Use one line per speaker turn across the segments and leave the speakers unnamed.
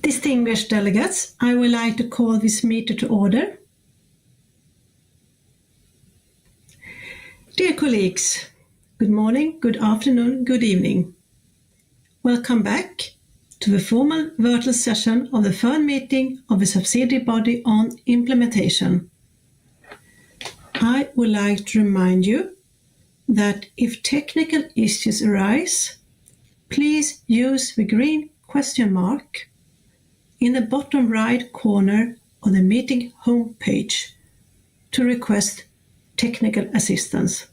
Distinguished delegates, I would like to call this meeting to order. Dear colleagues, good morning, good afternoon, good evening. Welcome back to the formal virtual session of the third meeting of the subsidiary body on implementation. I would like to remind you that if technical issues arise, please use the green question mark in the bottom right corner of the meeting homepage to request technical assistance.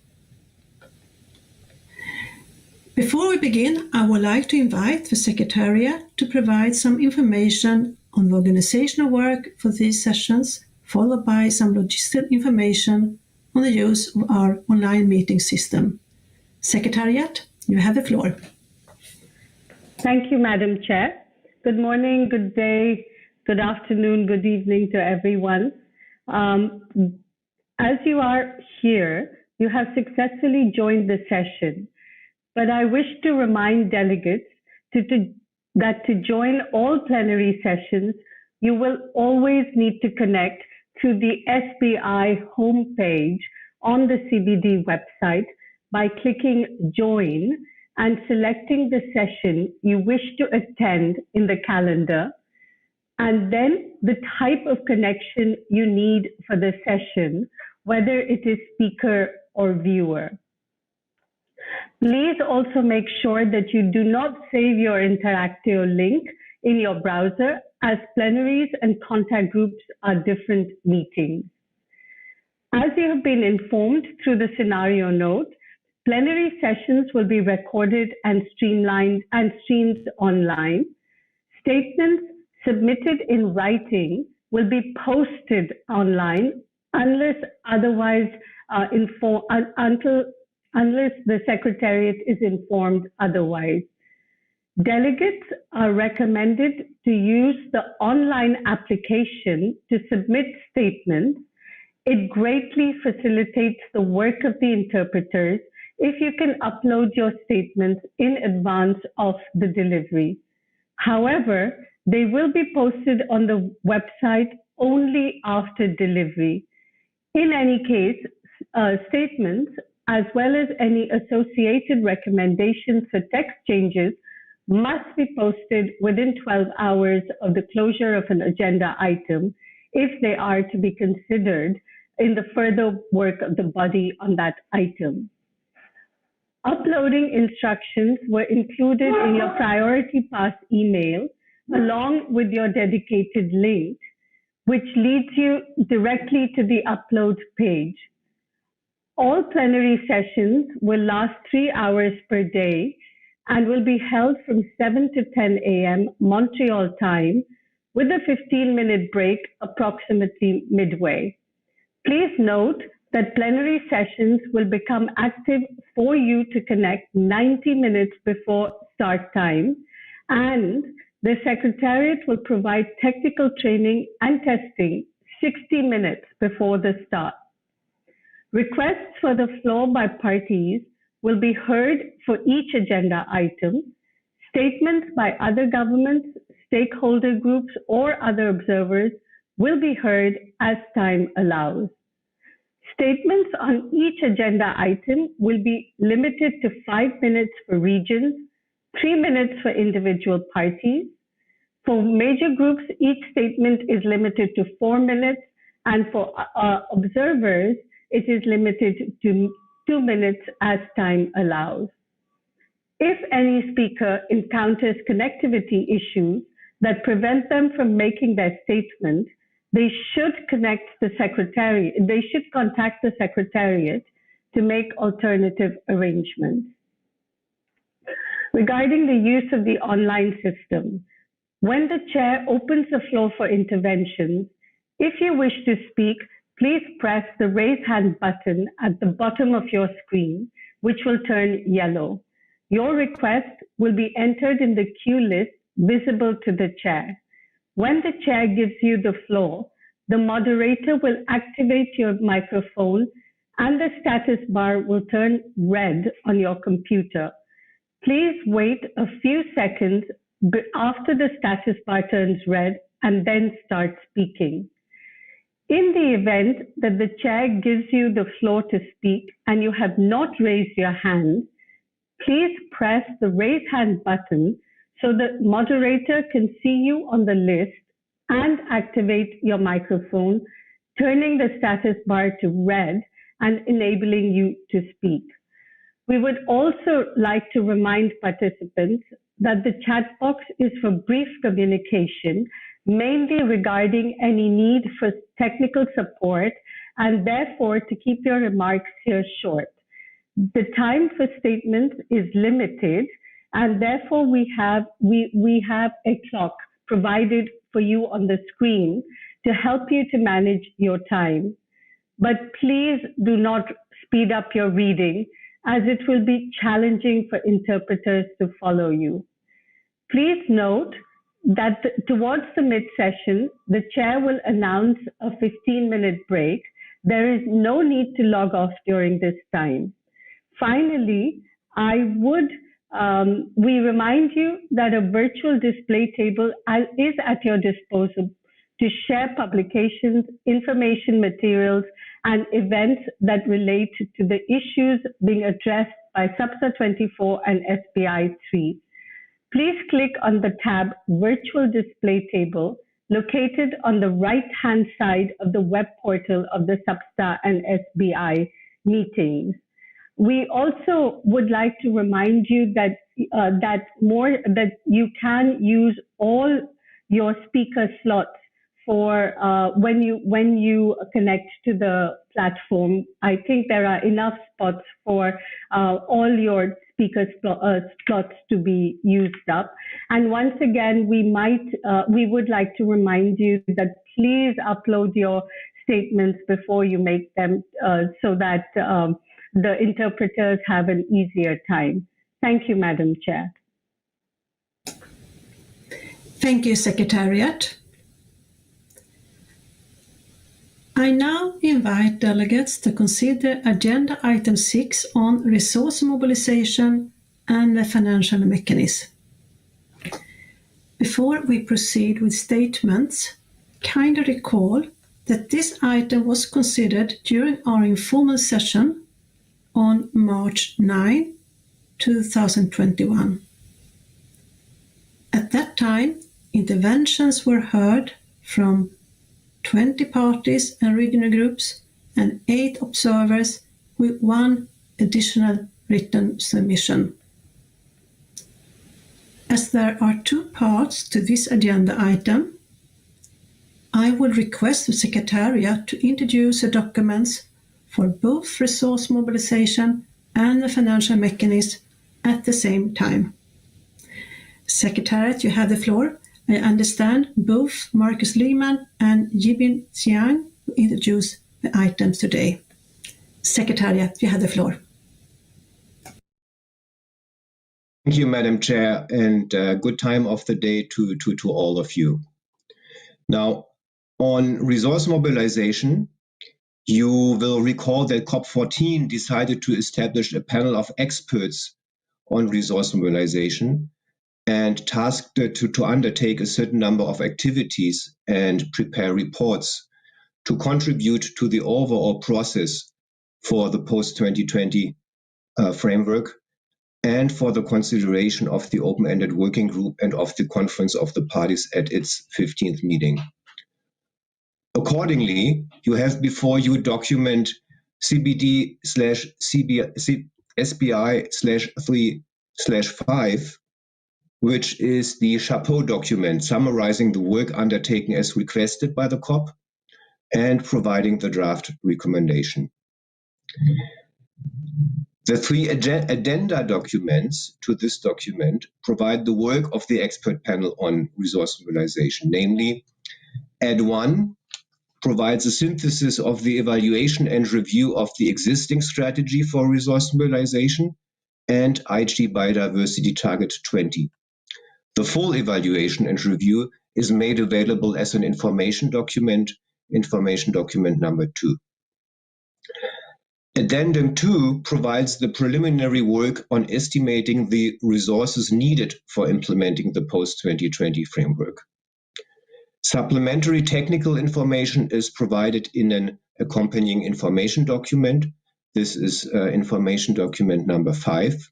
Before we begin, I would like to invite the Secretariat to provide some information on the organizational work for these sessions, followed by some logistical information on the use of our online meeting system. Secretariat, you have the floor.
Thank you, Madam Chair. Good morning, good day, good afternoon, good evening to everyone. As you are here, you have successfully joined the session, but I wish to remind delegates that to join all plenary sessions, you will always need to connect to the SBI homepage on the CBD website by clicking Join and selecting the session you wish to attend in the calendar, and then the type of connection you need for the session, whether it is speaker or viewer. Please also make sure that you do not save your interactive link in your browser, as plenaries and contact groups are different meetings. As you have been informed through the scenario note, plenary sessions will be recorded and streamed online. Statements submitted in writing will be posted online unless otherwise unless the Secretariat is informed otherwise. Delegates are recommended to use the online application to submit statements. It greatly facilitates the work of the interpreters if you can upload your statements in advance of the delivery. However, they will be posted on the website only after delivery. In any case, statements as well as any associated recommendations for text changes must be posted within 12 hours of the closure of an agenda item if they are to be considered in the further work of the body on that item. Uploading instructions were included in your priority pass email along with your dedicated link, which leads you directly to the upload page. All plenary sessions will last 3 hours per day and will be held from 7 to 10 a.m. Montreal time with a 15-minute break approximately midway. Please note that plenary sessions will become active for you to connect 90 minutes before start time, and the Secretariat will provide technical training and testing 60 minutes before the start. Requests for the floor by parties will be heard for each agenda item. Statements by other governments, stakeholder groups, or other observers will be heard as time allows. Statements on each agenda item will be limited to 5 minutes for regions, 3 minutes for individual parties. For major groups, each statement is limited to 4 minutes, and for observers, it is limited to 2 minutes as time allows. If any speaker encounters connectivity issues that prevent them from making their statement, they should contact the Secretariat to make alternative arrangements. Regarding the use of the online system, when the chair opens the floor for interventions, if you wish to speak, please press the raise hand button at the bottom of your screen, which will turn yellow. Your request will be entered in the queue list visible to the chair. When the chair gives you the floor, the moderator will activate your microphone and the status bar will turn red on your computer. Please wait a few seconds after the status bar turns red and then start speaking. In the event that the chair gives you the floor to speak and you have not raised your hand, please press the raise hand button so the moderator can see you on the list and activate your microphone, turning the status bar to red and enabling you to speak. We would also like to remind participants that the chat box is for brief communication, mainly regarding any need for technical support, and therefore to keep your remarks here short. The time for statements is limited, and therefore we have a clock provided for you on the screen to help you to manage your time. But please do not speed up your reading, as it will be challenging for interpreters to follow you. Please note that towards the mid-session, the chair will announce a 15-minute break. There is no need to log off during this time. Finally, we remind you that a virtual display table is at your disposal to share publications, information materials, and events that relate to the issues being addressed by SUBSA-24 and SBI-3. Please click on the tab Virtual Display Table located on the right-hand side of the web portal of the SUBSA and SBI meetings. We also would like to remind you that you can use all your speaker slots for when you connect to the platform. I think there are enough spots for all your speaker slots to be used up. And once again, we would like to remind you that please upload your statements before you make them so that the interpreters have an easier time. Thank you, Madam Chair.
Thank you, Secretariat. I now invite delegates to consider Agenda Item 6 on resource mobilization and the financial mechanism. Before we proceed with statements, kindly recall that this item was considered during our informal session on March 9, 2021. At that time, interventions were heard from 20 parties and regional groups and 8 observers with 1 additional written submission. As there are 2 parts to this agenda item, I would request the Secretariat to introduce the documents for both resource mobilization and the financial mechanism at the same time. Secretariat, you have the floor. I understand both Marcus Lehmann and Yibin Xiang will introduce the items today. Secretariat, you have the floor.
Thank you, Madam Chair, and good time of the day to all of you. Now, on resource mobilization, you will recall that COP14 decided to establish a panel of experts on resource mobilization and tasked to undertake a certain number of activities and prepare reports to contribute to the overall process for the post-2020 framework and for the consideration of the open-ended working group and of the Conference of the Parties at its 15th meeting. Accordingly, you have before you document CBD/SBI/3/5, which is the chapeau document summarizing the work undertaken as requested by the COP and providing the draft recommendation. The 3 addenda documents to this document provide the work of the expert panel on resource mobilization, namely, Add 1 provides a synthesis of the evaluation and review of the existing strategy for resource mobilization and IG Biodiversity Target 20. The full evaluation and review is made available as an information document number 2. Addendum 2 provides the preliminary work on estimating the resources needed for implementing the post-2020 framework. Supplementary technical information is provided in an accompanying information document. This is information document number 5.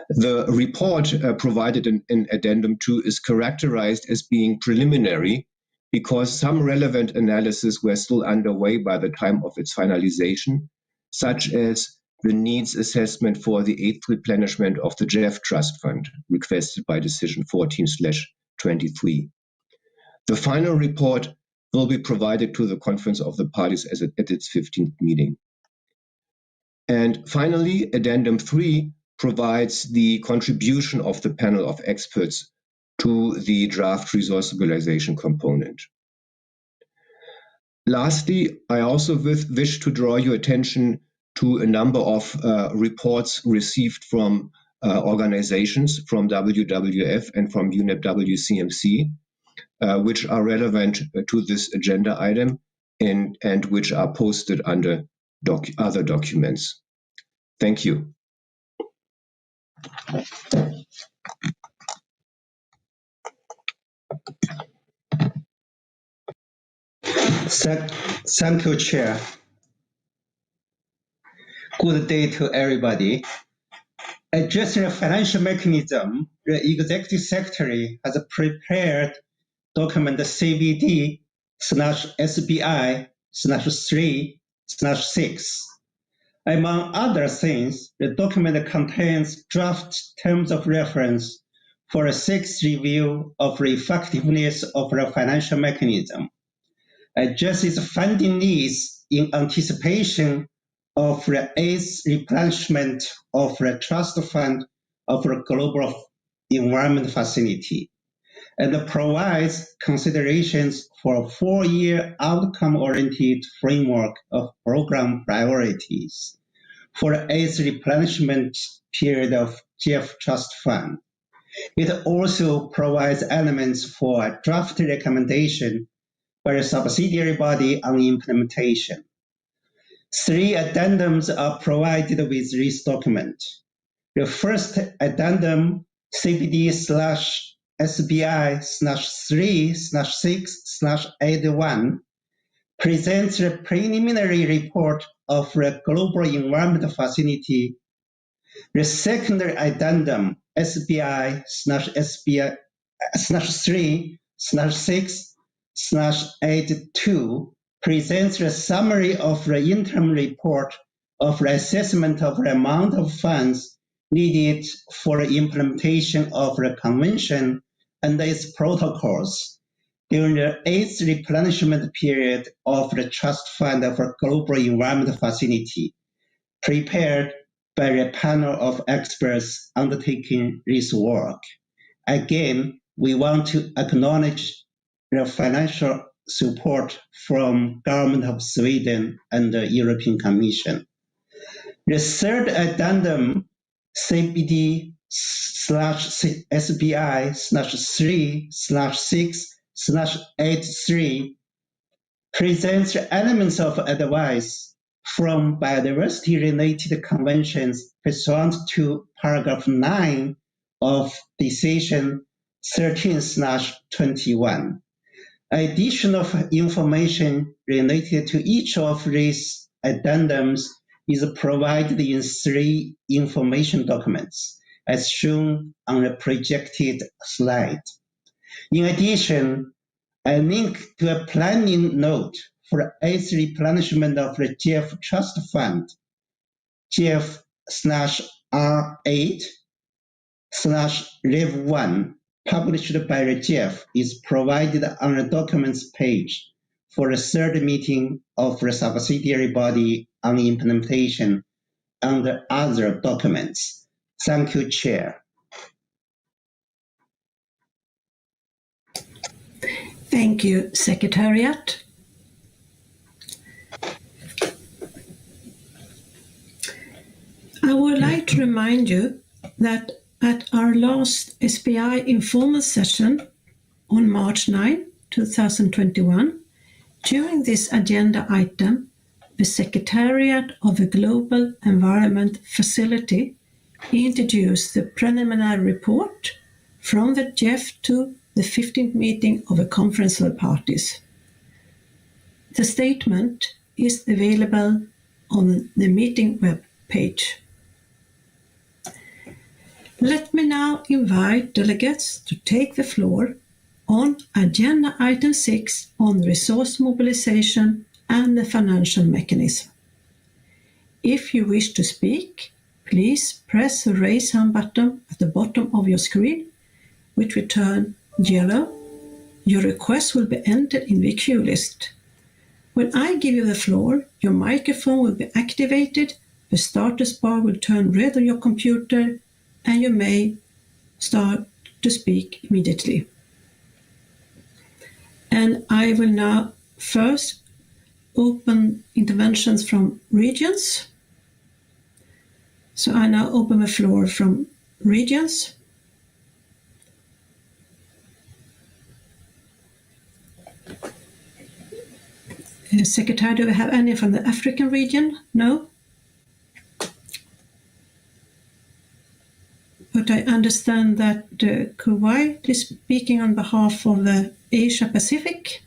The report provided in Addendum 2 is characterized as being preliminary because some relevant analyses were still underway by the time of its finalization, such as the needs assessment for the 8th replenishment of the GEF Trust Fund, requested by Decision 14/23. The final report will be provided to the Conference of the Parties at its 15th meeting. And finally, Addendum 3 provides the contribution of the panel of experts to the draft resource mobilization component. Lastly, I also wish to draw your attention to a number of reports received from organizations, from WWF and from UNEP WCMC, which are relevant to this agenda item and which are posted under other documents. Thank you.
Thank you, Chair. Good day to everybody. Addressing the financial mechanism, the Executive Secretary has prepared document CBD/SBI/3/6. Among other things, the document contains draft terms of reference for a 6th review of the effectiveness of the financial mechanism, addresses funding needs in anticipation of the 8th replenishment of the trust fund of the Global Environment Facility, and provides considerations for a 4-year outcome-oriented framework of program priorities for the 8th replenishment period of GEF Trust Fund. It also provides elements for a draft recommendation by the subsidiary body on implementation. 3 addendums are provided with this document. The first addendum, CBD/SBI/3/6/81, presents the preliminary report of the Global Environment Facility. The second addendum, SBI/3/6/82, presents a summary of the interim report of the assessment of the amount of funds needed for the implementation of the Convention and its protocols during the 8th replenishment period of the Trust Fund of the Global Environment Facility, prepared by a panel of experts undertaking this work. Again, we want to acknowledge the financial support from Government of Sweden and the European Commission. The third addendum, CBD/SBI/3/6/83, presents elements of advice from biodiversity-related conventions pursuant to paragraph 9 of Decision 13/21. Additional information related to each of these addendums is provided in 3 information documents, as shown on the projected slide. In addition, a link to a planning note for the 8th replenishment of the GEF Trust Fund, GEF/R8/Rev1, published by the GEF, is provided on the documents page for the 3rd meeting of the subsidiary body on implementation under other documents. Thank you, Chair.
Thank you, Secretariat. I would like to remind you that at our last SBI informal session on March 9, 2021, during this agenda item, the Secretariat of the Global Environment Facility introduced the preliminary report from the GEF to the 15th meeting of the Conference of the Parties. The statement is available on the meeting web page. Let me now invite delegates to take the floor on Agenda Item 6 on resource mobilization and the financial mechanism. If you wish to speak, please press the raise hand button at the bottom of your screen, which will turn yellow. Your request will be entered in the queue list. When I give you the floor, your microphone will be activated, the status bar will turn red on your computer, and you may start to speak immediately. And I will now first open interventions from regions. So I now open the floor from regions. Secretary, do we have any from the African region? No? But I understand that Kuwait is speaking on behalf of the Asia Pacific.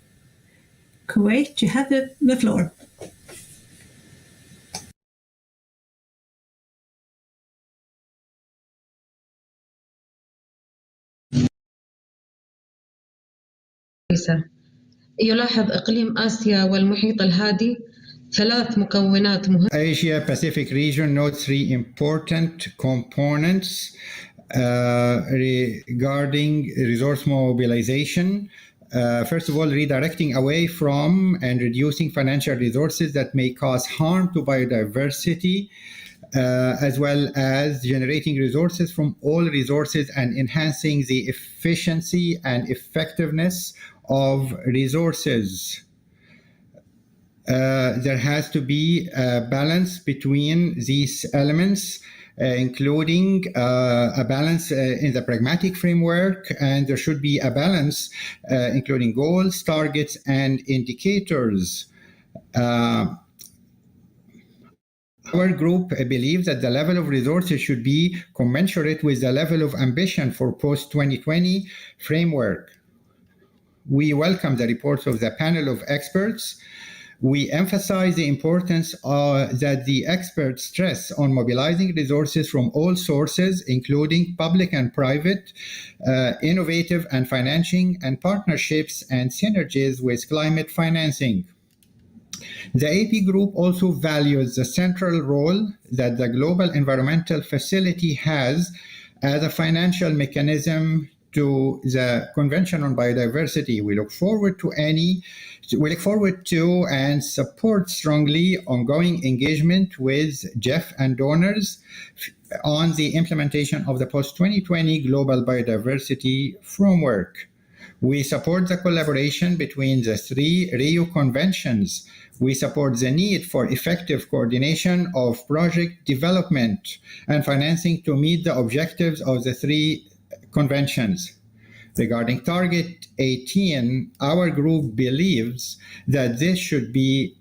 Kuwait, you have the floor.
يلاحظ إقليم آسيا والمحيط الهادي ثلاث مكونات مهمة.
Asia Pacific region notes three important components regarding resource mobilization. First of all, redirecting away from and reducing financial resources that may cause harm to biodiversity, as well as generating resources from all resources and enhancing the efficiency and effectiveness of resources. There has to be a balance between these elements, including a balance in the pragmatic framework, and there should be a balance including goals, targets, and indicators. Our group believes that the level of resources should be commensurate with the level of ambition for post-2020 framework. We welcome the reports of the panel of experts. We emphasize the importance that the experts stress on mobilizing resources from all sources, including public and private, innovative and financing, and partnerships and synergies with climate financing. The AP Group also values the central role that the Global Environmental Facility has as a financial mechanism to the Convention on Biodiversity. We look forward to and support strongly ongoing engagement with GEF and donors on the implementation of the post-2020 Global Biodiversity Framework. We support the collaboration between the three Rio Conventions. We support the need for effective coordination of project development and financing to meet the objectives of the three conventions. Regarding Target 18, our group believes that this should be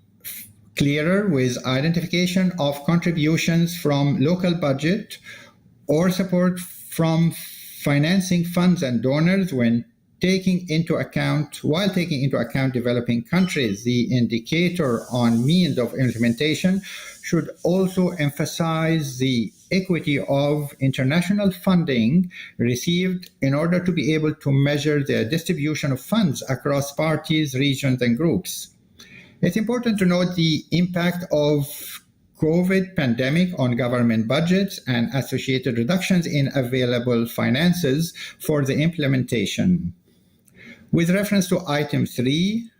clearer with identification of contributions from local budget or support from financing funds and donors while taking into account developing countries. The indicator on means of implementation should also emphasize the equity of international funding received in order to be able to measure the distribution of funds across parties, regions, and groups. It's important to note the impact of COVID pandemic on government budgets and associated reductions in available finances for the implementation. With reference to item 3,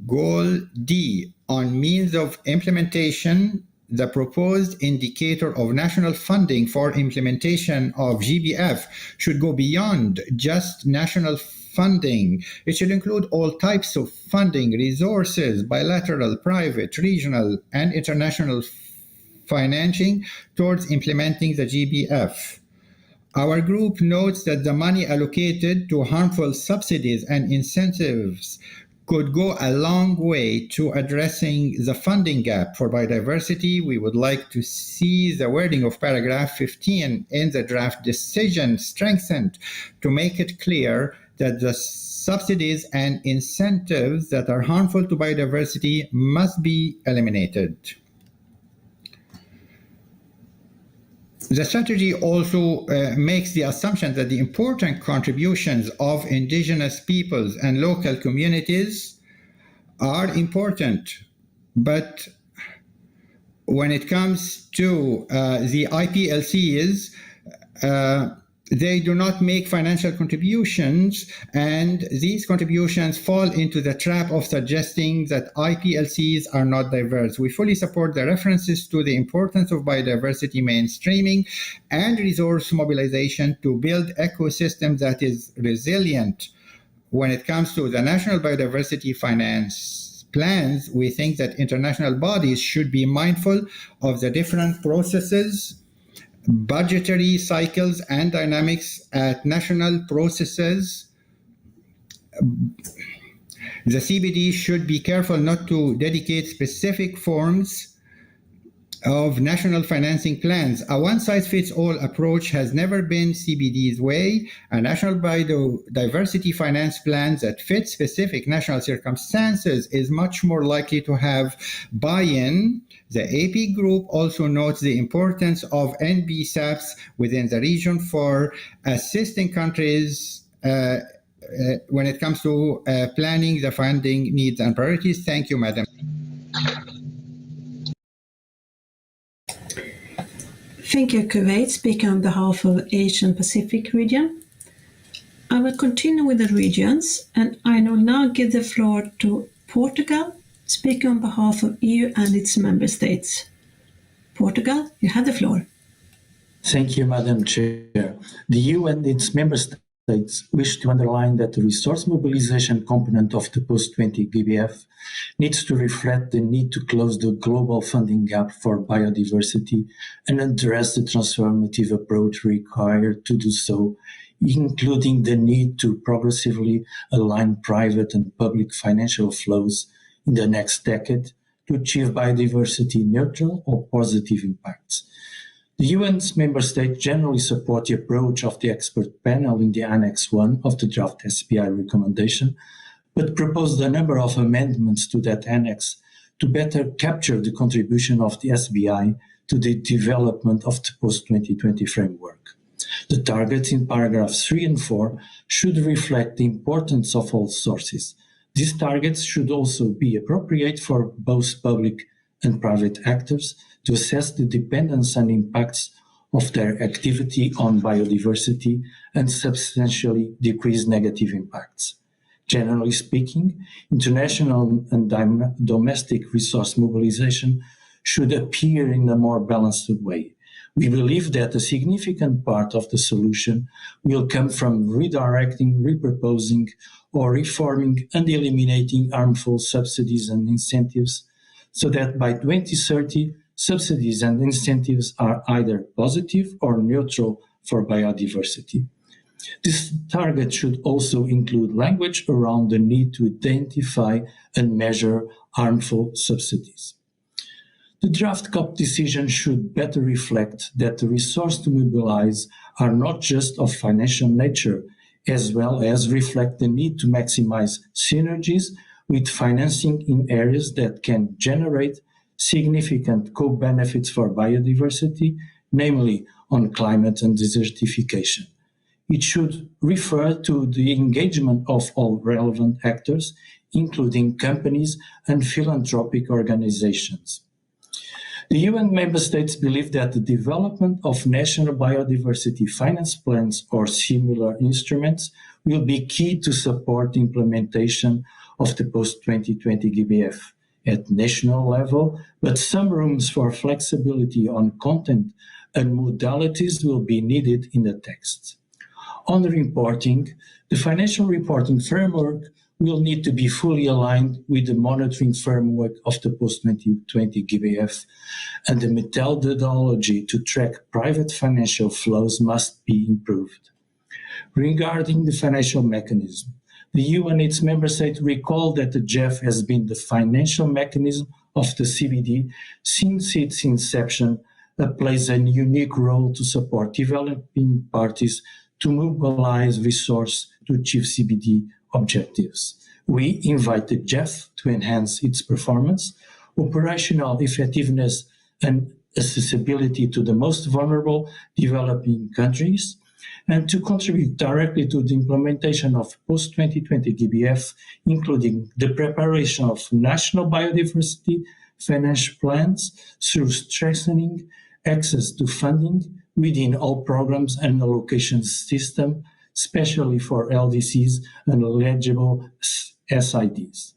goal D on means of implementation, the proposed indicator of national funding for implementation of GBF should go beyond just national funding. It should include all types of funding, resources, bilateral, private, regional, and international financing towards implementing the GBF. Our group notes that the money allocated to harmful subsidies and incentives could go a long way to addressing the funding gap for biodiversity. We would like to see the wording of paragraph 15 in the draft decision strengthened to make it clear that the subsidies and incentives that are harmful to biodiversity must be eliminated. The strategy also makes the assumption that the important contributions of indigenous peoples and local communities are important, but when it comes to the IPLCs, they do not make financial contributions, and these contributions fall into the trap of suggesting that IPLCs are not diverse. We fully support the references to the importance of biodiversity mainstreaming and resource mobilization to build ecosystem that is resilient. When it comes to the national biodiversity finance plans, we think that international bodies should be mindful of the different processes, budgetary cycles, and dynamics at national processes. The CBD should be careful not to dedicate specific forms of national financing plans. A one-size-fits-all approach has never been CBD's way. A national biodiversity finance plan that fits specific national circumstances is much more likely to have buy-in. The AP group also notes the importance of NBSAPs within the region for assisting countries when it comes to planning the funding needs and priorities. Thank you, Madam.
Thank you, Kuwait, speaking on behalf of Asian Pacific region. I will continue with the regions, and I will now give the floor to Portugal, speaking on behalf of EU and its member states. Portugal, you have the floor.
Thank you, Madam Chair. The EU and its member states wish to underline that the resource mobilization component of the post-20 GBF needs to reflect the need to close the global funding gap for biodiversity and address the transformative approach required to do so, including the need to progressively align private and public financial flows in the next decade to achieve biodiversity neutral or positive impacts. The UN's member states generally support the approach of the expert panel in the Annex 1 of the draft SBI recommendation, but proposed a number of amendments to that annex to better capture the contribution of the SBI to the development of the post-2020 framework. The targets in paragraphs 3 and 4 should reflect the importance of all sources. These targets should also be appropriate for both public and private actors to assess the dependence and impacts of their activity on biodiversity and substantially decrease negative impacts. Generally speaking, international and domestic resource mobilization should appear in a more balanced way. We believe that a significant part of the solution will come from redirecting, repurposing, or reforming and eliminating harmful subsidies and incentives, so that by 2030, subsidies and incentives are either positive or neutral for biodiversity. This target should also include language around the need to identify and measure harmful subsidies. The draft COP decision should better reflect that the resources to mobilize are not just of financial nature, as well as reflect the need to maximize synergies with financing in areas that can generate significant co-benefits for biodiversity, namely on climate and desertification. It should refer to the engagement of all relevant actors, including companies and philanthropic organizations. The UN member states believe that the development of national biodiversity finance plans or similar instruments will be key to support the implementation of the post-2020 GBF at national level, but some rooms for flexibility on content and modalities will be needed in the text. On reporting, the financial reporting framework will need to be fully aligned with the monitoring framework of the post-2020 GBF, and the methodology to track private financial flows must be improved. Regarding the financial mechanism, The EU and its member states recall that the GEF has been the financial mechanism of the CBD since its inception, plays a unique role to support developing parties to mobilize resources to achieve CBD objectives. We invite the GEF to enhance its performance, operational effectiveness, and accessibility to the most vulnerable developing countries, and to contribute directly to the implementation of post-2020 GBF, including the preparation of national biodiversity financial plans through strengthening access to funding within all programs and allocation system, especially for LDCs and eligible SIDs.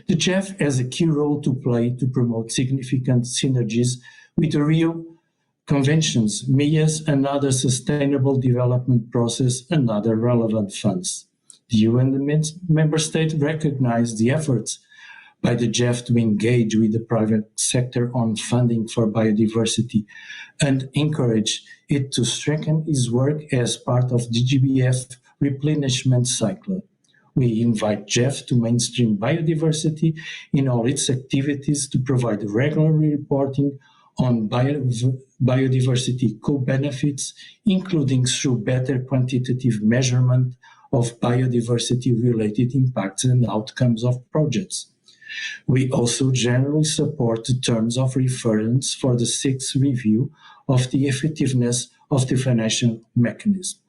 The GEF has a key role to play to promote significant synergies with the Rio Conventions, MIAs, and other sustainable development process and other relevant funds. The EU and the member states recognize the efforts by the GEF to engage with the private sector on funding for biodiversity and encourage it to strengthen its work as part of the GBF replenishment cycle. We invite GEF to mainstream biodiversity in all its activities to provide regular reporting on biodiversity co-benefits, including through better quantitative measurement of biodiversity-related impacts and outcomes of projects. We also generally support the terms of reference for the 6th review of the effectiveness of the financial mechanism.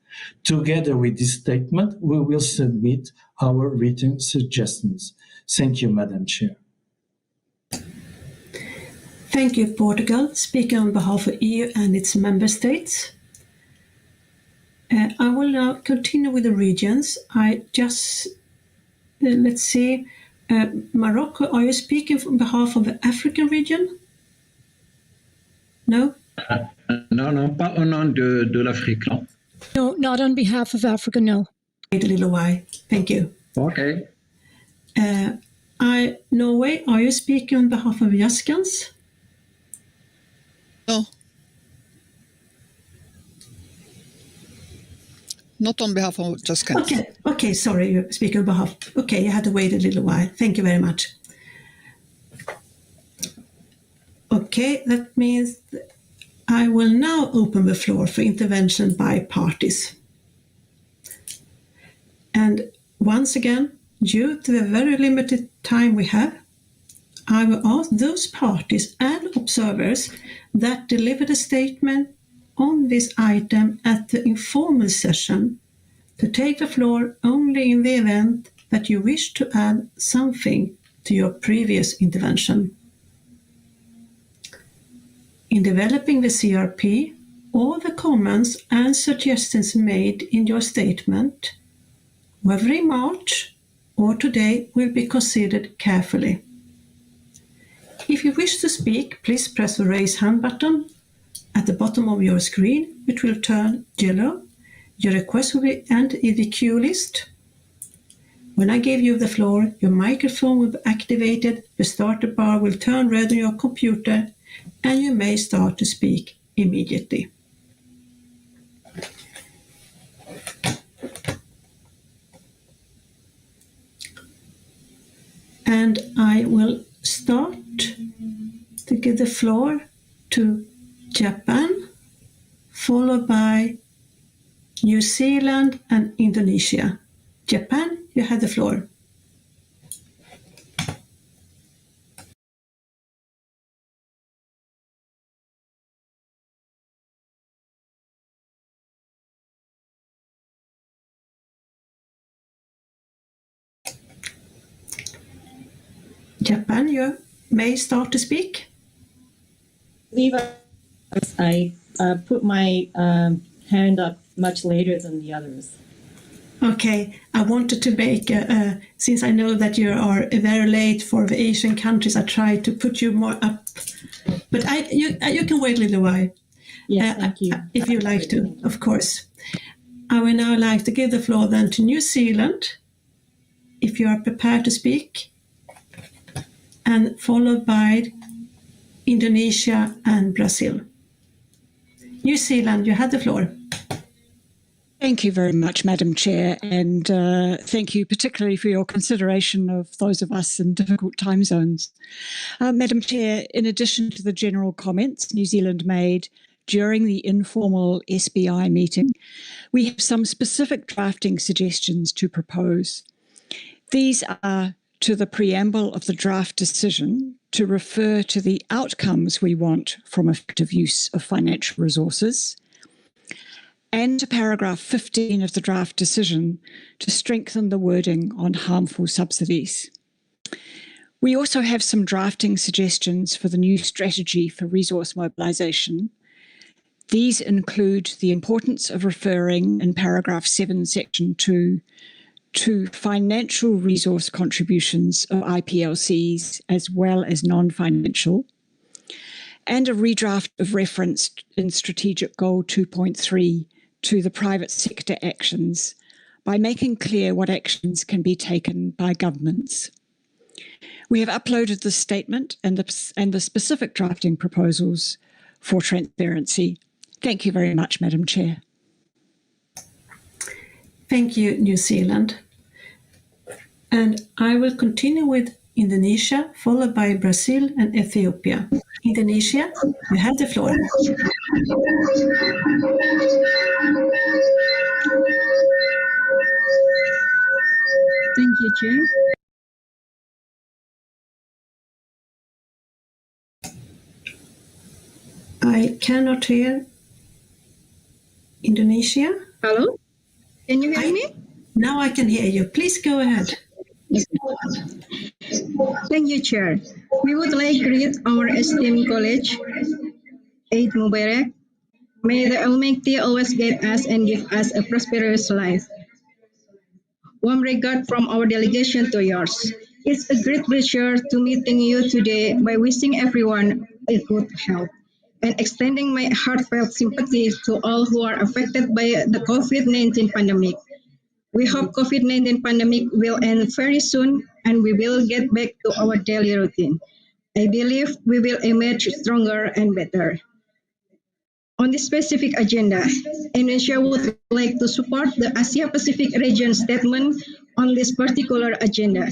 Together with this statement, we will submit our written suggestions. Thank you, Madam Chair.
Thank you, Portugal, speaking on behalf of EU and its member states. I will now continue with the regions. Let's see, Morocco, are you speaking on behalf of the African region? No?
Non, pas au nom de l'Afrique, non.
No, not on behalf of Africa, no.
Wait a little while. Thank you.
Okay.
Norway, are you speaking on behalf of Jaskans?
No. Not on behalf of Jaskans.
Okay, sorry, you speak on behalf. Okay, you had to wait a little while. Thank you very much. Okay, that means I will now open the floor for intervention by parties. And once again, due to the very limited time we have, I will ask those parties and observers that delivered a statement on this item at the informal session to take the floor only in the event that you wish to add something to your previous intervention. In developing the CRP, all the comments and suggestions made in your statement, whether in March or today, will be considered carefully. If you wish to speak, please press the raise hand button at the bottom of your screen, which will turn yellow. Your request will be entered in the queue list. When I give you the floor, your microphone will be activated, the starter bar will turn red on your computer, and you may start to speak immediately. And I will start to give the floor to Japan, followed by New Zealand and Indonesia. Japan, you have the floor. Japan, you may start to speak.
I put my hand up much later than the others.
Okay, I wanted to make, since I know that you are very late for the Asian countries, I tried to put you more up. But you can wait a little while.
Yes, thank you.
If you like to, of course. I would now like to give the floor then to New Zealand, if you are prepared to speak, and followed by Indonesia and Brazil. New Zealand, you have the floor.
Thank you very much, Madam Chair, and thank you particularly for your consideration of those of us in difficult time zones. Madam Chair, in addition to the general comments New Zealand made during the informal SBI meeting, we have some specific drafting suggestions to propose. These are to the preamble of the draft decision to refer to the outcomes we want from effective use of financial resources, and to paragraph 15 of the draft decision to strengthen the wording on harmful subsidies. We also have some drafting suggestions for the new strategy for resource mobilisation. These include the importance of referring in paragraph 7, section 2, to financial resource contributions of IPLCs as well as non-financial, and a redraft of reference in Strategic Goal 2.3 to the private sector actions by making clear what actions can be taken by governments. We have uploaded the statement and the specific drafting proposals for transparency. Thank you very much, Madam Chair.
Thank you, New Zealand. And I will continue with Indonesia, followed by Brazil and Ethiopia. Indonesia, you have the floor.
Thank you, Chair.
I cannot hear Indonesia.
Hello? Can you hear me?
Now I can hear you. Please go ahead.
Thank you, Chair. We would like to greet our esteemed college, Eid Mubarak. May the Almighty always guide us and give us a prosperous life. Warm regard from our delegation to yours. It's a great pleasure to meeting you today by wishing everyone a good health and extending my heartfelt sympathy to all who are affected by the COVID-19 pandemic. We hope COVID-19 pandemic will end very soon and we will get back to our daily routine. I believe we will emerge stronger and better. On this specific agenda, Indonesia would like to support the Asia-Pacific region statement on this particular agenda.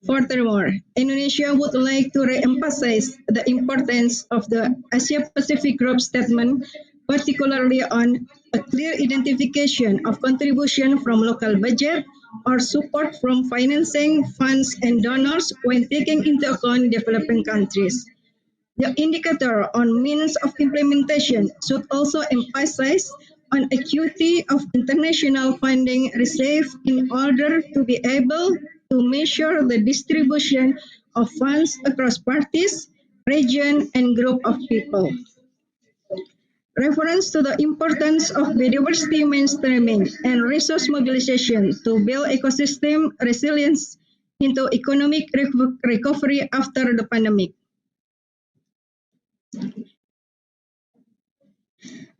Furthermore, Indonesia would like to re-emphasize the importance of the Asia-Pacific Group statement, particularly on a clear identification of contribution from local budget or support from financing funds and donors when taking into account developing countries. The indicator on means of implementation should also emphasize on equity of international funding received in order to be able to measure the distribution of funds across parties, region, and group of people. Reference to the importance of biodiversity mainstreaming and resource mobilization to build ecosystem resilience into economic recovery after the pandemic.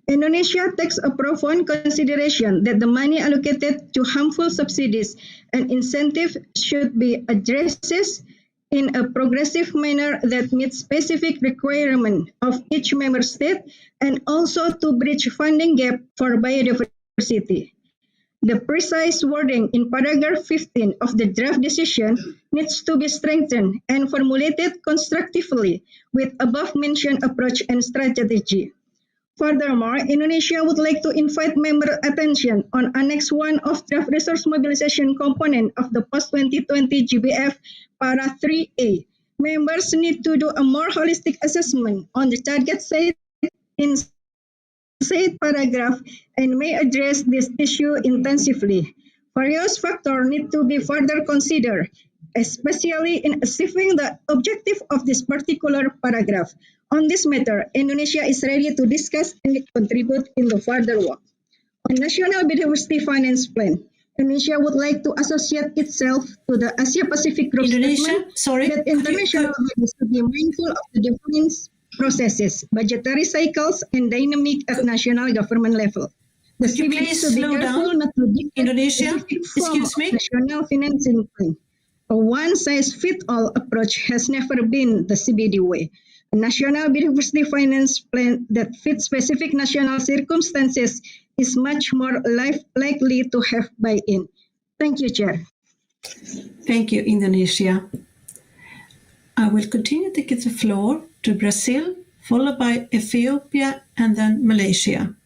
Indonesia takes a profound consideration that the money allocated to harmful subsidies and incentives should be addressed in a progressive manner that meets specific requirements of each member state and also to bridge funding gap for biodiversity. The precise wording in paragraph 15 of the draft decision needs to be strengthened and formulated constructively with above-mentioned approach and strategy. Furthermore, Indonesia would like to invite member attention on Annex 1 of Draft Resource Mobilization component of the post-2020 GBF Para 3A. Members need to do a more holistic assessment on the target set in said paragraph and may address this issue intensively. Various factors need to be further considered, especially in achieving the objective of this particular paragraph. On this matter, Indonesia is ready to discuss and contribute in the further work. On National Biodiversity Finance Plan, Indonesia would like to associate itself to the Asia-Pacific Group statement that international bodies should be mindful of the different processes, budgetary cycles, and dynamic at national government level. The CBD should be careful not to dictate specific form of national financing plan. A one-size-fits-all approach has never been the CBD way. A national biodiversity finance plan that fits specific national circumstances is much more likely to have buy-in. Thank you, Chair.
Thank you, Indonesia. I will continue to give the floor to Brazil, followed by Ethiopia and then Malaysia.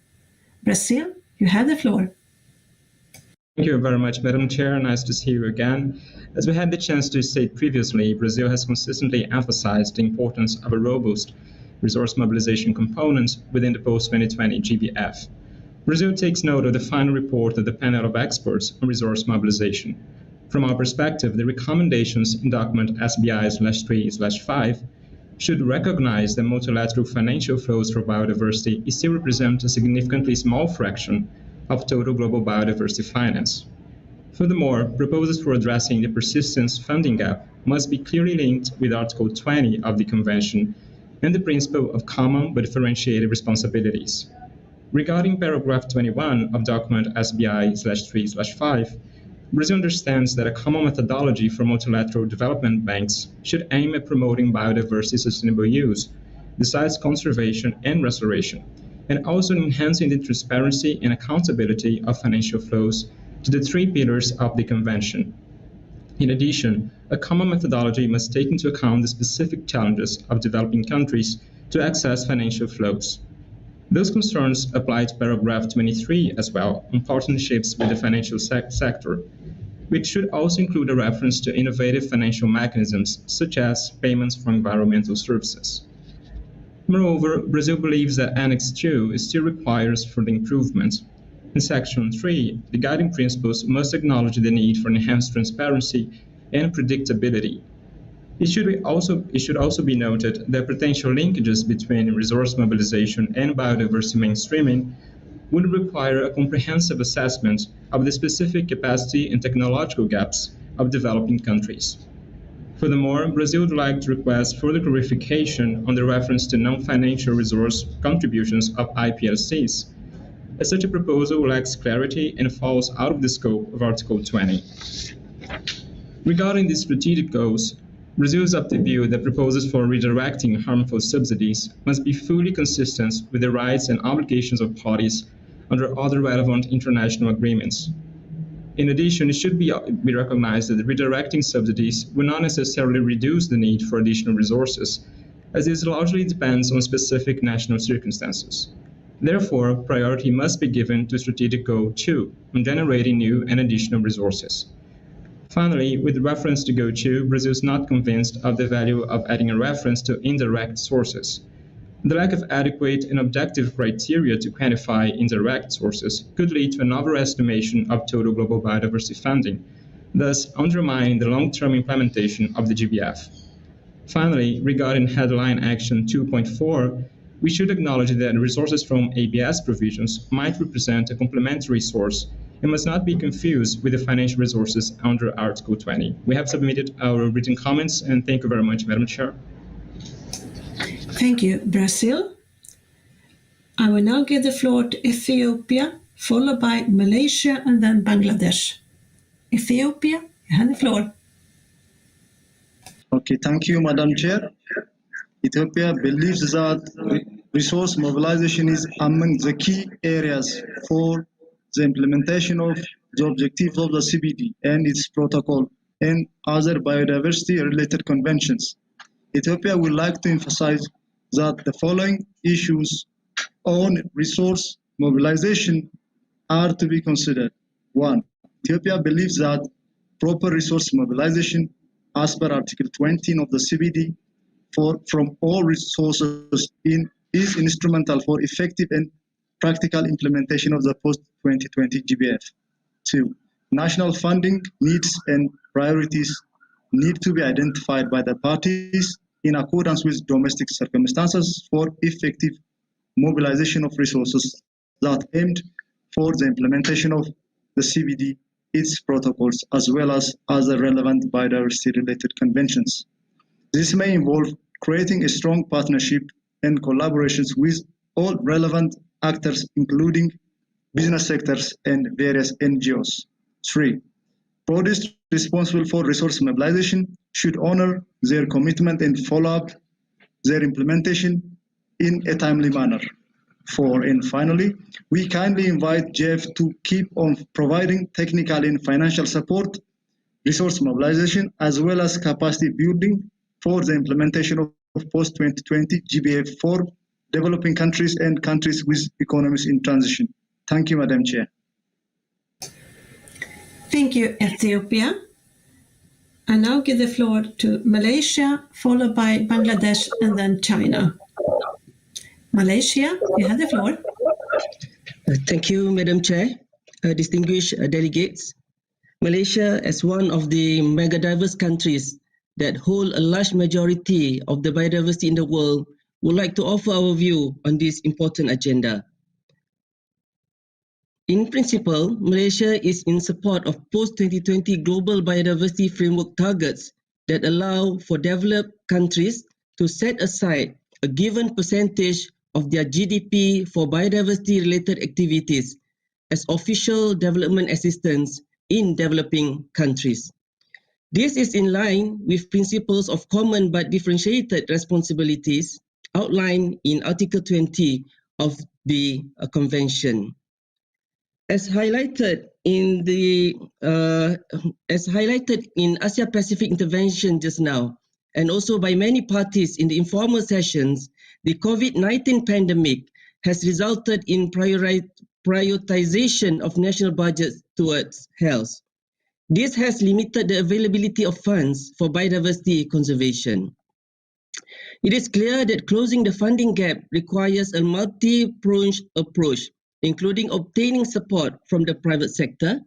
Brazil, you have the floor.
Thank you very much, Madam Chair. Nice to see you again. As we had the chance to state previously, Brazil has consistently emphasized the importance of a robust resource mobilization component within the post-2020 GBF. Brazil takes note of the final report of the panel of experts on resource mobilization. From our perspective, the recommendations in document SBI-3/5 should recognize that multilateral financial flows for biodiversity still represent a significantly small fraction of total global biodiversity finance. Furthermore, proposals for addressing the persistence funding gap must be clearly linked with Article 20 of the Convention and the principle of common but differentiated responsibilities. Regarding paragraph 21 of document SBI-3/5, Brazil understands that a common methodology for multilateral development banks should aim at promoting biodiversity sustainable use, besides conservation and restoration, and also enhancing the transparency and accountability of financial flows to the three pillars of the Convention. In addition, a common methodology must take into account the specific challenges of developing countries to access financial flows. Those concerns apply to paragraph 23 as well, on partnerships with the financial sector, which should also include a reference to innovative financial mechanisms, such as payments for environmental services. Moreover, Brazil believes that Annex 2 still requires further improvement. In Section 3, the guiding principles must acknowledge the need for enhanced transparency and predictability. It should also be noted that potential linkages between resource mobilization and biodiversity mainstreaming would require a comprehensive assessment of the specific capacity and technological gaps of developing countries. Furthermore, Brazil would like to request further clarification on the reference to non-financial resource contributions of IPLCs, as such a proposal lacks clarity and falls out of the scope of Article 20. Regarding the strategic goals, Brazil is of the view that proposals for redirecting harmful subsidies must be fully consistent with the rights and obligations of parties under other relevant international agreements. In addition, it should be recognized that redirecting subsidies will not necessarily reduce the need for additional resources, as this largely depends on specific national circumstances. Therefore, priority must be given to Strategic Goal 2 on generating new and additional resources. Finally, with reference to Goal 2, Brazil is not convinced of the value of adding a reference to indirect sources. The lack of adequate and objective criteria to quantify indirect sources could lead to an overestimation of total global biodiversity funding, thus undermining the long-term implementation of the GBF. Finally, regarding headline action 2.4, we should acknowledge that resources from ABS provisions might represent a complementary source and must not be confused with the financial resources under Article 20. We have submitted our written comments, and thank you very much, Madam Chair.
Thank you, Brazil. I will now give the floor to Ethiopia, followed by Malaysia and then Bangladesh. Ethiopia, you have the floor.
Okay, thank you, Madam Chair. Ethiopia believes that resource mobilization is among the key areas for the implementation of the objectives of the CBD and its protocol and other biodiversity-related conventions. Ethiopia would like to emphasize that the following issues on resource mobilization are to be considered. 1. Ethiopia believes that proper resource mobilization, as per Article 20 of the CBD, from all resources is instrumental for effective and practical implementation of the post-2020 GBF. 2. National funding needs and priorities need to be identified by the parties in accordance with domestic circumstances for effective mobilization of resources that aimed for the implementation of the CBD, its protocols, as well as other relevant biodiversity-related conventions. This may involve creating a strong partnership and collaborations with all relevant actors, including business sectors and various NGOs. 3. Bodies responsible for resource mobilization should honor their commitment and follow up their implementation in a timely manner. And finally, we kindly invite Jeff to keep on providing technical and financial support, resource mobilization, as well as capacity building for the implementation of post-2020 GBF for developing countries and countries with economies in transition. Thank you, Madam Chair.
Thank you, Ethiopia. I now give the floor to Malaysia, followed by Bangladesh, and then China. Malaysia, you have the floor.
Thank you, Madam Chair. Distinguished delegates, Malaysia, as one of the mega-diverse countries that hold a large majority of the biodiversity in the world, would like to offer our view on this important agenda. In principle, Malaysia is in support of post-2020 global biodiversity framework targets that allow for developed countries to set aside a given percentage of their GDP for biodiversity-related activities as official development assistance in developing countries. This is in line with principles of common but differentiated responsibilities outlined in Article 20 of the Convention. As highlighted in Asia Pacific intervention just now, and also by many parties in the informal sessions, the COVID-19 pandemic has resulted in prioritization of national budgets towards health. This has limited the availability of funds for biodiversity conservation. It is clear that closing the funding gap requires a multi-pronged approach, including obtaining support from the private sector,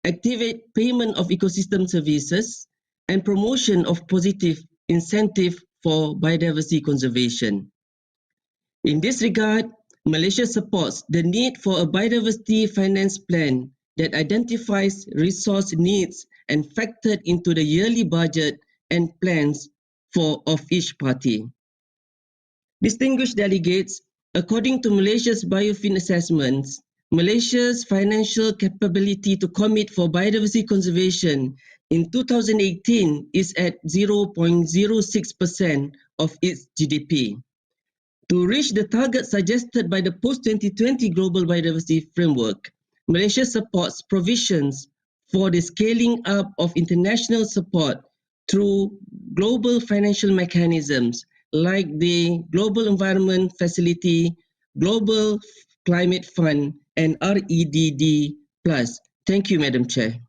activate payment of ecosystem services, and promotion of positive incentive for biodiversity conservation. In this regard, Malaysia supports the need for a biodiversity finance plan that identifies resource needs and factored into the yearly budget and plans of each party. Distinguished delegates, according to Malaysia's biofin assessments, Malaysia's financial capability to commit for biodiversity conservation in 2018 is at 0.06% of its GDP. To reach the target suggested by the post-2020 Global Biodiversity Framework, Malaysia supports provisions for the scaling up of international support through global financial mechanisms like the Global Environment Facility, Global Climate Fund, and REDD+. Thank you, Madam Chair.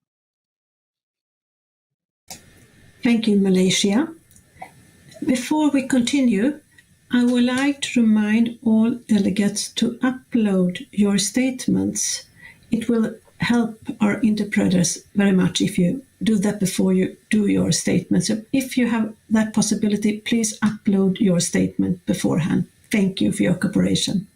Thank you, Malaysia. Before we continue, I would like to remind all delegates to upload your statements. It will help our interpreters very much if you do that before you do your statement. So if you have that possibility, please upload your statement beforehand. Thank you for your cooperation.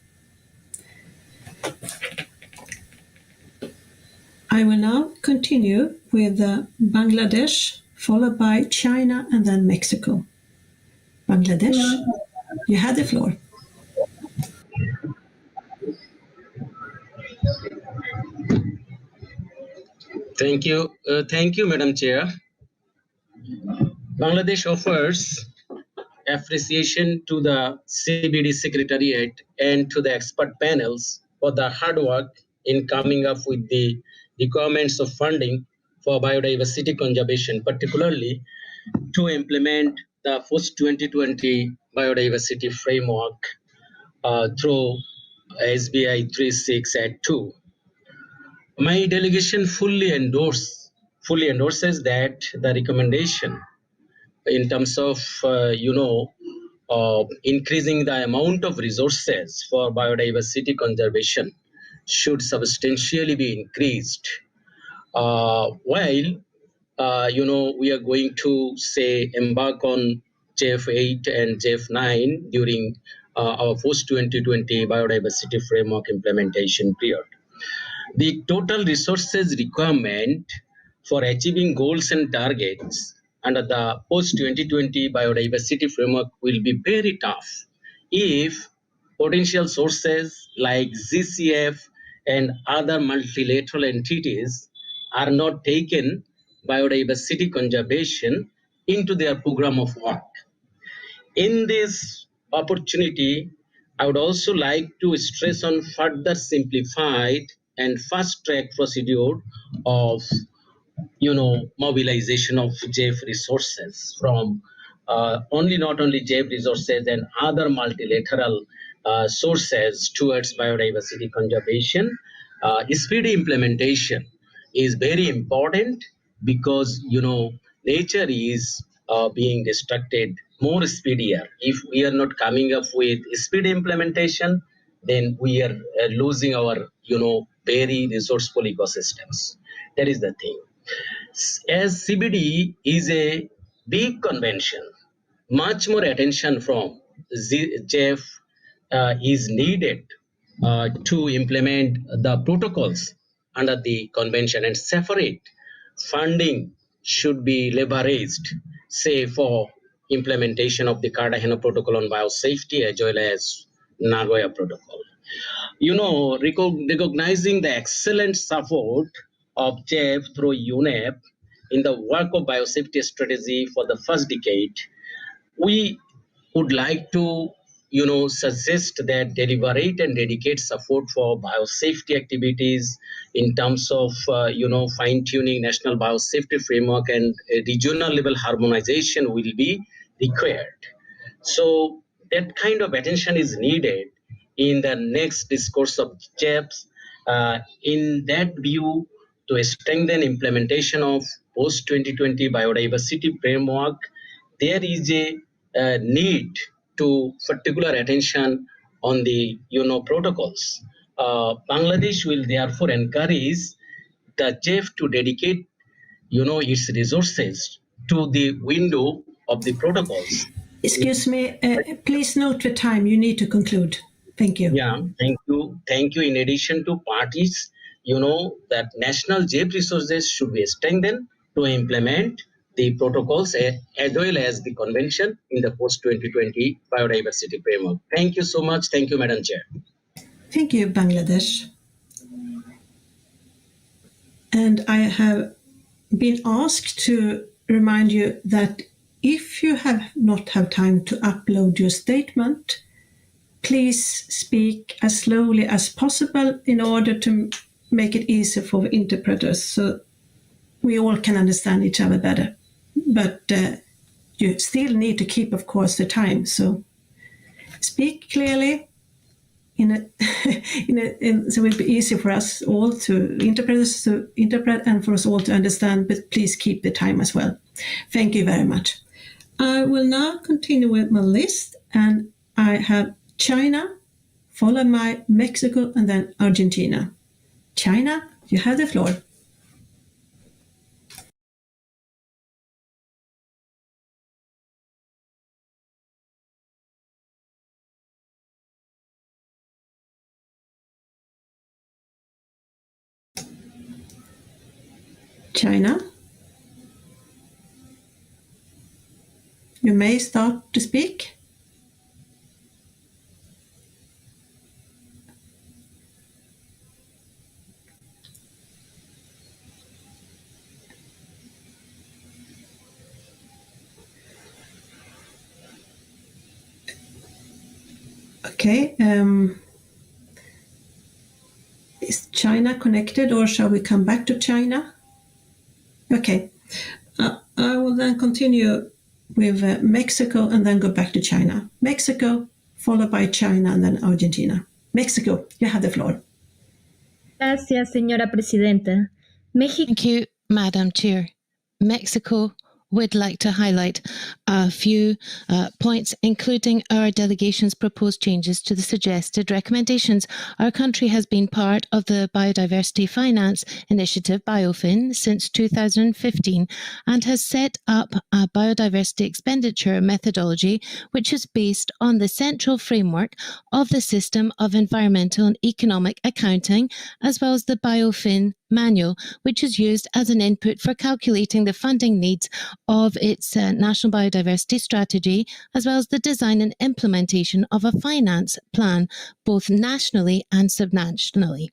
I will now continue with Bangladesh, followed by China and then Mexico. Bangladesh, you have the floor.
Thank you, Madam Chair. Bangladesh offers appreciation to the CBD Secretariat and to the expert panels for the hard work in coming up with the requirements of funding for biodiversity conservation, particularly to implement the post-2020 biodiversity framework through SBI-3, 6, and 2. My delegation fully endorses that the recommendation in terms of increasing the amount of resources for biodiversity conservation should substantially be increased. While we are going to embark on JF8 and JF9 during our post-2020 biodiversity framework implementation period. The total resources requirement for achieving goals and targets under the post-2020 biodiversity framework will be very tough if potential sources like GCF and other multilateral entities are not taken biodiversity conservation into their program of work. In this opportunity, I would also like to stress on further simplified and fast-track procedure of mobilization of JEF resources from not only JEF resources and other multilateral sources towards biodiversity conservation. Speedy implementation is very important because nature is being destructed more speedier. If we are not coming up with speedy implementation, then we are losing our very resourceful ecosystems. That is the thing. As CBD is a big convention, much more attention from JEF is needed to implement the protocols under the convention, and separate funding should be leveraged, say, for implementation of the Cartagena Protocol on biosafety as well as Nagoya Protocol. Recognizing the excellent support of JEF through UNEP in the work of biosafety strategy for the first decade, we would like to suggest that deliberate and dedicate support for biosafety activities in terms of fine-tuning national biosafety framework, and regional level harmonization will be required. So that kind of attention is needed in the next discourse of JEPs. In that view, to strengthen implementation of post-2020 biodiversity framework, there is a need to particular attention on the protocols. Bangladesh will therefore encourage the JEF to dedicate its resources to the window of the protocols.
Excuse me, please note the time. You need to conclude. Thank you.
Yeah, thank you. Thank you. In addition to parties, that national JEF resources should be strengthened to implement the protocols as well as the convention in the post-2020 biodiversity framework. Thank you so much. Thank you, Madam Chair.
Thank you, Bangladesh. And I have been asked to remind you that if you have not have time to upload your statement, please speak as slowly as possible in order to make it easier for the interpreters so we all can understand each other better. But you still need to keep, of course, the time. So speak clearly so it will be easier for us all interpreters to interpret and for us all to understand, but please keep the time as well. Thank you very much. I will now continue with my list, and I have China, followed by Mexico, and then Argentina. China, you have the floor. China, you may start to speak. Okay, is China connected, or shall we come back to China? Okay, I will then continue with Mexico and then go back to China. Mexico, followed by China and then Argentina. Mexico, you have the floor.
Gracias, señora presidenta.
Thank you, Madam Chair. Mexico would like to highlight a few points, including our delegation's proposed changes to the suggested recommendations. Our country has been part of the Biodiversity Finance Initiative, BioFin, since 2015 and has set up a biodiversity expenditure methodology which is based on the central framework of the system of environmental and economic accounting, as well as the BioFin manual, which is used as an input for calculating the funding needs of its national biodiversity strategy, as well as the design and implementation of a finance plan, both nationally and subnationally.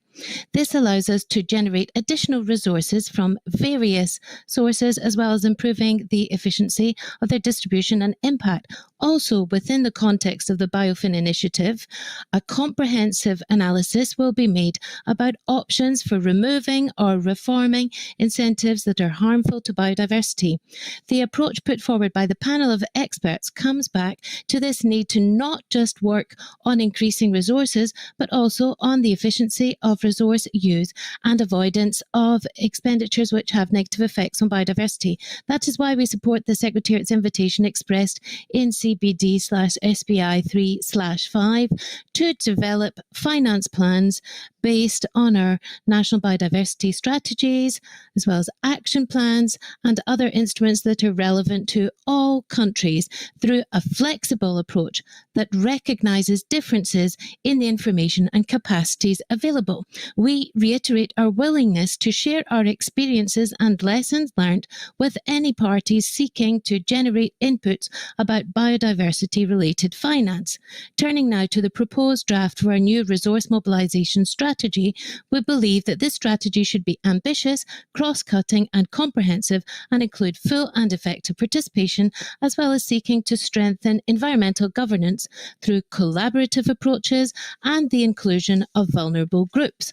This allows us to generate additional resources from various sources, as well as improving the efficiency of their distribution and impact. Also, within the context of the Biofin initiative, a comprehensive analysis will be made about options for removing or reforming incentives that are harmful to biodiversity. The approach put forward by the panel of experts comes back to this need to not just work on increasing resources, but also on the efficiency of resource use and avoidance of expenditures which have negative effects on biodiversity. That is why we support the Secretariat's invitation expressed in CBD/SBI-3/5 to develop finance plans based on our national biodiversity strategies, as well as action plans and other instruments that are relevant to all countries through a flexible approach that recognises differences in the information and capacities available. We reiterate our willingness to share our experiences and lessons learned with any parties seeking to generate inputs about biodiversity-related finance. Turning now to the proposed draft for a new resource mobilisation strategy, we believe that this strategy should be ambitious, cross-cutting and comprehensive, and include full and effective participation, as well as seeking to strengthen environmental governance through collaborative approaches and the inclusion of vulnerable groups.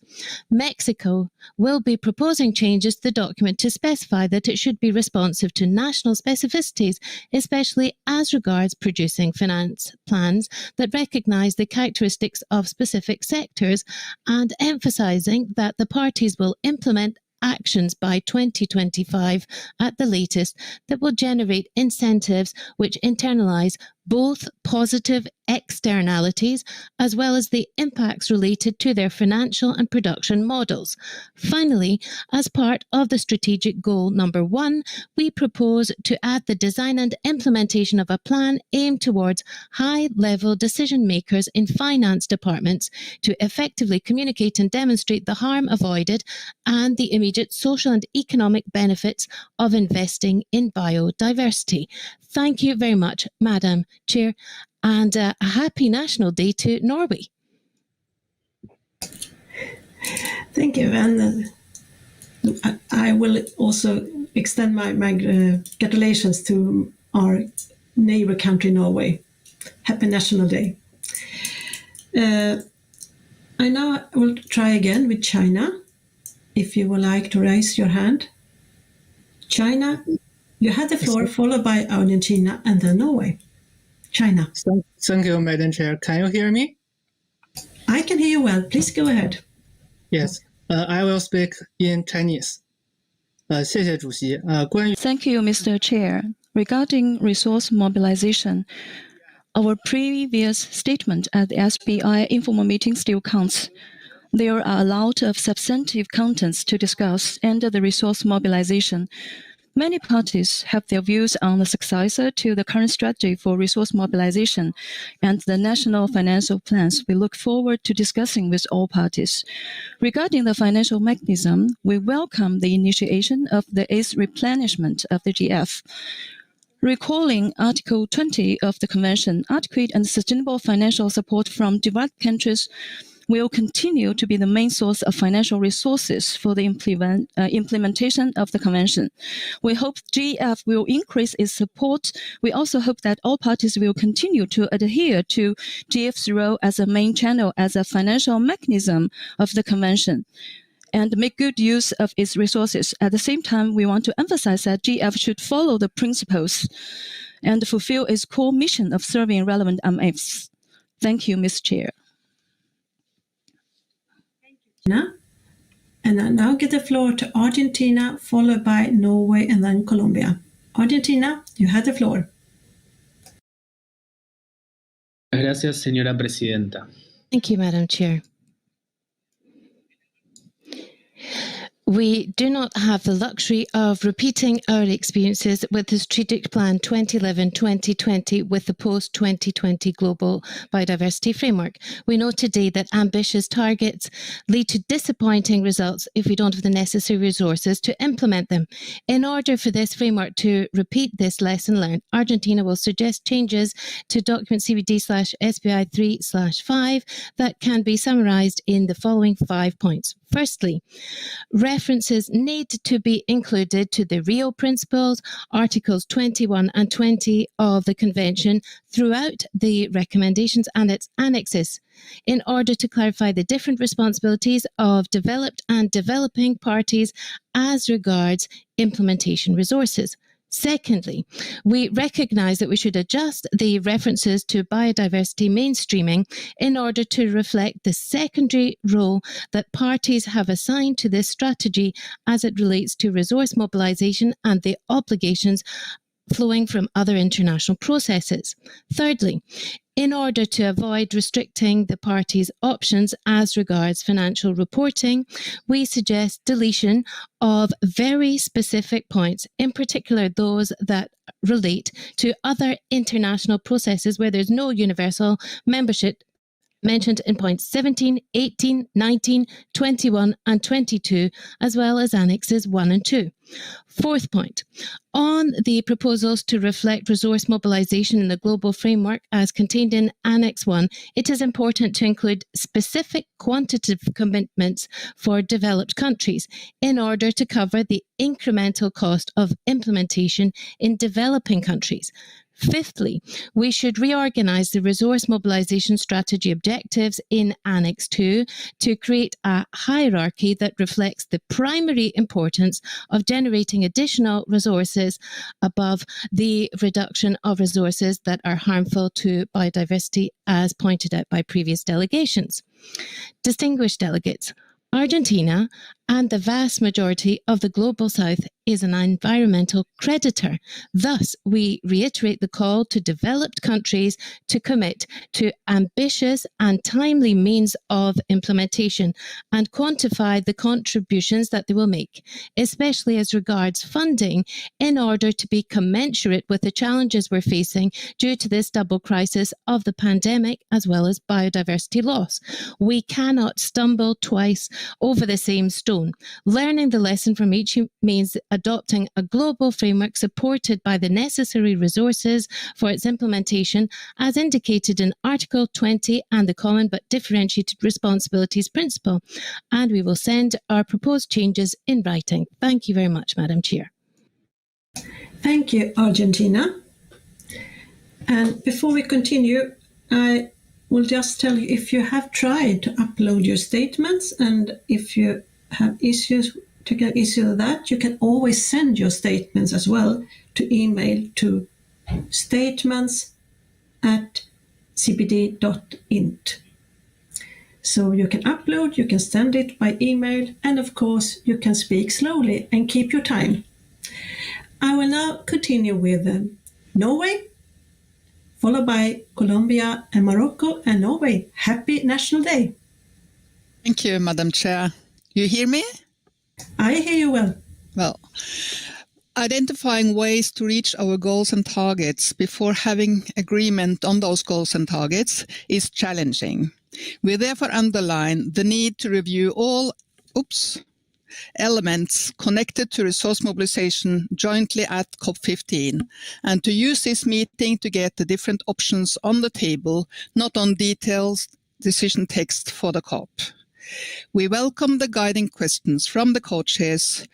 Mexico will be proposing changes to the document to specify that it should be responsive to national specificities, especially as regards producing finance plans that recognise the characteristics of specific sectors, and emphasising that the parties will implement actions by 2025 at the latest that will generate incentives which internalise both positive externalities as well as the impacts related to their financial and production models. Finally, as part of the strategic goal number 1, we propose to add the design and implementation of a plan aimed towards high-level decision makers in finance departments to effectively communicate and demonstrate the harm avoided and the immediate social and economic benefits of investing in biodiversity. Thank you very much, Madam Chair, and a happy National Day to Norway.
Thank you. And I will also extend my congratulations to our neighbor country, Norway. Happy National Day. I now will try again with China. If you would like to raise your hand. China, you had the floor, followed by Argentina and then Norway. China.
Thank you, Madam Chair. Can you hear me?
I can hear you well. Please go ahead.
Yes, I will speak in Chinese. 谢谢主席。
Thank you, Mr. Chair. Regarding resource mobilization, our previous statement at the SBI informal meeting still counts. There are a lot of substantive contents to discuss under the resource mobilization. Many parties have their views on the successor to the current strategy for resource mobilization and the national financial plans. We look forward to discussing with all parties. Regarding the financial mechanism, we welcome the initiation of the 8th replenishment of the GF. Recalling Article 20 of the Convention, adequate and sustainable financial support from developed countries will continue to be the main source of financial resources for the implementation of the Convention. We hope GEF will increase its support. We also hope that all parties will continue to adhere to GEF's role as a main channel as a financial mechanism of the Convention and make good use of its resources. At the same time, we want to emphasize that GEF should follow the principles and fulfill its core mission of serving relevant MFs. Thank you, Ms. Chair.
And I now give the floor to Argentina, followed by Norway and then Colombia. Argentina, you have the floor.
Gracias, señora presidenta.
Thank you, Madam Chair. We do not have the luxury of repeating our experiences with the Strategic Plan 2011-2020 with the post-2020 Global Biodiversity Framework. We know today that ambitious targets lead to disappointing results if we don't have the necessary resources to implement them. In order for this framework to repeat this lesson learned, Argentina will suggest changes to document CBD/SBI-3/5 that can be summarized in the following 5 points. Firstly, references need to be included to the Rio Principles, Articles 21 and 20 of the Convention throughout the recommendations and its annexes in order to clarify the different responsibilities of developed and developing parties as regards implementation resources. Secondly, we recognize that we should adjust the references to biodiversity mainstreaming in order to reflect the secondary role that parties have assigned to this strategy as it relates to resource mobilization and the obligations flowing from other international processes. Thirdly, in order to avoid restricting the parties' options as regards financial reporting, we suggest deletion of very specific points, in particular those that relate to other international processes where there's no universal membership mentioned in points 17, 18, 19, 21 and 22, as well as annexes 1 and 2. Fourth point, on the proposals to reflect resource mobilization in the global framework as contained in Annex 1, it is important to include specific quantitative commitments for developed countries in order to cover the incremental cost of implementation in developing countries. Fifthly, we should reorganize the resource mobilization strategy objectives in Annex 2 to create a hierarchy that reflects the primary importance of generating additional resources above the reduction of resources that are harmful to biodiversity, as pointed out by previous delegations. Distinguished delegates, Argentina and the vast majority of the Global South is an environmental creditor. Thus, we reiterate the call to developed countries to commit to ambitious and timely means of implementation and quantify the contributions that they will make, especially as regards funding, in order to be commensurate with the challenges we're facing due to this double crisis of the pandemic as well as biodiversity loss. We cannot stumble twice over the same stone. Learning the lesson from each means adopting a global framework supported by the necessary resources for its implementation, as indicated in Article 20 and the Common but Differentiated Responsibilities Principle. And we will send our proposed changes in writing. Thank you very much, Madam Chair.
Thank you, Argentina. And before we continue, I will just tell you, if you have tried to upload your statements and if you have issues to get issue with that, you can always send your statements as well to email to statements@cbd.int. So you can upload, you can send it by email, and of course you can speak slowly and keep your time. I will now continue with Norway, followed by Colombia and Morocco. And Norway, happy National Day.
Thank you, Madam Chair. You hear me?
I hear you well.
Well, identifying ways to reach our goals and targets before having agreement on those goals and targets is challenging. We therefore underline the need to review all elements connected to resource mobilization jointly at COP15 and to use this meeting to get the different options on the table, not on detailed decision text for the COP. We welcome the guiding questions from the co-chairs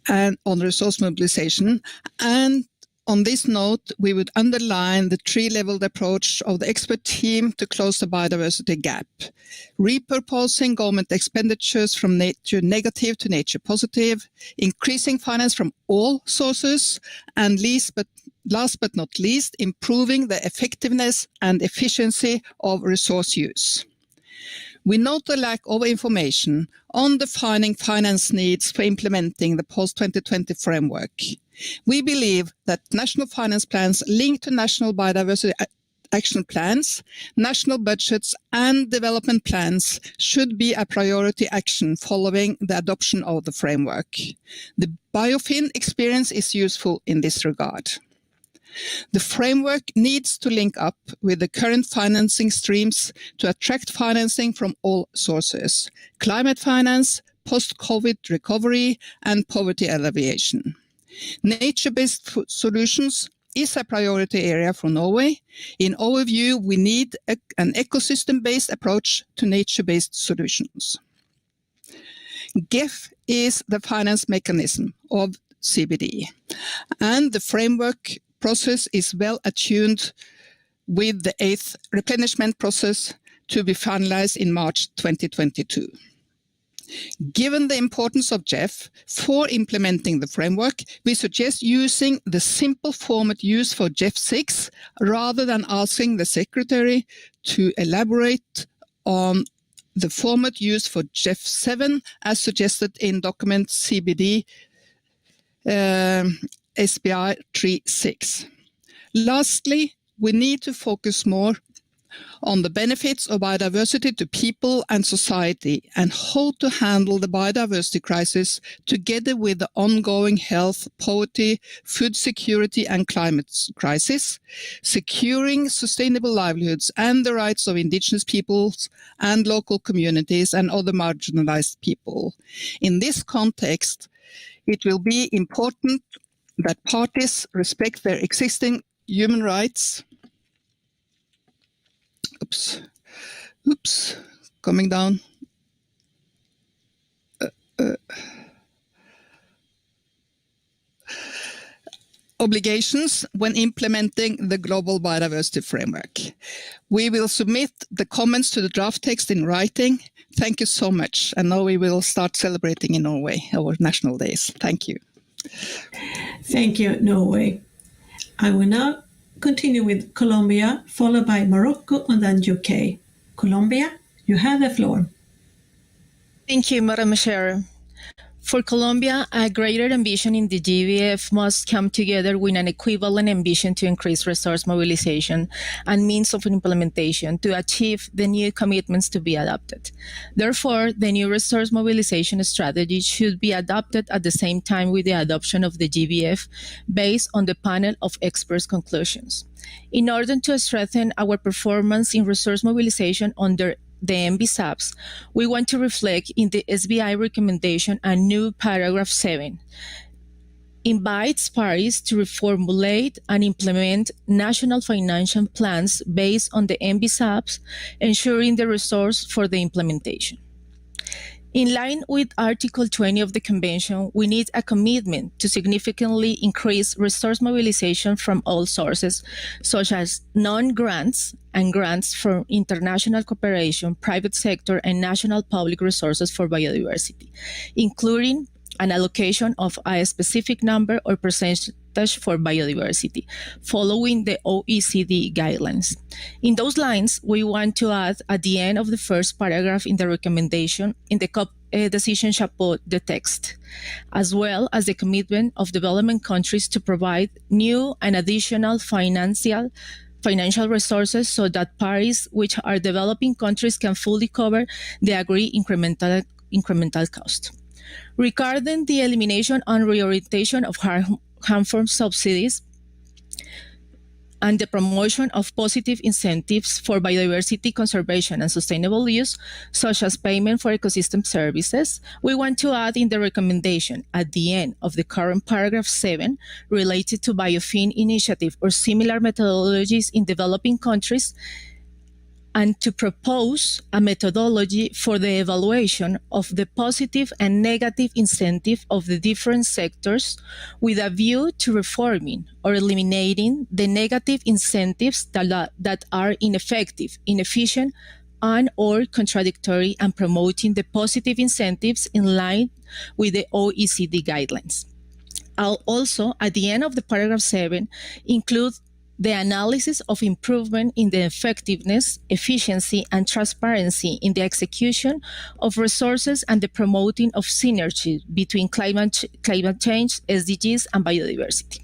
and on resource mobilization. And on this note, we would underline the three-leveled approach of the expert team to close the biodiversity gap, repurposing government expenditures from nature negative to nature positive, increasing finance from all sources, and last but not least, improving the effectiveness and efficiency of resource use. We note the lack of information on defining finance needs for implementing the post-2020 framework. We believe that national finance plans linked to national biodiversity action plans, national budgets and development plans should be a priority action following the adoption of the framework. The BioFin experience is useful in this regard. The framework needs to link up with the current financing streams to attract financing from all sources: climate finance, post-COVID recovery, and poverty alleviation. Nature-based solutions is a priority area for Norway. In our view, we need an ecosystem-based approach to nature-based solutions. GEF is the finance mechanism of CBD, and the framework process is well attuned with the 8th replenishment process to be finalized in March 2022. Given the importance of GEF for implementing the framework, we suggest using the simple format used for GEF 6 rather than asking the Secretary to elaborate on the format used for GEF 7 as suggested in document CBD SBI-3 6. Lastly, we need to focus more on the benefits of biodiversity to people and society and how to handle the biodiversity crisis together with the ongoing health, poverty, food security and climate crisis, securing sustainable livelihoods and the rights of indigenous peoples and local communities and other marginalized people. In this context, it will be important that parties respect their existing human rights. Coming down. Obligations when implementing the Global Biodiversity Framework. We will submit the comments to the draft text in writing. Thank you so much. And now we will start celebrating in Norway our national days. Thank you.
Thank you, Norway. I will now continue with Colombia, followed by Morocco and then UK. Colombia, you have the floor.
Thank you, Madam Chair. For Colombia, a greater ambition in the GBF must come together with an equivalent ambition to increase resource mobilization and means of implementation to achieve the new commitments to be adopted. Therefore, the new resource mobilization strategy should be adopted at the same time with the adoption of the GBF based on the panel of experts' conclusions. In order to strengthen our performance in resource mobilization under the MBSAPs, we want to reflect in the SBI recommendation a new paragraph 7. Invites parties to reformulate and implement national financial plans based on the MBSAPs, ensuring the resource for the implementation. In line with Article 20 of the Convention, we need a commitment to significantly increase resource mobilization from all sources, such as non-grants and grants from international cooperation, private sector, and national public resources for biodiversity, including an allocation of a specific number or percentage for biodiversity, following the OECD guidelines. In those lines, we want to add at the end of the first paragraph in the recommendation in the COP decision chapeau the text, as well as the commitment of development countries to provide new and additional financial resources so that parties which are developing countries can fully cover the agreed incremental cost. Regarding the elimination and reorientation of harmful subsidies and the promotion of positive incentives for biodiversity conservation and sustainable use, such as payment for ecosystem services, we want to add in the recommendation at the end of the current paragraph 7 related to BioFin initiative or similar methodologies in developing countries, and to propose a methodology for the evaluation of the positive and negative incentive of the different sectors with a view to reforming or eliminating the negative incentives that are ineffective, inefficient, and or contradictory, and promoting the positive incentives in line with the OECD guidelines. I'll also, at the end of the paragraph 7, include the analysis of improvement in the effectiveness, efficiency, and transparency in the execution of resources and the promoting of synergy between climate change, SDGs, and biodiversity.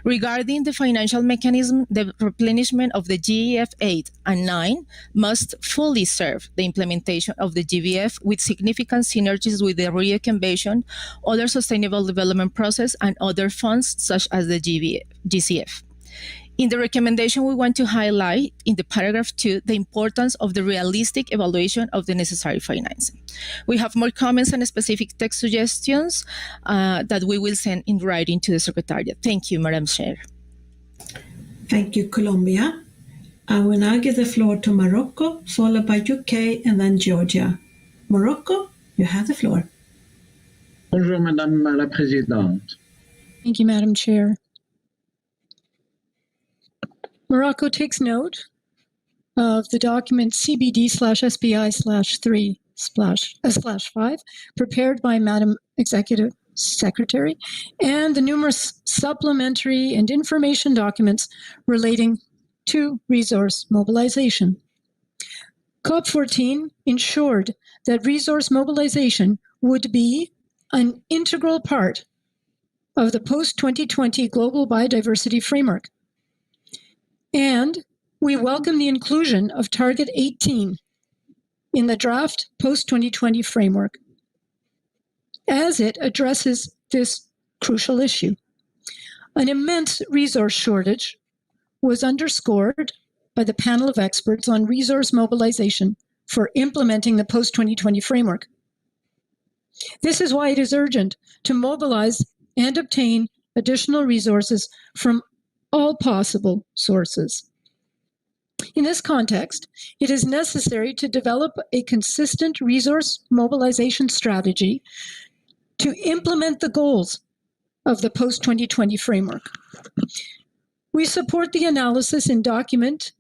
Regarding the financial mechanism, the replenishment of the GEF 8 and 9 must fully serve the implementation of the GBF with significant synergies with the Rio Convention, other sustainable development process, and other funds such as the GCF. In the recommendation, we want to highlight in the paragraph 2 the importance of the realistic evaluation of the necessary financing. We have more comments and specific text suggestions that we will send in writing to the Secretariat. Thank you, Madam Chair.
Thank you, Colombia. I will now give the floor to Morocco, followed by UK and then Georgia. Morocco, you have the floor.
Bonjour, Madame la Présidente.
Thank you, Madam Chair. Morocco takes note of the document CBD/SBI/3/5 prepared by Madam Executive Secretary and the numerous supplementary and information documents relating to resource mobilization. COP14 ensured that resource mobilization would be an integral part of the post-2020 Global Biodiversity Framework. And we welcome the inclusion of Target 18 in the draft post-2020 framework, as it addresses this crucial issue. An immense resource shortage was underscored by the panel of experts on resource mobilization for implementing the post-2020 framework. This is why it is urgent to mobilize and obtain additional resources from all possible sources. In this context, it is necessary to develop a consistent resource mobilization strategy to implement the goals of the post-2020 framework. We support the analysis in document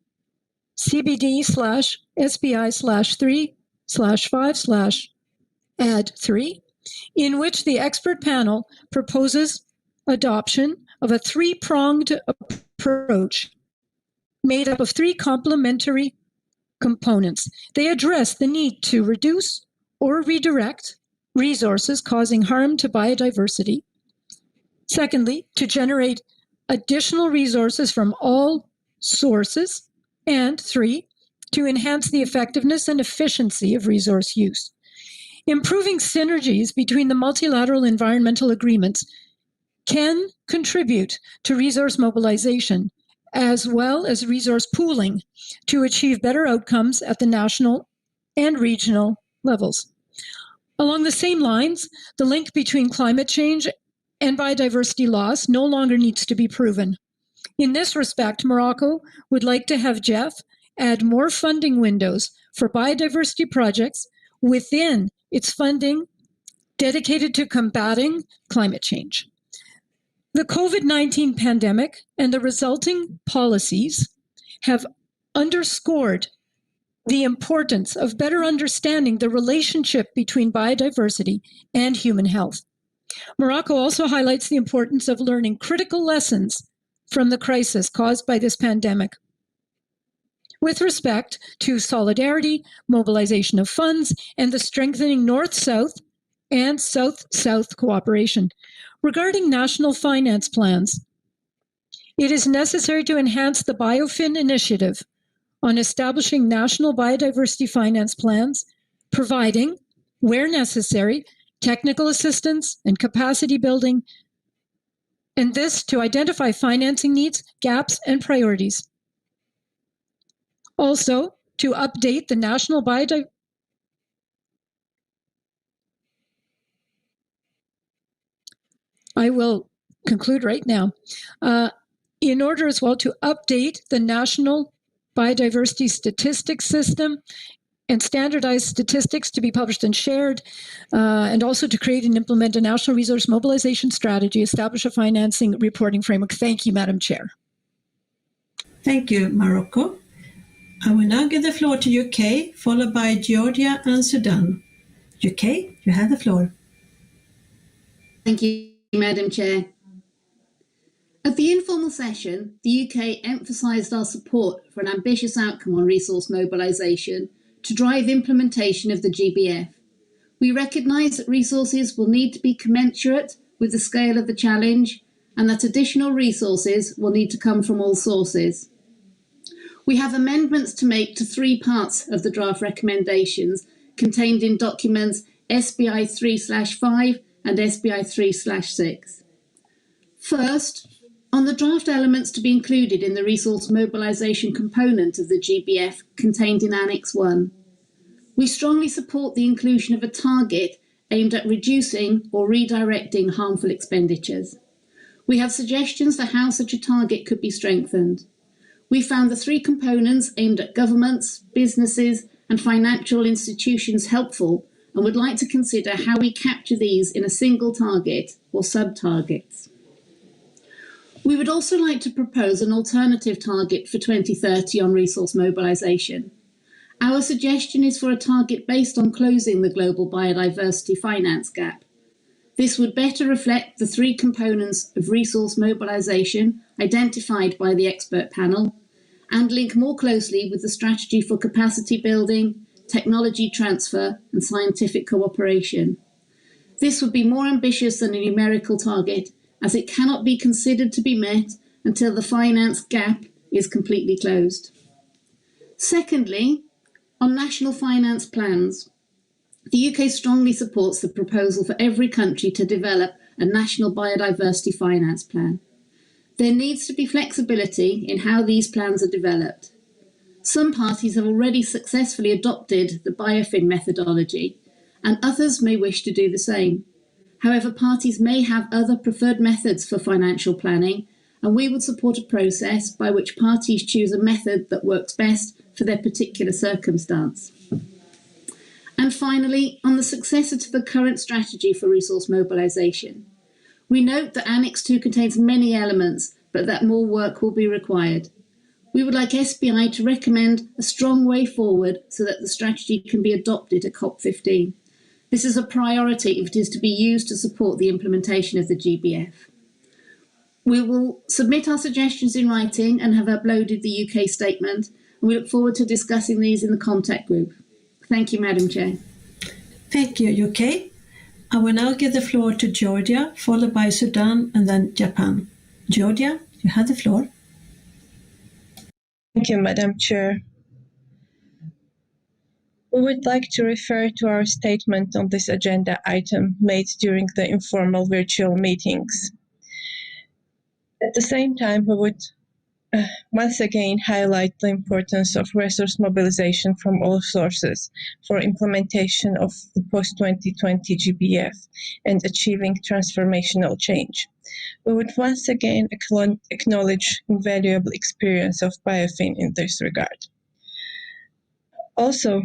CBD/SBI/3/5/add3, in which the expert panel proposes adoption of a three-pronged approach made up of three complementary components. They address the need to reduce or redirect resources causing harm to biodiversity. Secondly, to generate additional resources from all sources. And 3, to enhance the effectiveness and efficiency of resource use. Improving synergies between the multilateral environmental agreements can contribute to resource mobilization as well as resource pooling to achieve better outcomes at the national and regional levels. Along the same lines, the link between climate change and biodiversity loss no longer needs to be proven. In this respect, Morocco would like to have GEF add more funding windows for biodiversity projects within its funding dedicated to combating climate change. The COVID-19 pandemic and the resulting policies have underscored the importance of better understanding the relationship between biodiversity and human health. Morocco also highlights the importance of learning critical lessons from the crisis caused by this pandemic with respect to solidarity, mobilization of funds, and the strengthening North-South and South-South cooperation. Regarding national finance plans, it is necessary to enhance the BioFin initiative on establishing national biodiversity finance plans, providing, where necessary, technical assistance and capacity building, and this to identify financing needs, gaps, and priorities. Also, to update the national biodiversity. I will conclude right now. In order as well to update the national biodiversity statistics system and standardized statistics to be published and shared, and also to create and implement a national resource mobilization strategy, establish a financing reporting framework. Thank you, Madam Chair.
Thank you, Morocco. I will now give the floor to UK, followed by Georgia and Sudan. UK, you have the floor.
Thank you, Madam Chair. At the informal session, the UK emphasised our support for an ambitious outcome on resource mobilisation to drive implementation of the GBF. We recognise that resources will need to be commensurate with the scale of the challenge, and that additional resources will need to come from all sources. We have amendments to make to 3 parts of the draft recommendations contained in documents SBI-3/5 and SBI-3/6. First, on the draft elements to be included in the resource mobilisation component of the GBF contained in Annex 1. We strongly support the inclusion of a target aimed at reducing or redirecting harmful expenditures. We have suggestions for how such a target could be strengthened. We found the 3 components aimed at governments, businesses, and financial institutions helpful and would like to consider how we capture these in a single target or sub-targets. We would also like to propose an alternative target for 2030 on resource mobilisation. Our suggestion is for a target based on closing the global biodiversity finance gap. This would better reflect the 3 components of resource mobilisation identified by the expert panel and link more closely with the strategy for capacity building, technology transfer and scientific cooperation. This would be more ambitious than a numerical target as it cannot be considered to be met until the finance gap is completely closed. Secondly, on national finance plans, the UK strongly supports the proposal for every country to develop a national biodiversity finance plan. There needs to be flexibility in how these plans are developed. Some parties have already successfully adopted the biofin methodology, and others may wish to do the same. However, parties may have other preferred methods for financial planning, and we would support a process by which parties choose a method that works best for their particular circumstance. And finally, on the successor to the current strategy for resource mobilisation, we note that Annex 2 contains many elements, but that more work will be required. We would like SBI to recommend a strong way forward so that the strategy can be adopted at COP15. This is a priority if it is to be used to support the implementation of the GBF. We will submit our suggestions in writing and have uploaded the UK statement, and we look forward to discussing these in the contact group. Thank you, Madam Chair.
Thank you, UK. I will now give the floor to Georgia, followed by Sudan and then Japan. Georgia, you have the floor.
Thank you, Madam Chair. We would like to refer to our statement on this agenda item made during the informal virtual meetings. At the same time, we would once again highlight the importance of resource mobilization from all sources for implementation of the post-2020 GBF and achieving transformational change. We would once again acknowledge invaluable experience of biofin in this regard. Also,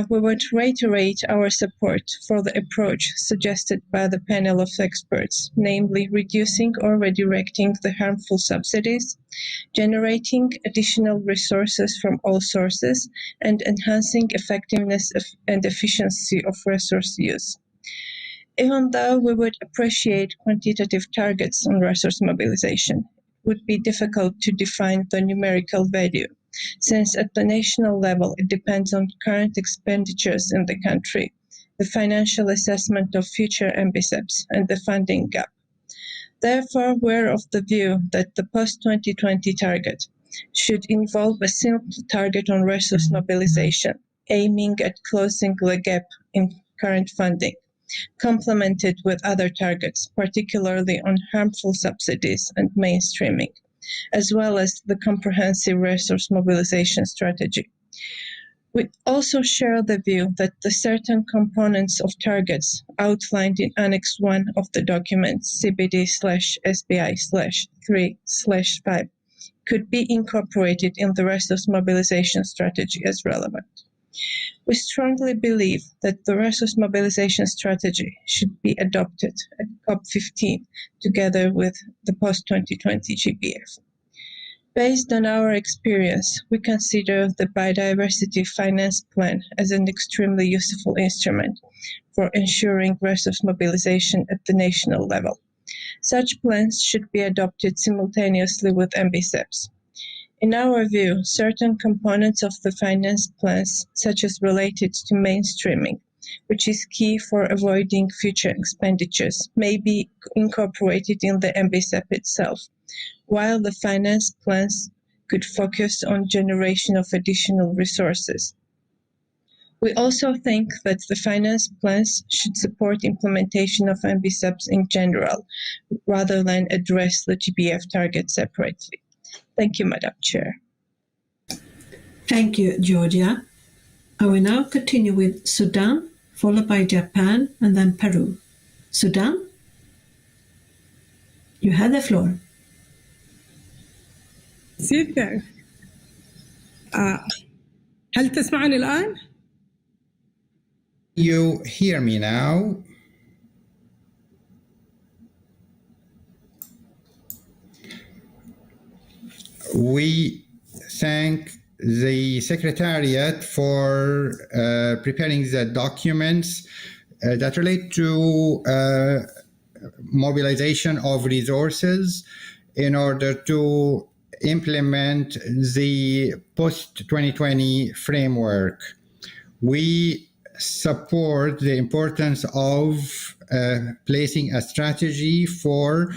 we would reiterate our support for the approach suggested by the panel of experts, namely reducing or redirecting the harmful subsidies, generating additional resources from all sources, and enhancing effectiveness and efficiency of resource use. Even though we would appreciate quantitative targets on resource mobilization, it would be difficult to define the numerical value, since at the national level it depends on current expenditures in the country, the financial assessment of future MBSEPs, and the funding gap. Therefore, we're of the view that the post-2020 target should involve a simple target on resource mobilization, aiming at closing the gap in current funding, complemented with other targets, particularly on harmful subsidies and mainstreaming, as well as the comprehensive resource mobilization strategy. We also share the view that the certain components of targets outlined in Annex 1 of the document CBD/SBI/3/5 could be incorporated in the resource mobilization strategy as relevant. We strongly believe that the resource mobilization strategy should be adopted at COP15 together with the post-2020 GBF. Based on our experience, we consider the Biodiversity Finance Plan as an extremely useful instrument for ensuring resource mobilization at the national level. Such plans should be adopted simultaneously with MBSEPs. In our view, certain components of the finance plans, such as related to mainstreaming, which is key for avoiding future expenditures, may be incorporated in the MBSEP itself, while the finance plans could focus on generation of additional resources. We also think that the finance plans should support implementation of MBSEPs in general, rather than address the GBF target separately. Thank you, Madam Chair.
Thank you, Georgia. I will now continue with Sudan, followed by Japan, and then Peru. Sudan, you have the floor.
سيدة هل تسمعني الآن؟
You hear me now? We thank the Secretariat for preparing the documents that relate to mobilization of resources in order to implement the post-2020 framework. We support the importance of placing a strategy for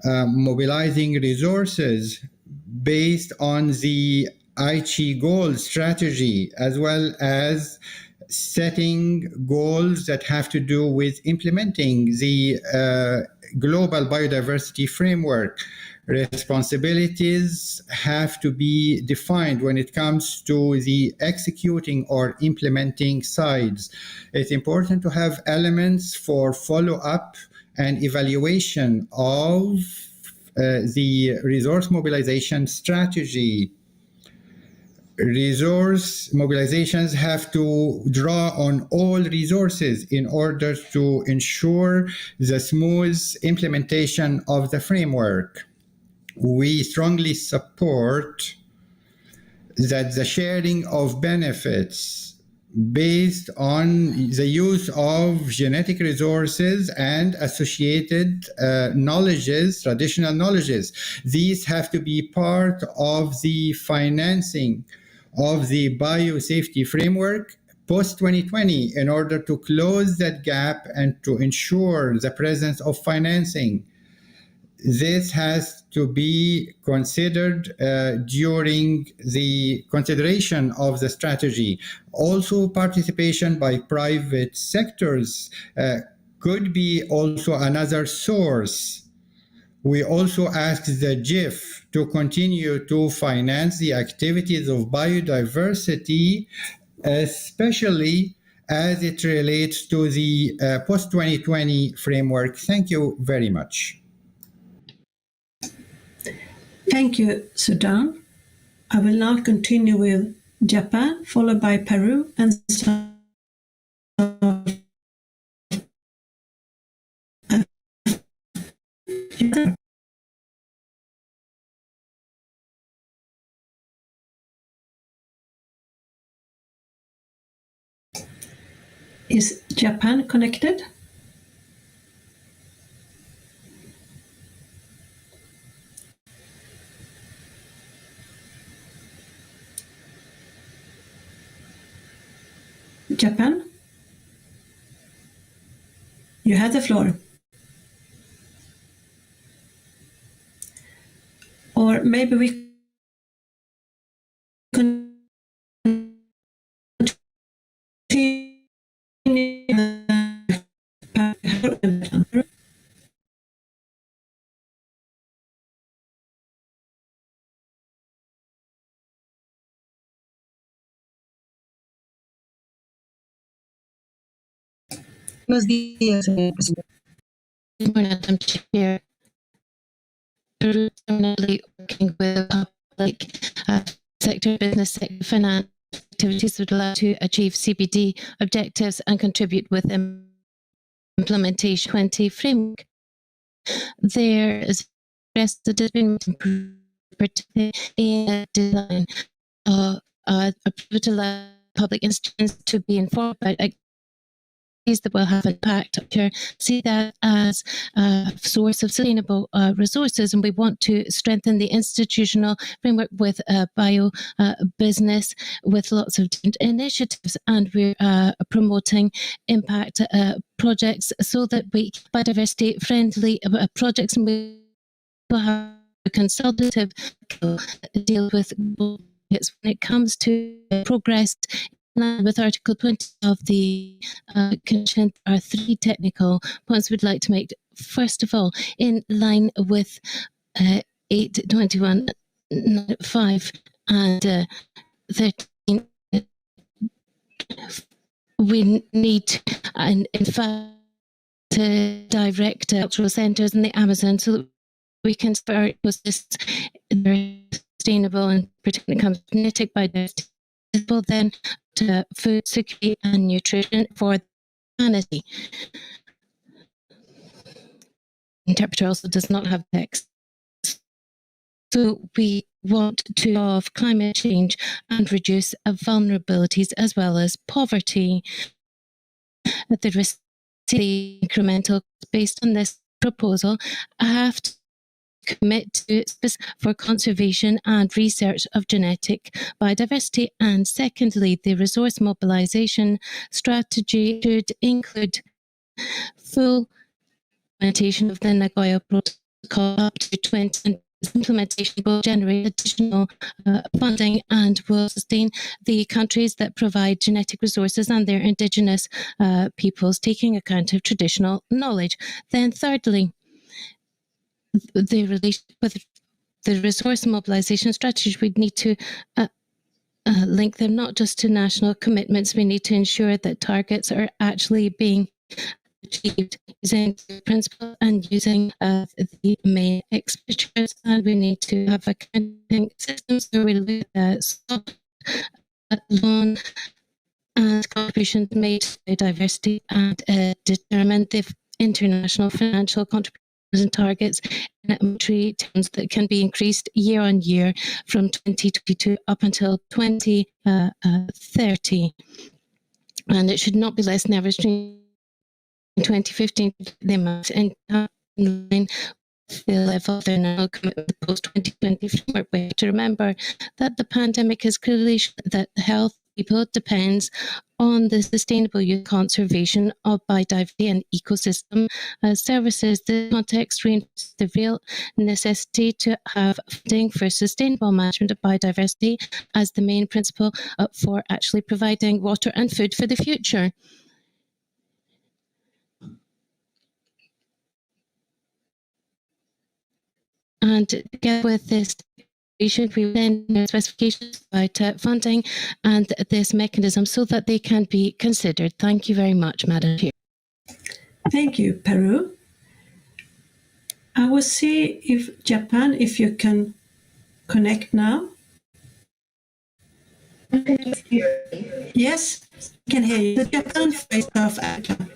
mobilizing resources based on the Aichi goal strategy, as well as setting goals that have to do with implementing the global biodiversity framework. Responsibilities have to be defined when it comes to the executing or implementing sides. It's important to have elements for follow-up and evaluation of the resource mobilization strategy. Resource mobilizations have to draw on all resources in order to ensure the smooth implementation of the framework. We strongly support that the sharing of benefits based on the use of genetic resources and associated knowledges, traditional knowledges, these have to be part of the financing of the biosafety framework post-2020 in order to close that gap and to ensure the presence of financing. This has to be considered during the consideration of the strategy. Also, participation by private sectors could be also another source. We also ask the GIF to continue to finance the activities of biodiversity, especially as it relates to the post-2020 framework. Thank you very much.
Thank you, Sudan. I will now continue with Japan, followed by Peru and South Africa. Is Japan connected? Japan, you have the floor. Or maybe we continue.
Buenos días, señor presidente.
Good morning, Madam Chair. Peru is currently working with public sector, business sector, finance activities would allow to achieve CBD objectives and contribute with implementation 20 framework. There is the in design a pivotal public institutions to be informed about that will have impact, see that as a source of sustainable resources, and we want to strengthen the institutional framework with bio business, with lots of different initiatives, and we're promoting impact projects so that we biodiversity friendly projects, and we will have a consultative deal with when it comes to progress. With Article 20 of the Convention, there are 3 technical points we'd like to make. First of all, in line with 821.5 and 13, we need, and in fact, to direct cultural centres in the Amazon so that we can spur sustainable and protect the community biodiversity. Then to food security and nutrition for humanity. Interpreter also does not have text. So we want to solve climate change and reduce vulnerabilities as well as poverty. The risk incremental based on this proposal, I have to commit to for conservation and research of genetic biodiversity. And secondly, the resource mobilization strategy should include full implementation of the Nagoya Protocol up to 20. Implementation will generate additional funding and will sustain the countries that provide genetic resources and their indigenous peoples, taking account of traditional knowledge. Then thirdly, the relation with the resource mobilization strategy, we need to link them not just to national commitments. We need to ensure that targets are actually being achieved using the principle and using the main expenditures. And we need to have accounting systems where we look at loan and contributions made to diversity and determine the international financial contributions and targets in monetary terms that can be increased year on year from 2022 up until 2030. And it should not be less than average in 2015, the amount in line with the level of their national commitment post-2020 framework. We have to remember that the pandemic has clearly shown that health people depends on the sustainable use conservation of biodiversity and ecosystem services. The context reinforces the real necessity to have funding for sustainable management of biodiversity as the main principle for actually providing water and food for the future. And together with this, we then specifications about funding and this mechanism so that they can be considered. Thank you very much, Madam Chair.
Thank you, Peru. I will see if Japan, if you can connect now. Yes, I can hear you. The Japan face of Africa.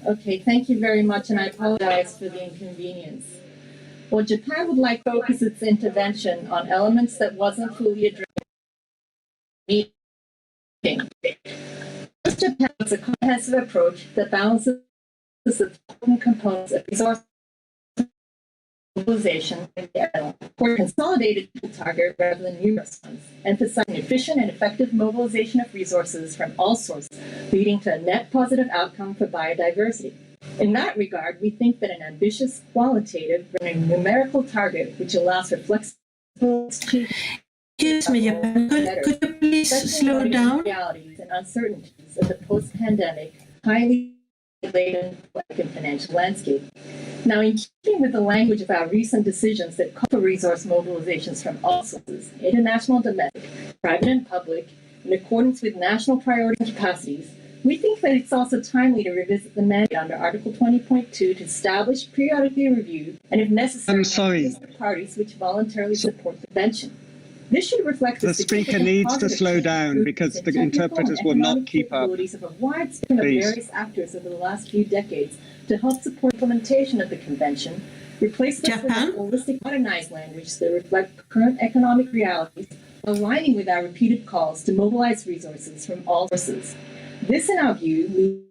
Okay, thank you very much, and I apologize for the inconvenience. Well, Japan would like to focus its intervention on elements that wasn't fully addressed. Japan has a comprehensive approach that balances the important components of resource mobilization for a consolidated target rather than numerous ones, emphasizing efficient and effective mobilization of resources from all sources, leading to a net positive outcome for biodiversity. In that regard, we think that an ambitious, qualitative, and numerical target which allows for flexibility.
Excuse me, could you please slow down?
Realities and uncertainties of the post-pandemic, highly laden and financial landscape. Now, in keeping with the language of our recent decisions that call for resource mobilizations from all sources, international, domestic, private, and public, in accordance with national priority and capacities, we think that it's also timely to revisit the mandate under Article 20.2 to establish, periodically review, and if necessary, the parties which voluntarily support the convention. This should reflect
the speaker needs to slow down because the interpreters will not keep up.
Of a wide spectrum of various actors over the last few decades to help support implementation of the convention, replace this with a holistic, modernized language that reflect current economic realities, aligning with our repeated calls to mobilize resources from all sources. This, in our view,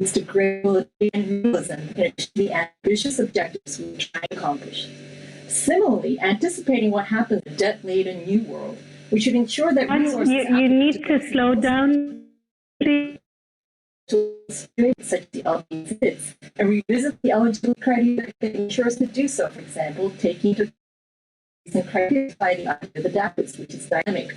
to credibility and realism in the ambitious objectives we try to accomplish. Similarly, anticipating what happens in a debt-laden new world, we should ensure that resources...
You need to slow down, please.
Such as the LPs and revisit the eligibility criteria that ensure us to do so. For example, taking into account criteria by the idea of the DAPIS, which is dynamic.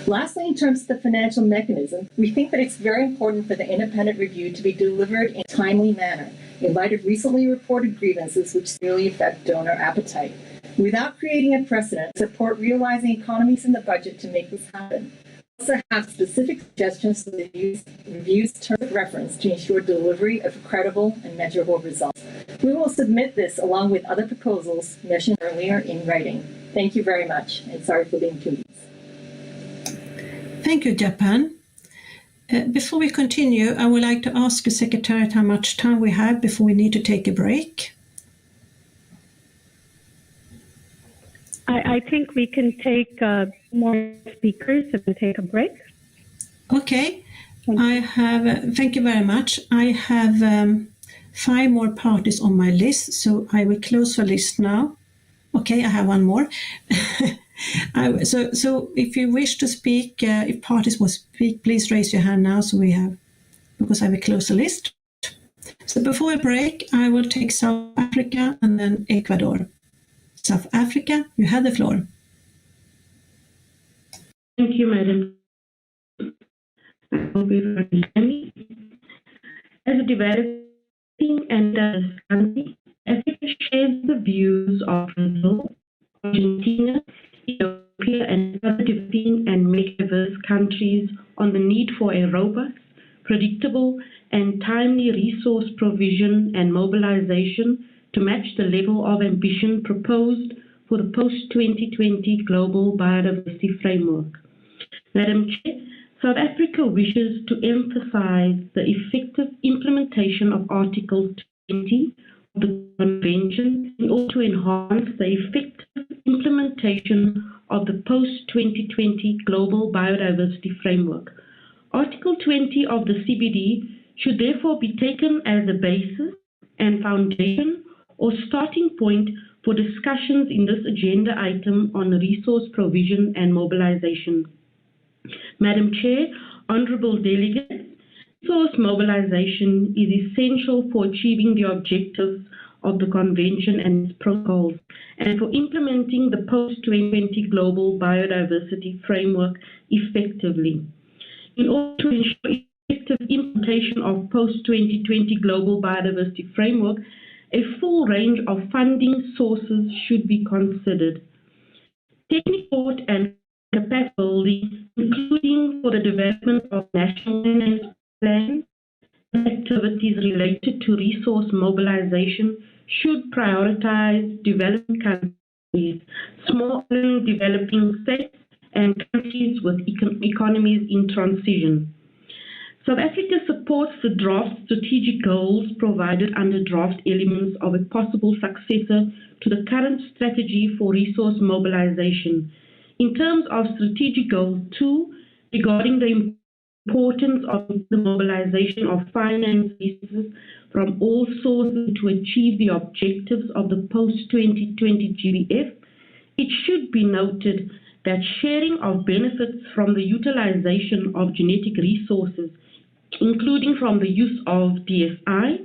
Lastly, in terms of the financial mechanism, we think that it's very important for the independent review to be delivered in a timely manner in light of recently reported grievances which severely affect donor appetite. Without creating a precedent, support realizing economies in the budget to make this happen. We also have specific suggestions for the review's terms of reference to ensure delivery of credible and measurable results. We will submit this along with other proposals mentioned earlier in writing. Thank you very much, and sorry for the inconvenience.
Thank you, Japan. Before we continue, I would like to ask the Secretariat how much time we have before we need to take a break.
I think we can take more speakers and take a break.
Okay. Thank you very much. I have 5 more parties on my list, so I will close the list now. Okay, I have one more. So if you wish to speak, if parties will speak, please raise your hand now because I will close the list. So before we break, I will take South Africa and then Ecuador. South Africa, you have the floor.
Thank you, Madam. I hope you understand me. As a developing and diverse country, Africa shares the views of Brazil, Argentina, Ethiopia, and other developing and mega-diverse countries on the need for a robust, predictable, and timely resource provision and mobilization to match the level of ambition proposed for the post-2020 Global Biodiversity Framework. Madam Chair, South Africa wishes to emphasize the effective implementation of Article 20 of the Convention in order to enhance the effective implementation of the post-2020 Global Biodiversity Framework. Article 20 of the CBD should therefore be taken as a basis and foundation or starting point for discussions in this agenda item on resource provision and mobilization. Madam Chair, honorable delegates, resource mobilization is essential for achieving the objectives of the Convention and its protocols and for implementing the post-2020 Global Biodiversity Framework effectively. In order to ensure effective implementation of post-2020 Global Biodiversity Framework, a full range of funding sources should be considered. Technical support and capacity building, including for the development of national plans and activities related to resource mobilization, should prioritize developing countries, small and developing states, and countries with economies in transition. South Africa supports the draft strategic goals provided under draft elements of a possible successor to the current strategy for resource mobilization. In terms of strategic goal 2, regarding the importance of the mobilization of finance resources from all sources to achieve the objectives of the post-2020 GBF, it should be noted that sharing of benefits from the utilization of genetic resources, including from the use of DSI,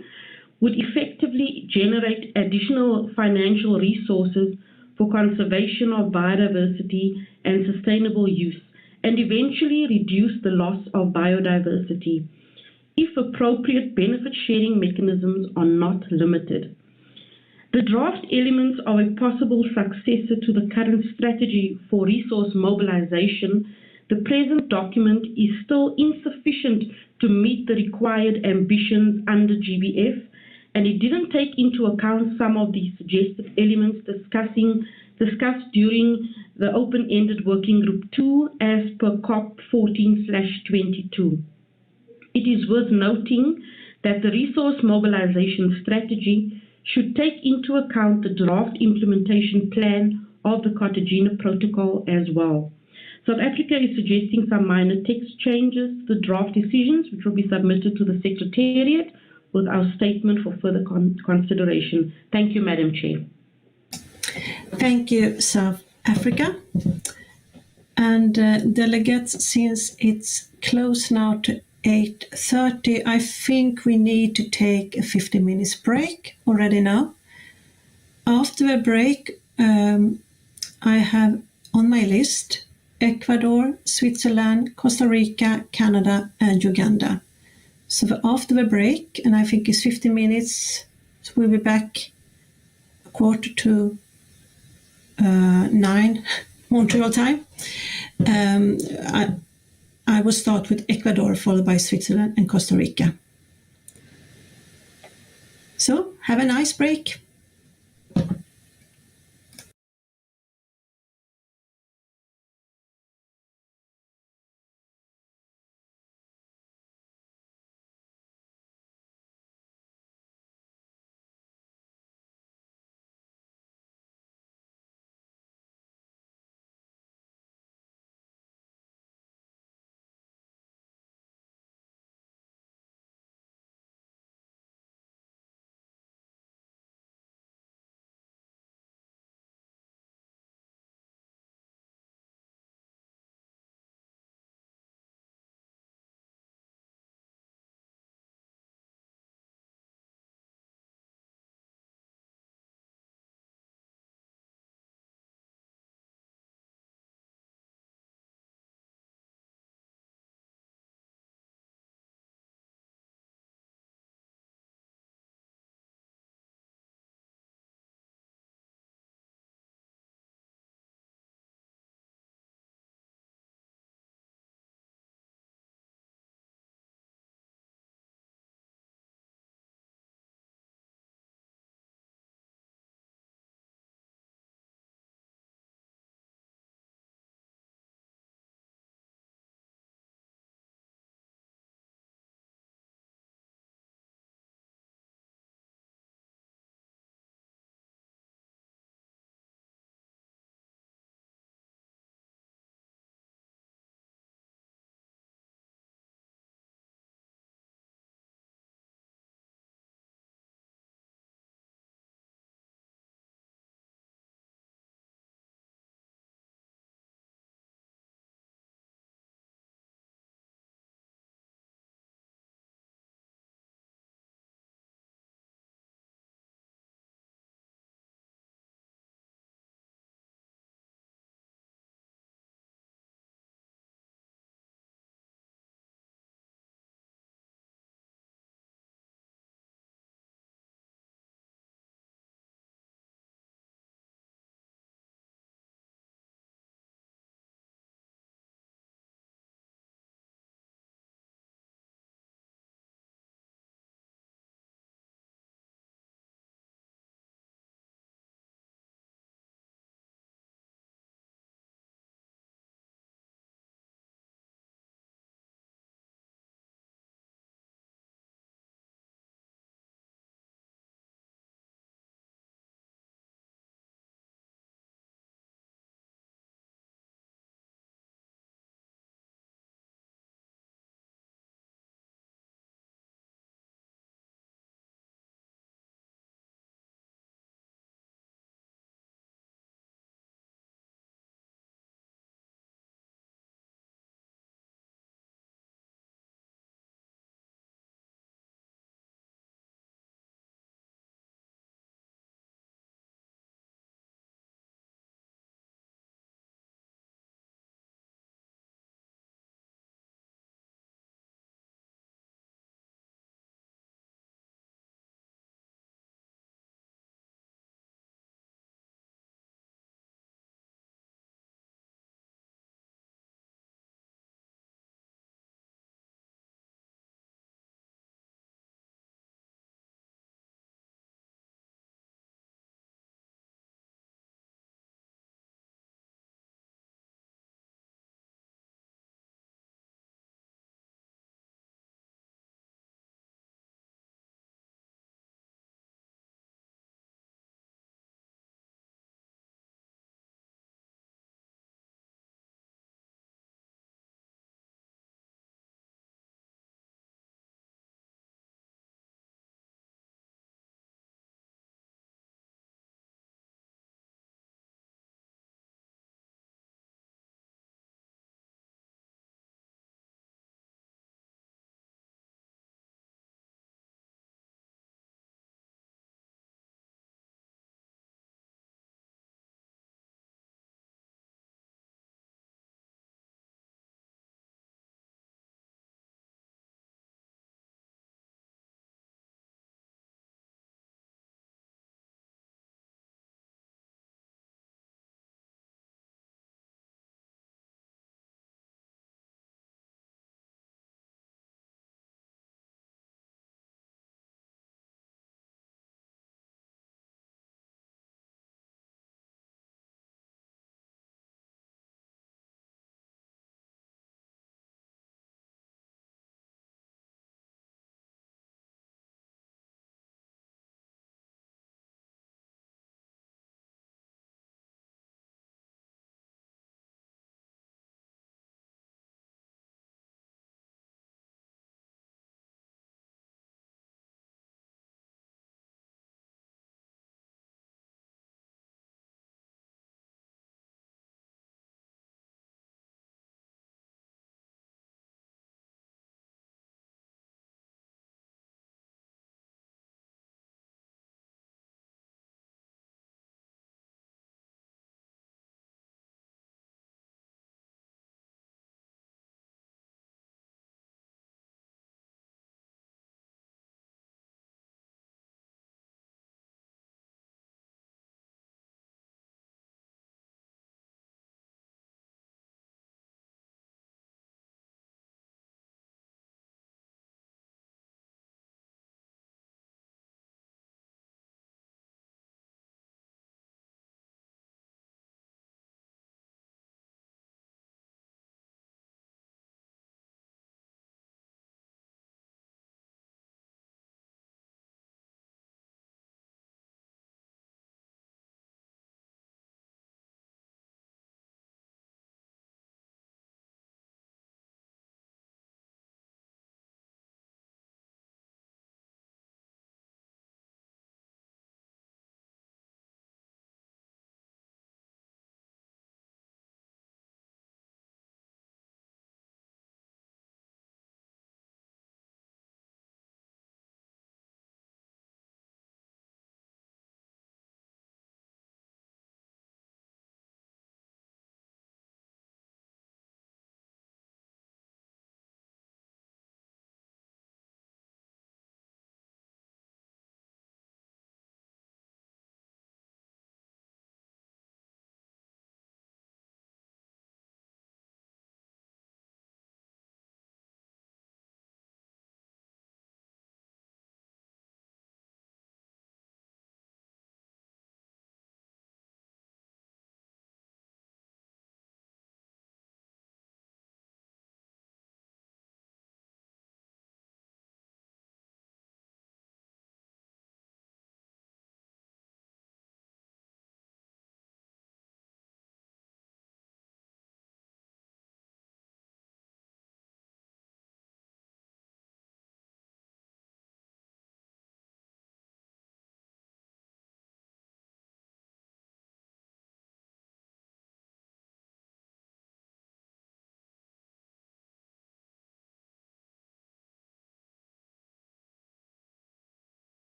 would effectively generate additional financial resources for conservation of biodiversity and sustainable use, and eventually reduce the loss of biodiversity, if appropriate benefit sharing mechanisms are not limited. The draft elements of a possible successor to the current strategy for resource mobilization, the present document is still insufficient to meet the required ambitions under GBF, and it didn't take into account some of the suggested elements discussed during the open-ended working group 2 as per COP 14/22. It is worth noting that the resource mobilization strategy should take into account the draft implementation plan of the Cartagena Protocol as well. South Africa is suggesting some minor text changes to the draft decisions, which will be submitted to the Secretariat with our statement for further consideration. Thank you, Madam Chair.
Thank you, South Africa. And delegates, since it's close now to 8:30, I think we need to take a 50 minutes break already now. After the break, I have on my list Ecuador, Switzerland, Costa Rica, Canada, and Uganda. So after the break, and I think it's 50 minutes, so we'll be back 8:45 Montreal time. I will start with Ecuador, followed by Switzerland and Costa Rica. So have a nice break.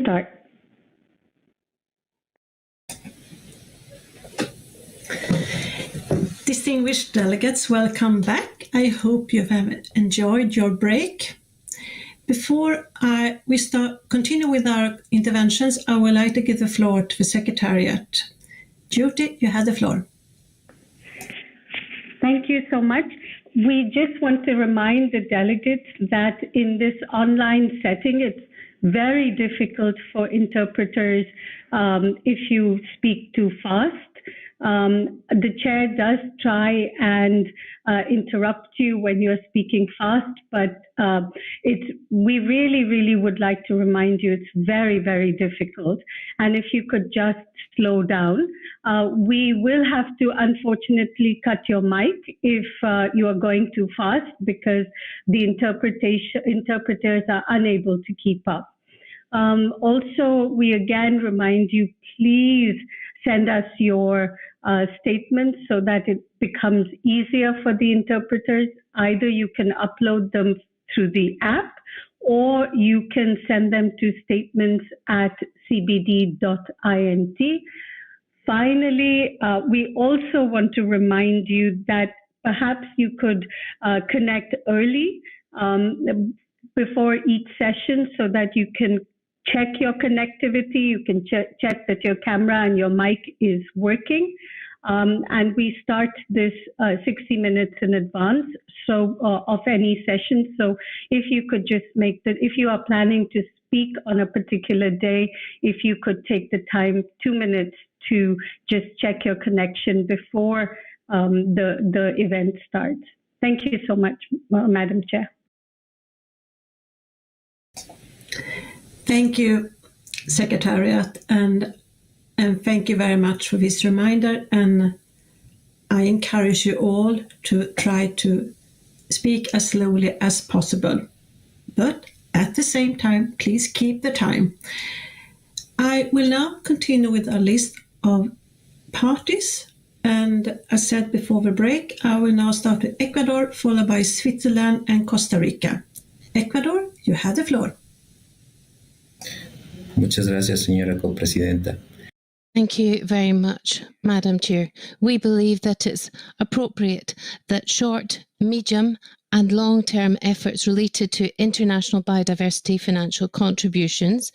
Start.
Distinguished delegates, welcome back. I hope you have enjoyed your break. Before we continue with our interventions, I would like to give the floor to the Secretariat. Jyoti, you have the floor.
Thank you so much. We just want to remind the delegates that in this online setting, it's very difficult for interpreters if you speak too fast. The chair does try and interrupt you when you're speaking fast, but we really would like to remind you it's very, very difficult. And if you could just slow down. We will have to unfortunately cut your mic if you are going too fast because the interpreters are unable to keep up. Also, we again remind you, please send us your statements so that it becomes easier for the interpreters. Either you can upload them through the app or you can send them to statements@cbd.int. Finally, we also want to remind you that perhaps you could connect early before each session so that you can check your connectivity, you can check that your camera and your mic is working. And we start this 60 minutes in advance of any session. So if you could just if you are planning to speak on a particular day, if you could take the time, 2 minutes to just check your connection before the event starts. Thank you so much, Madam Chair.
Thank you, Secretariat, and thank you very much for this reminder. And I encourage you all to try to speak as slowly as possible. But at the same time, please keep the time. I will now continue with a list of parties. And as said before the break, I will now start with Ecuador, followed by Switzerland and Costa Rica. Ecuador, you have the floor.
Muchas gracias, señora copresidenta.
Thank you very much, Madam Chair. We believe that it's appropriate that short, medium and long-term efforts related to international biodiversity financial contributions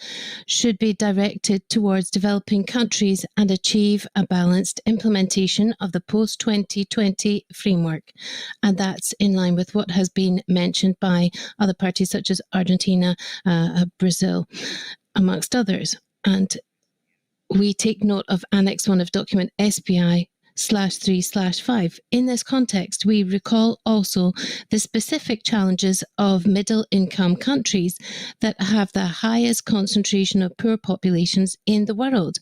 should be directed towards developing countries and achieve a balanced implementation of the post-2020 framework. And that's in line with what has been mentioned by other parties such as Argentina, Brazil, amongst others. And we take note of Annex 1 of document SBI-3/5. In this context, we recall also the specific challenges of middle-income countries that have the highest concentration of poor populations in the world.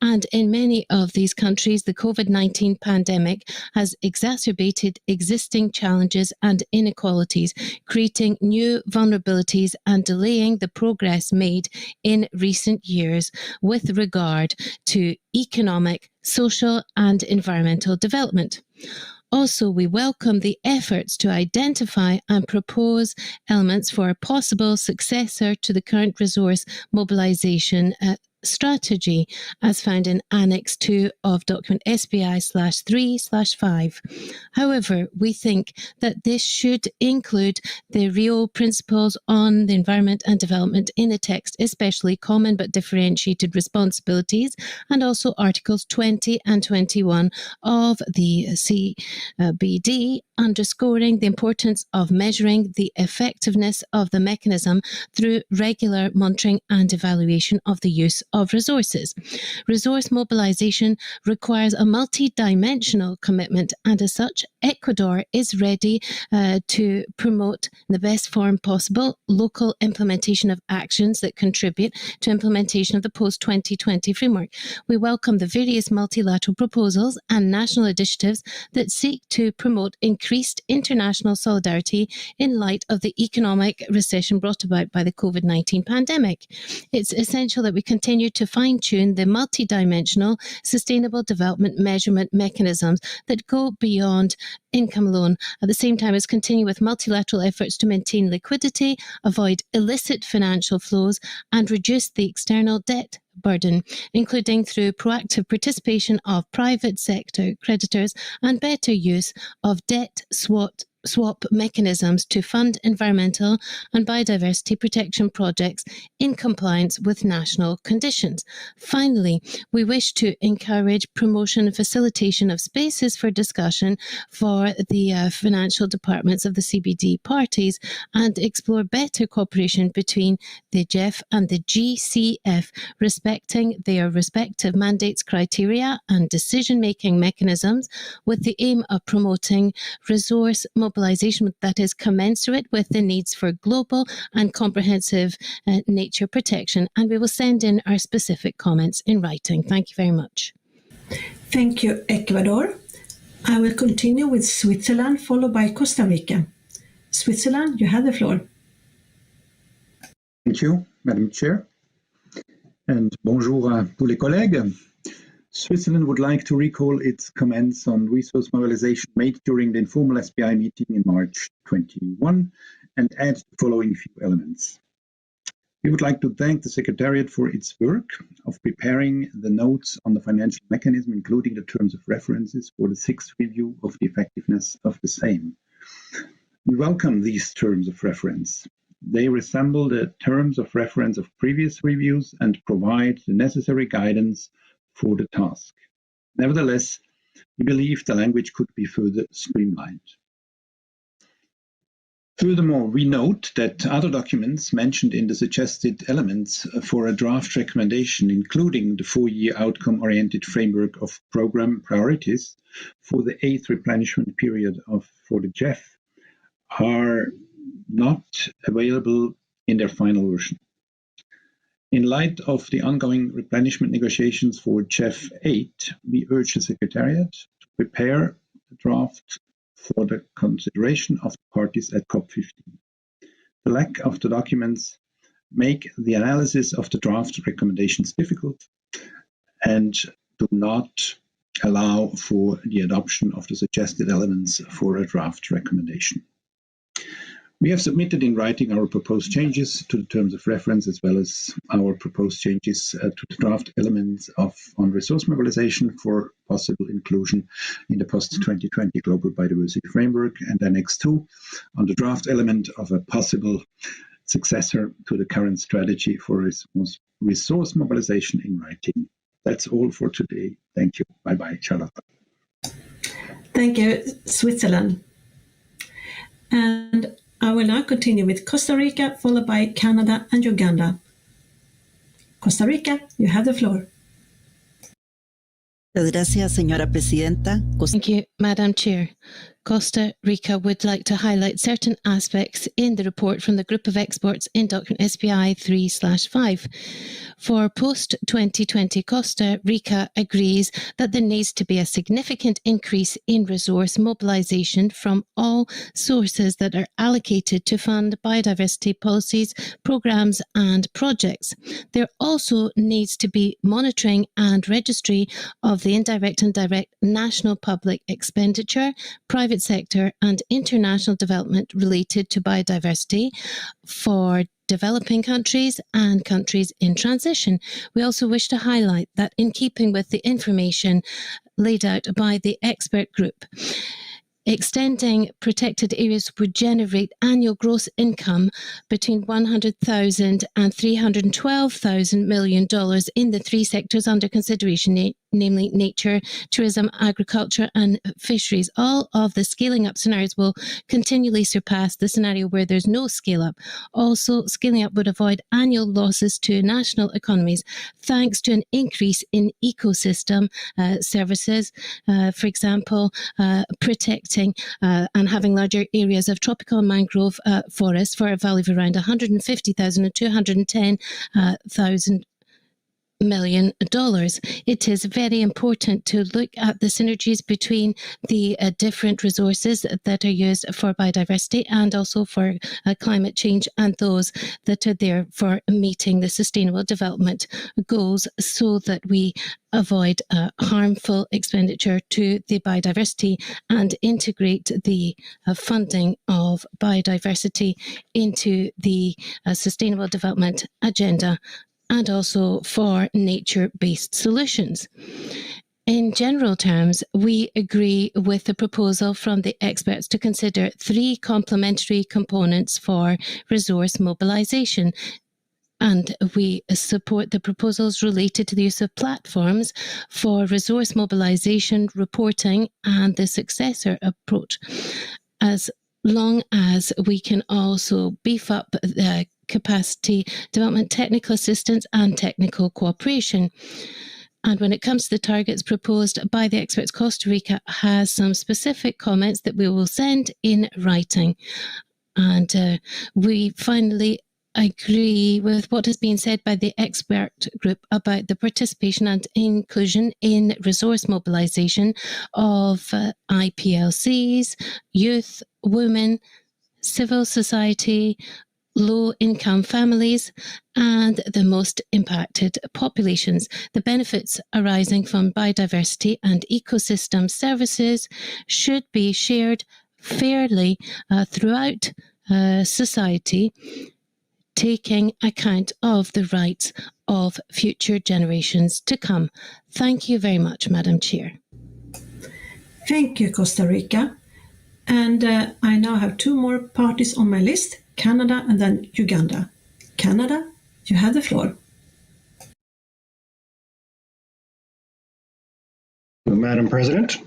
And in many of these countries, the COVID-19 pandemic has exacerbated existing challenges and inequalities, creating new vulnerabilities and delaying the progress made in recent years with regard to economic, social and environmental development. Also, we welcome the efforts to identify and propose elements for a possible successor to the current resource mobilization strategy as found in Annex 2 of document SBI-3/5. However, we think that this should include the Rio principles on the environment and development in the text, especially common but differentiated responsibilities, and also Articles 20 and 21 of the CBD, underscoring the importance of measuring the effectiveness of the mechanism through regular monitoring and evaluation of the use of resources. Resource mobilization requires a multi-dimensional commitment, and as such, Ecuador is ready to promote in the best form possible local implementation of actions that contribute to implementation of the post-2020 framework. We welcome the various multilateral proposals and national initiatives that seek to promote increased increased international solidarity in light of the economic recession brought about by the COVID-19 pandemic. It's essential that we continue to fine-tune the multidimensional sustainable development measurement mechanisms that go beyond income alone, at the same time as continue with multilateral efforts to maintain liquidity, avoid illicit financial flows, and reduce the external debt burden, including through proactive participation of private sector creditors and better use of debt swap mechanisms to fund environmental and biodiversity protection projects in compliance with national conditions. Finally, we wish to encourage promotion and facilitation of spaces for discussion for the financial departments of the CBD parties and explore better cooperation between the GEF and the GCF, respecting their respective mandates, criteria and decision-making mechanisms, with the aim of promoting resource mobilization that is commensurate with the needs for global and comprehensive nature protection. And we will send in our specific comments in writing. Thank you very much.
Thank you, Ecuador. I will continue with Switzerland, followed by Costa Rica. Switzerland, you have the floor.
Thank you, Madam Chair. And bonjour à tous les collègues. Switzerland would like to recall its comments on resource mobilization made during the informal SBI meeting in March 21 and add the following few elements. We would like to thank the Secretariat for its work of preparing the notes on the financial mechanism, including the terms of references for the 6th review of the effectiveness of the same. We welcome these terms of reference. They resemble the terms of reference of previous reviews and provide the necessary guidance for the task. Nevertheless, we believe the language could be further streamlined. Furthermore, we note that other documents mentioned in the suggested elements for a draft recommendation, including the 4-year outcome-oriented framework of program priorities for the 8th replenishment period for the GEF, are not available in their final version. In light of the ongoing replenishment negotiations for GEF 8, we urge the Secretariat to prepare the draft for the consideration of the parties at COP15. The lack of the documents make the analysis of the draft recommendations difficult and do not allow for the adoption of the suggested elements for a draft recommendation. We have submitted in writing our proposed changes to the terms of reference, as well as our proposed changes to the draft elements on resource mobilization for possible inclusion in the post-2020 Global Biodiversity Framework, and Annex 2 on the draft element of a possible successor to the current strategy for resource mobilization in writing. That's all for today. Thank you. Bye-bye, Charlotte.
Thank you, Switzerland. And I will now continue with Costa Rica, followed by Canada and Uganda. Costa Rica, you have the floor.
Gracias, señora presidenta.
Thank you, Madam Chair. Costa Rica would like to highlight certain aspects in the report from the group of experts in document SBI-3/5. For post-2020, Costa Rica agrees that there needs to be a significant increase in resource mobilization from all sources that are allocated to fund biodiversity policies, programs and projects. There also needs to be monitoring and registry of the indirect and direct national public expenditure, private sector and international development related to biodiversity for developing countries and countries in transition. We also wish to highlight that in keeping with the information laid out by the expert group, extending protected areas would generate annual gross income between $100,000 and $312,000 million in the 3 sectors under consideration, namely nature, tourism, agriculture and fisheries. All of the scaling up scenarios will continually surpass the scenario where there's no scale up. Also, scaling up would avoid annual losses to national economies thanks to an increase in ecosystem services, for example, protecting and having larger areas of tropical and mangrove forests for a value of around 150,000 and 210,000 million. It is very important to look at the synergies between the different resources that are used for biodiversity and also for climate change, and those that are there for meeting the Sustainable Development Goals, so that we avoid harmful expenditure to the biodiversity and integrate the funding of biodiversity into the Sustainable Development Agenda, and also for nature-based solutions. In general terms, we agree with the proposal from the experts to consider 3 complementary components for resource mobilization. And we support the proposals related to the use of platforms for resource mobilization reporting and the successor approach, as long as we can also beef up the capacity development, technical assistance and technical cooperation. And when it comes to the targets proposed by the experts, Costa Rica has some specific comments that we will send in writing. And we finally agree with what has been said by the expert group about the participation and inclusion in resource mobilization of IPLCs, youth, women, civil society, low-income families, and the most impacted populations. The benefits arising from biodiversity and ecosystem services should be shared fairly throughout society, taking account of the rights of future generations to come. Thank you very much, Madam Chair.
Thank you, Costa Rica. And I now have 2 more parties on my list, Canada and then Uganda. Canada, you have the floor.
Madam President,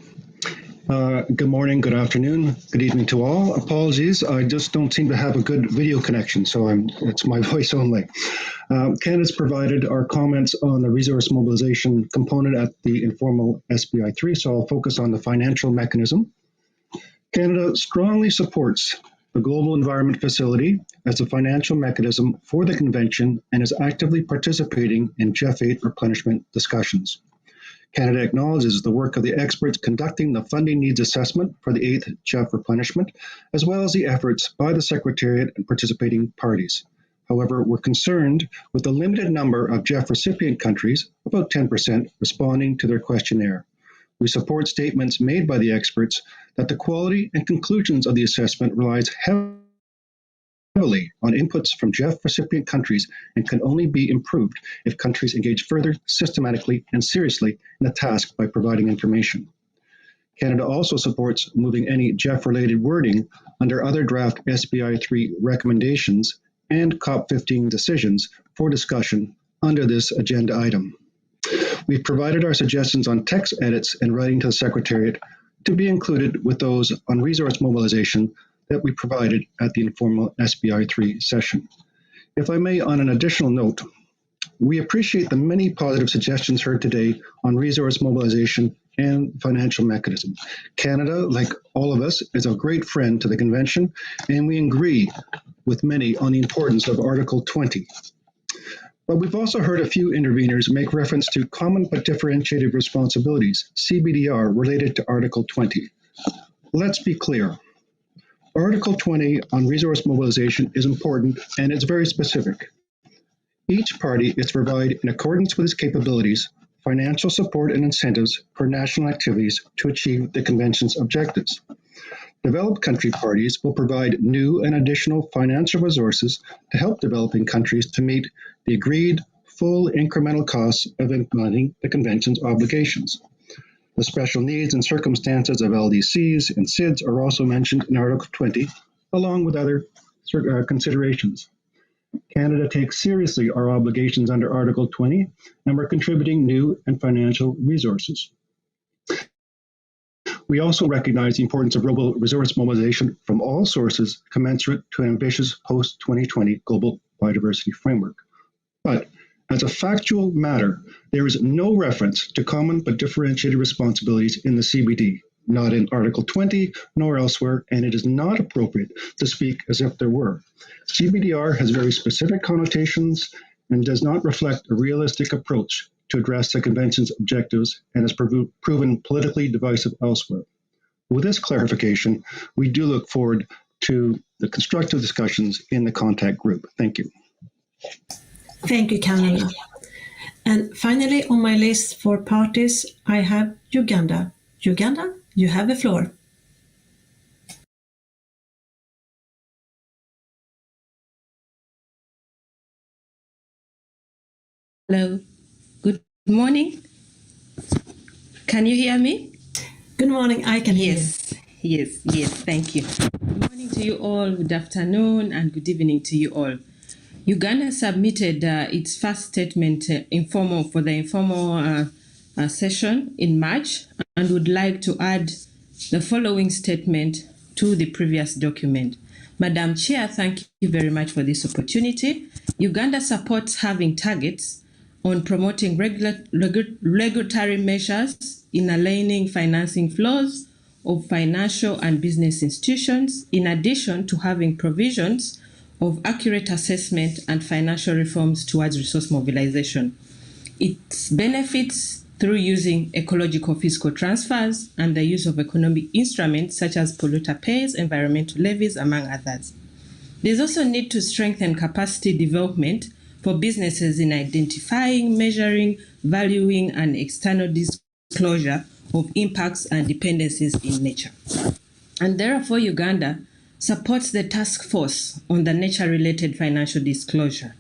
good morning, good afternoon, good evening to all. Apologies, I just don't seem to have a good video connection, so it's my voice only. Canada's provided our comments on the resource mobilization component at the informal SBI-3, so I'll focus on the financial mechanism. Canada strongly supports the Global Environment Facility as a financial mechanism for the Convention and is actively participating in GEF8 replenishment discussions. Canada acknowledges the work of the experts conducting the funding needs assessment for the 8th GEF replenishment, as well as the efforts by the Secretariat and participating parties. However, we're concerned with the limited number of GEF recipient countries, about 10%, responding to their questionnaire. We support statements made by the experts that the quality and conclusions of the assessment relies heavily on inputs from GEF recipient countries and can only be improved if countries engage further systematically and seriously in the task by providing information. Canada also supports moving any GEF-related wording under other draft SBI-3 recommendations and COP15 decisions for discussion under this agenda item. We've provided our suggestions on text edits and writing to the Secretariat to be included with those on resource mobilization that we provided at the informal SBI-3 session. If I may, on an additional note, we appreciate the many positive suggestions heard today on resource mobilization and financial mechanism. Canada, like all of us, is a great friend to the Convention, and we agree with many on the importance of Article 20. But we've also heard a few interveners make reference to common but differentiated responsibilities, CBDR, related to Article 20. Let's be clear. Article 20 on resource mobilization is important and it's very specific. Each party is to provide, in accordance with its capabilities, financial support and incentives for national activities to achieve the Convention's objectives. Developed country parties will provide new and additional financial resources to help developing countries to meet the agreed full incremental costs of implementing the Convention's obligations. The special needs and circumstances of LDCs and SIDS are also mentioned in Article 20, along with other considerations. Canada takes seriously our obligations under Article 20, and we're contributing new and financial resources. We also recognize the importance of global resource mobilization from all sources commensurate to an ambitious post-2020 global biodiversity framework. But as a factual matter, there is no reference to common but differentiated responsibilities in the CBD, not in Article 20 nor elsewhere, and it is not appropriate to speak as if there were. CBDR has very specific connotations and does not reflect a realistic approach to address the Convention's objectives and has proven politically divisive elsewhere. With this clarification, we do look forward to the constructive discussions in the contact group. Thank you.
Thank you, Canada. And finally, on my list for parties, I have Uganda. Uganda, you have the floor.
Hello. Good morning. Can you hear me?
Good morning. I can hear
you. Yes. Thank you. Good morning to you all. Good afternoon and good evening to you all. Uganda submitted its first statement for the informal session in March and would like to add the following statement to the previous document. Madam Chair, thank you very much for this opportunity. Uganda supports having targets on promoting regulatory measures in aligning financing flows of financial and business institutions, in addition to having provisions of accurate assessment and financial reforms towards resource mobilization. Its benefits through using ecological fiscal transfers and the use of economic instruments such as polluter pays, environmental levies, among others. There's also a need to strengthen capacity development for businesses in identifying, measuring, valuing, and external disclosure of impacts and dependencies in nature. And therefore, Uganda supports the task force on the nature-related financial disclosure.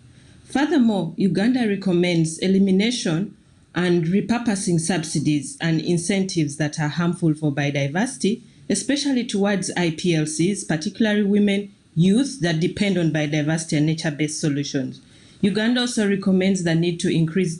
Furthermore, Uganda recommends elimination and repurposing subsidies and incentives that are harmful for biodiversity, especially towards IPLCs, particularly women, youth that depend on biodiversity and nature-based solutions. Uganda also recommends the need to increase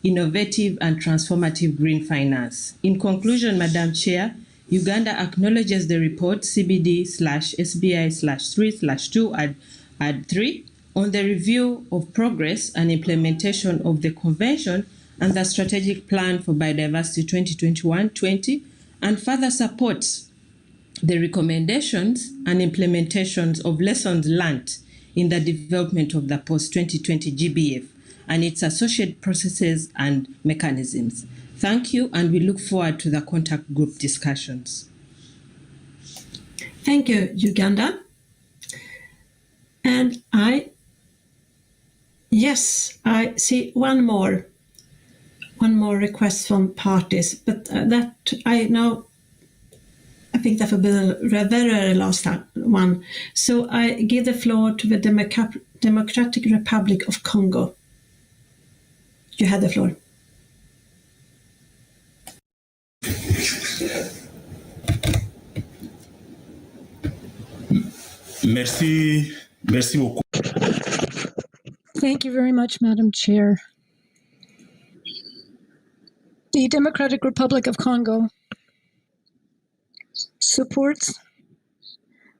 innovative and transformative green finance. In conclusion, Madam Chair, Uganda acknowledges the report CBD/SBI/3/2 on the review of progress and implementation of the Convention and the Strategic Plan for Biodiversity 2021-20, and further supports the recommendations and implementations of lessons learned in the development of the post-2020 GBF and its associated processes and mechanisms. Thank you, and we look forward to the contact group discussions.
Thank you, Uganda. And I see one more request from parties, but that I think that will be the very last one. So I give the floor to the Democratic Republic of Congo. You have the floor.
Merci beaucoup.
Thank you very much, Madam Chair. The Democratic Republic of Congo supports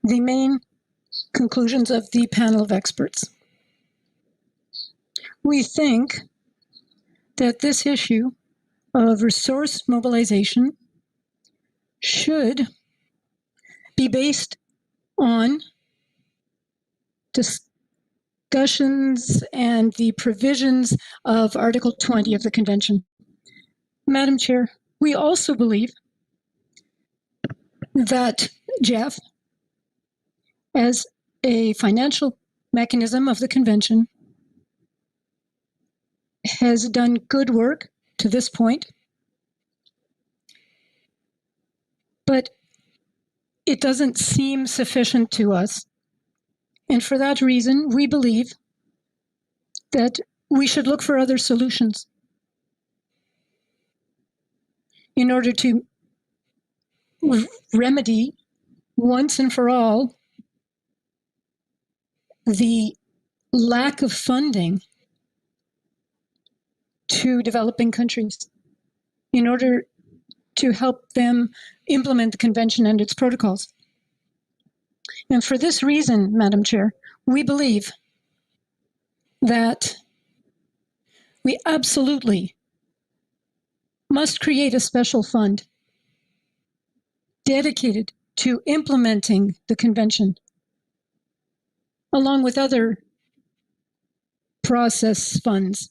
the main conclusions of the panel of experts. We think that this issue of resource mobilization should be based on discussions and the provisions of Article 20 of the Convention. Madam Chair, we also believe that JEF, as a financial mechanism of the Convention, has done good work to this point, but it doesn't seem sufficient to us. And for that reason, we believe that we should look for other solutions in order to remedy once and for all the lack of funding to developing countries in order to help them implement the Convention and its protocols. And for this reason, Madam Chair, we believe that we absolutely must create a special fund dedicated to implementing the Convention, along with other process funds.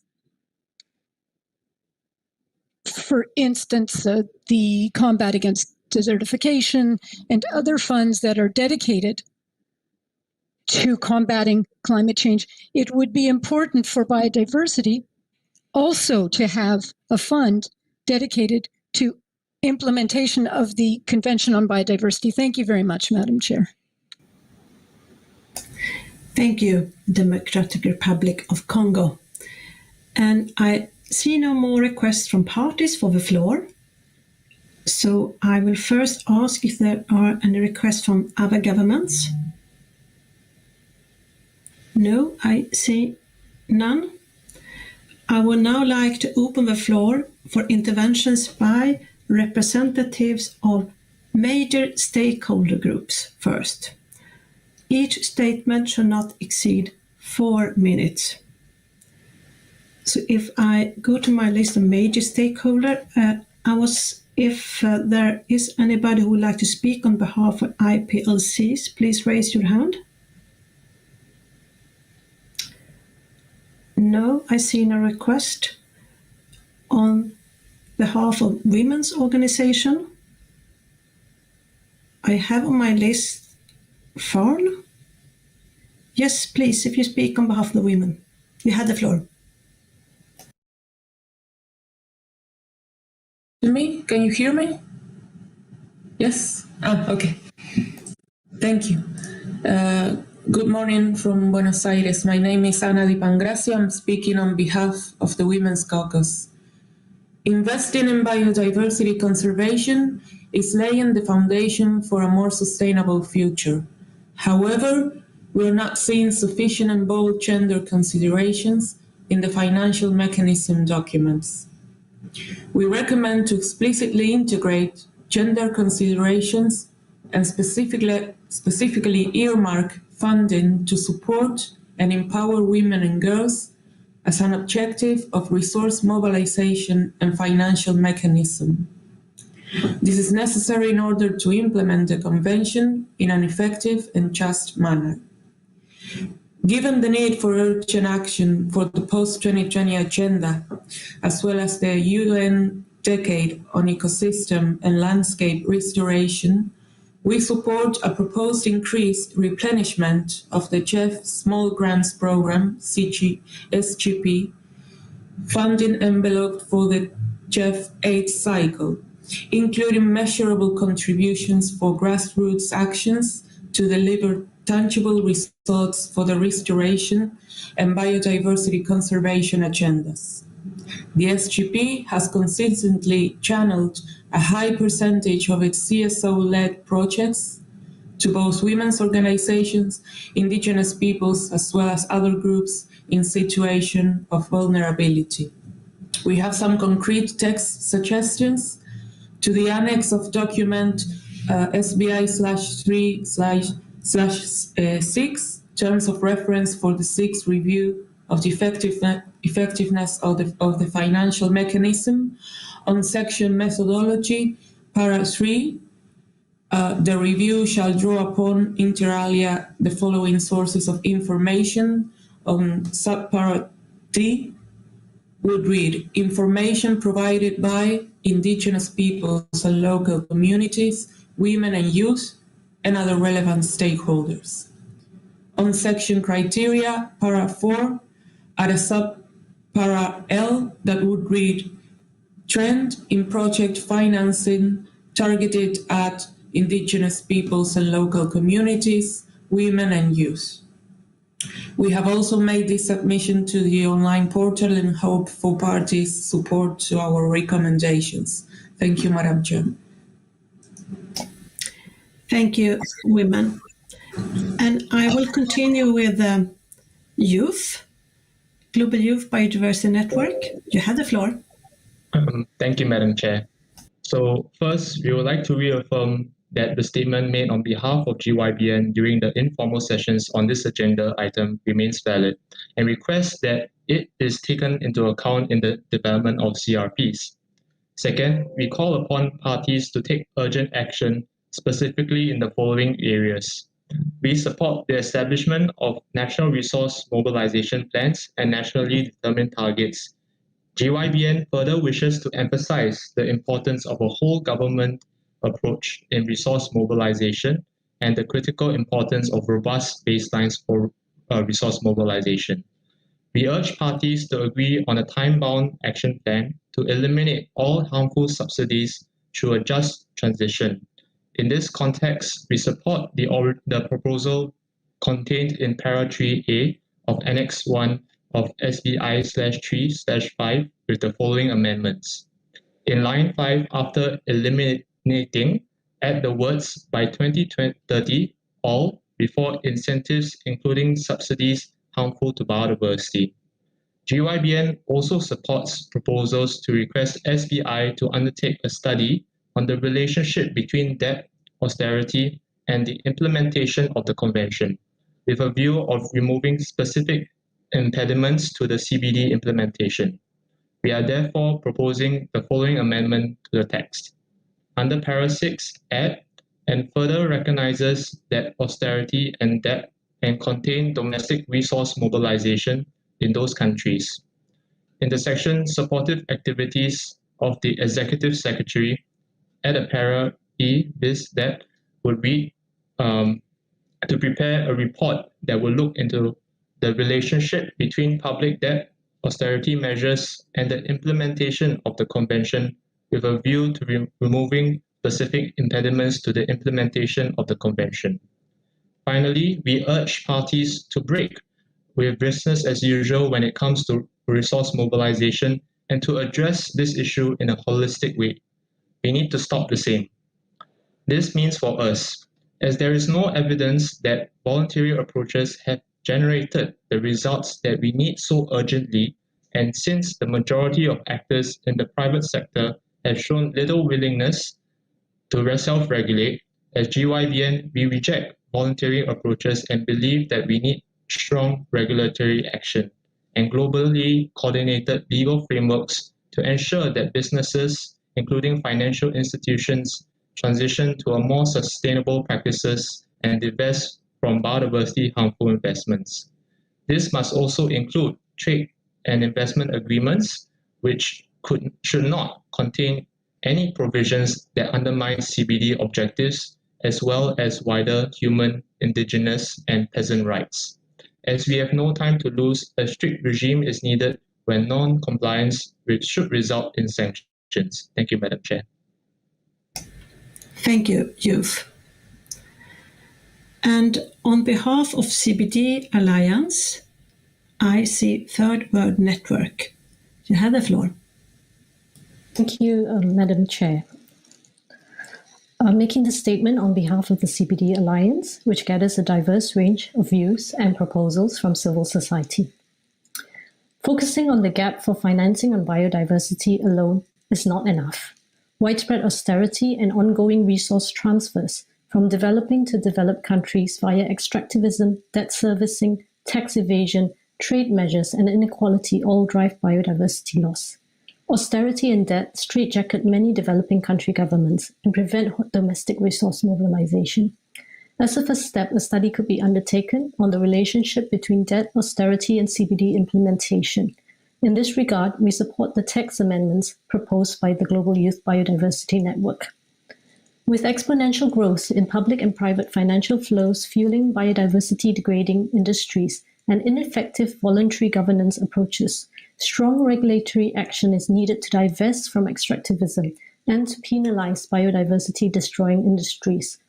For instance, the combat against desertification and other funds that are dedicated to combating climate change. It would be important for biodiversity also to have a fund dedicated to implementation of the Convention on Biodiversity. Thank you very much, Madam Chair.
Thank you, Democratic Republic of Congo. And I see no more requests from parties for the floor. So I will first ask if there are any requests from other governments. No, I see none. I would now like to open the floor for interventions by representatives of major stakeholder groups first. Each statement should not exceed 4 minutes. So if I go to my list of major stakeholder, if there is anybody who would like to speak on behalf of IPLCs, please raise your hand. No, I see no request. On behalf of women's organization, I have on my list Farn. Yes, please, if you speak on behalf of the women. You have the floor.
Me? Can you hear me? Yes? Okay. Thank you. Good morning from Buenos Aires. My name is Ana Di Pangracio. I'm speaking on behalf of the Women's Caucus. Investing in biodiversity conservation is laying the foundation for a more sustainable future. However, we are not seeing sufficient and bold gender considerations in the financial mechanism documents. We recommend to explicitly integrate gender considerations and specifically earmark funding to support and empower women and girls as an objective of resource mobilization and financial mechanism. This is necessary in order to implement the Convention in an effective and just manner. Given the need for urgent action for the post-2020 agenda, as well as the UN Decade on Ecosystem and Landscape Restoration, we support a proposed increased replenishment of the GEF Small Grants Program, SGP, funding envelope for the GEF 8 cycle, including measurable contributions for grassroots actions to deliver tangible results for the restoration and biodiversity conservation agendas. The SGP has consistently channeled a high percentage of its CSO-led projects to both women's organizations, indigenous peoples, as well as other groups in situation of vulnerability. We have some concrete text suggestions to the annex of document SBI-3/6, terms of reference for the sixth review of the effectiveness of the financial mechanism. On section methodology, para 3, the review shall draw upon inter alia the following sources of information. On subpara D would read, information provided by indigenous peoples and local communities, women and youth, and other relevant stakeholders. On section criteria, para 4, at a subpara L that would read, trend in project financing targeted at indigenous peoples and local communities, women and youth. We have also made this submission to the online portal and hope for parties' support to our recommendations. Thank you, Madam Chair.
Thank you, women. And I will continue with youth, Global Youth Biodiversity Network. You have the floor.
Thank you, Madam Chair. So first, we would like to reaffirm that the statement made on behalf of GYBN during the informal sessions on this agenda item remains valid and request that it is taken into account in the development of CRPs. Second, we call upon parties to take urgent action specifically in the following areas. We support the establishment of national resource mobilization plans and nationally determined targets. GYBN further wishes to emphasize the importance of a whole government approach in resource mobilization and the critical importance of robust baselines for resource mobilization. We urge parties to agree on a time-bound action plan to eliminate all harmful subsidies through a just transition. In this context, we support the proposal contained in Para 3A of Annex 1 of SBI-3/5 with the following amendments. In line 5, after eliminating, add the words by 2030, all before incentives including subsidies harmful to biodiversity. GYBN also supports proposals to request SBI to undertake a study on the relationship between debt, austerity, and the implementation of the Convention, with a view of removing specific impediments to the CBD implementation. We are therefore proposing the following amendment to the text. Under Para 6, add and further recognizes that austerity and debt can contain domestic resource mobilization in those countries. In the section supportive activities of the Executive Secretary, add a para E bis that would read to prepare a report that will look into the relationship between public debt, austerity measures, and the implementation of the Convention with a view to removing specific impediments to the implementation of the Convention. Finally, we urge parties to break with business as usual when it comes to resource mobilization and to address this issue in a holistic way. We need to stop the same. This means for us, as there is no evidence that voluntary approaches have generated the results that we need so urgently, and since the majority of actors in the private sector have shown little willingness to self-regulate, as GYBN, we reject voluntary approaches and believe that we need strong regulatory action and globally coordinated legal frameworks to ensure that businesses, including financial institutions, transition to a more sustainable practices and divest from biodiversity harmful investments. This must also include trade and investment agreements, which should not contain any provisions that undermine CBD objectives, as well as wider human, indigenous, and peasant rights. As we have no time to lose, a strict regime is needed when non-compliance should result in sanctions. Thank you, Madam Chair.
Thank you, Youth. And on behalf of CBD Alliance, I see Third World Network. You have the floor.
Thank you, Madam Chair. I'm making this statement on behalf of the CBD Alliance, which gathers a diverse range of views and proposals from civil society. Focusing on the gap for financing on biodiversity alone is not enough. Widespread austerity and ongoing resource transfers from developing to developed countries via extractivism, debt servicing, tax evasion, trade measures, and inequality all drive biodiversity loss. Austerity and debt straitjacket many developing country governments and prevent domestic resource mobilization. As a first step, a study could be undertaken on the relationship between debt, austerity, and CBD implementation. In this regard, we support the text amendments proposed by the Global Youth Biodiversity Network. With exponential growth in public and private financial flows fueling biodiversity-degrading industries and ineffective voluntary governance approaches, strong regulatory action is needed to divest from extractivism and to penalize biodiversity-destroying industries.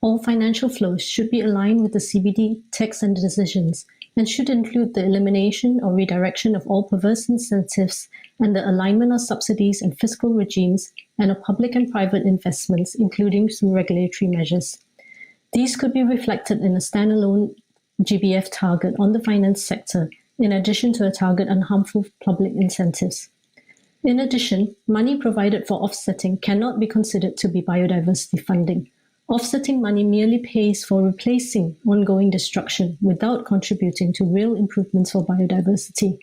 All financial flows should be aligned with the CBD text and decisions and should include the elimination or redirection of all perverse incentives and the alignment of subsidies and fiscal regimes and of public and private investments, including some regulatory measures. These could be reflected in a standalone GBF target on the finance sector, in addition to a target on harmful public incentives. In addition, money provided for offsetting cannot be considered to be biodiversity funding. Offsetting money merely pays for replacing ongoing destruction without contributing to real improvements for biodiversity.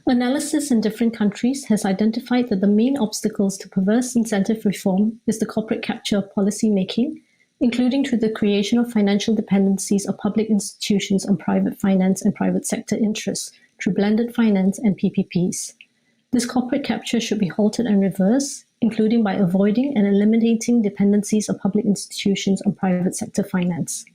Analysis in different countries has identified that the main obstacles to perverse incentive reform is the corporate capture of policy making, including through the creation of financial dependencies of public institutions on private finance and private sector interests through blended finance and PPPs. This corporate capture should be halted and reversed, including by avoiding and eliminating dependencies of public institutions on private sector finance.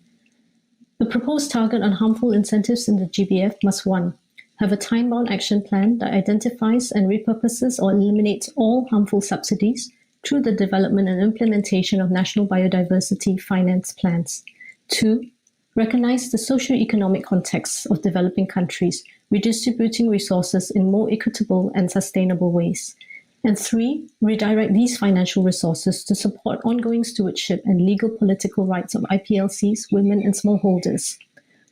The proposed target on harmful incentives in the GBF must 1. Have a time-bound action plan that identifies and repurposes or eliminates all harmful subsidies through the development and implementation of national biodiversity finance plans. 2. Recognize the socio-economic context of developing countries, redistributing resources in more equitable and sustainable ways. And 3. Redirect these financial resources to support ongoing stewardship and legal political rights of IPLCs, women and smallholders.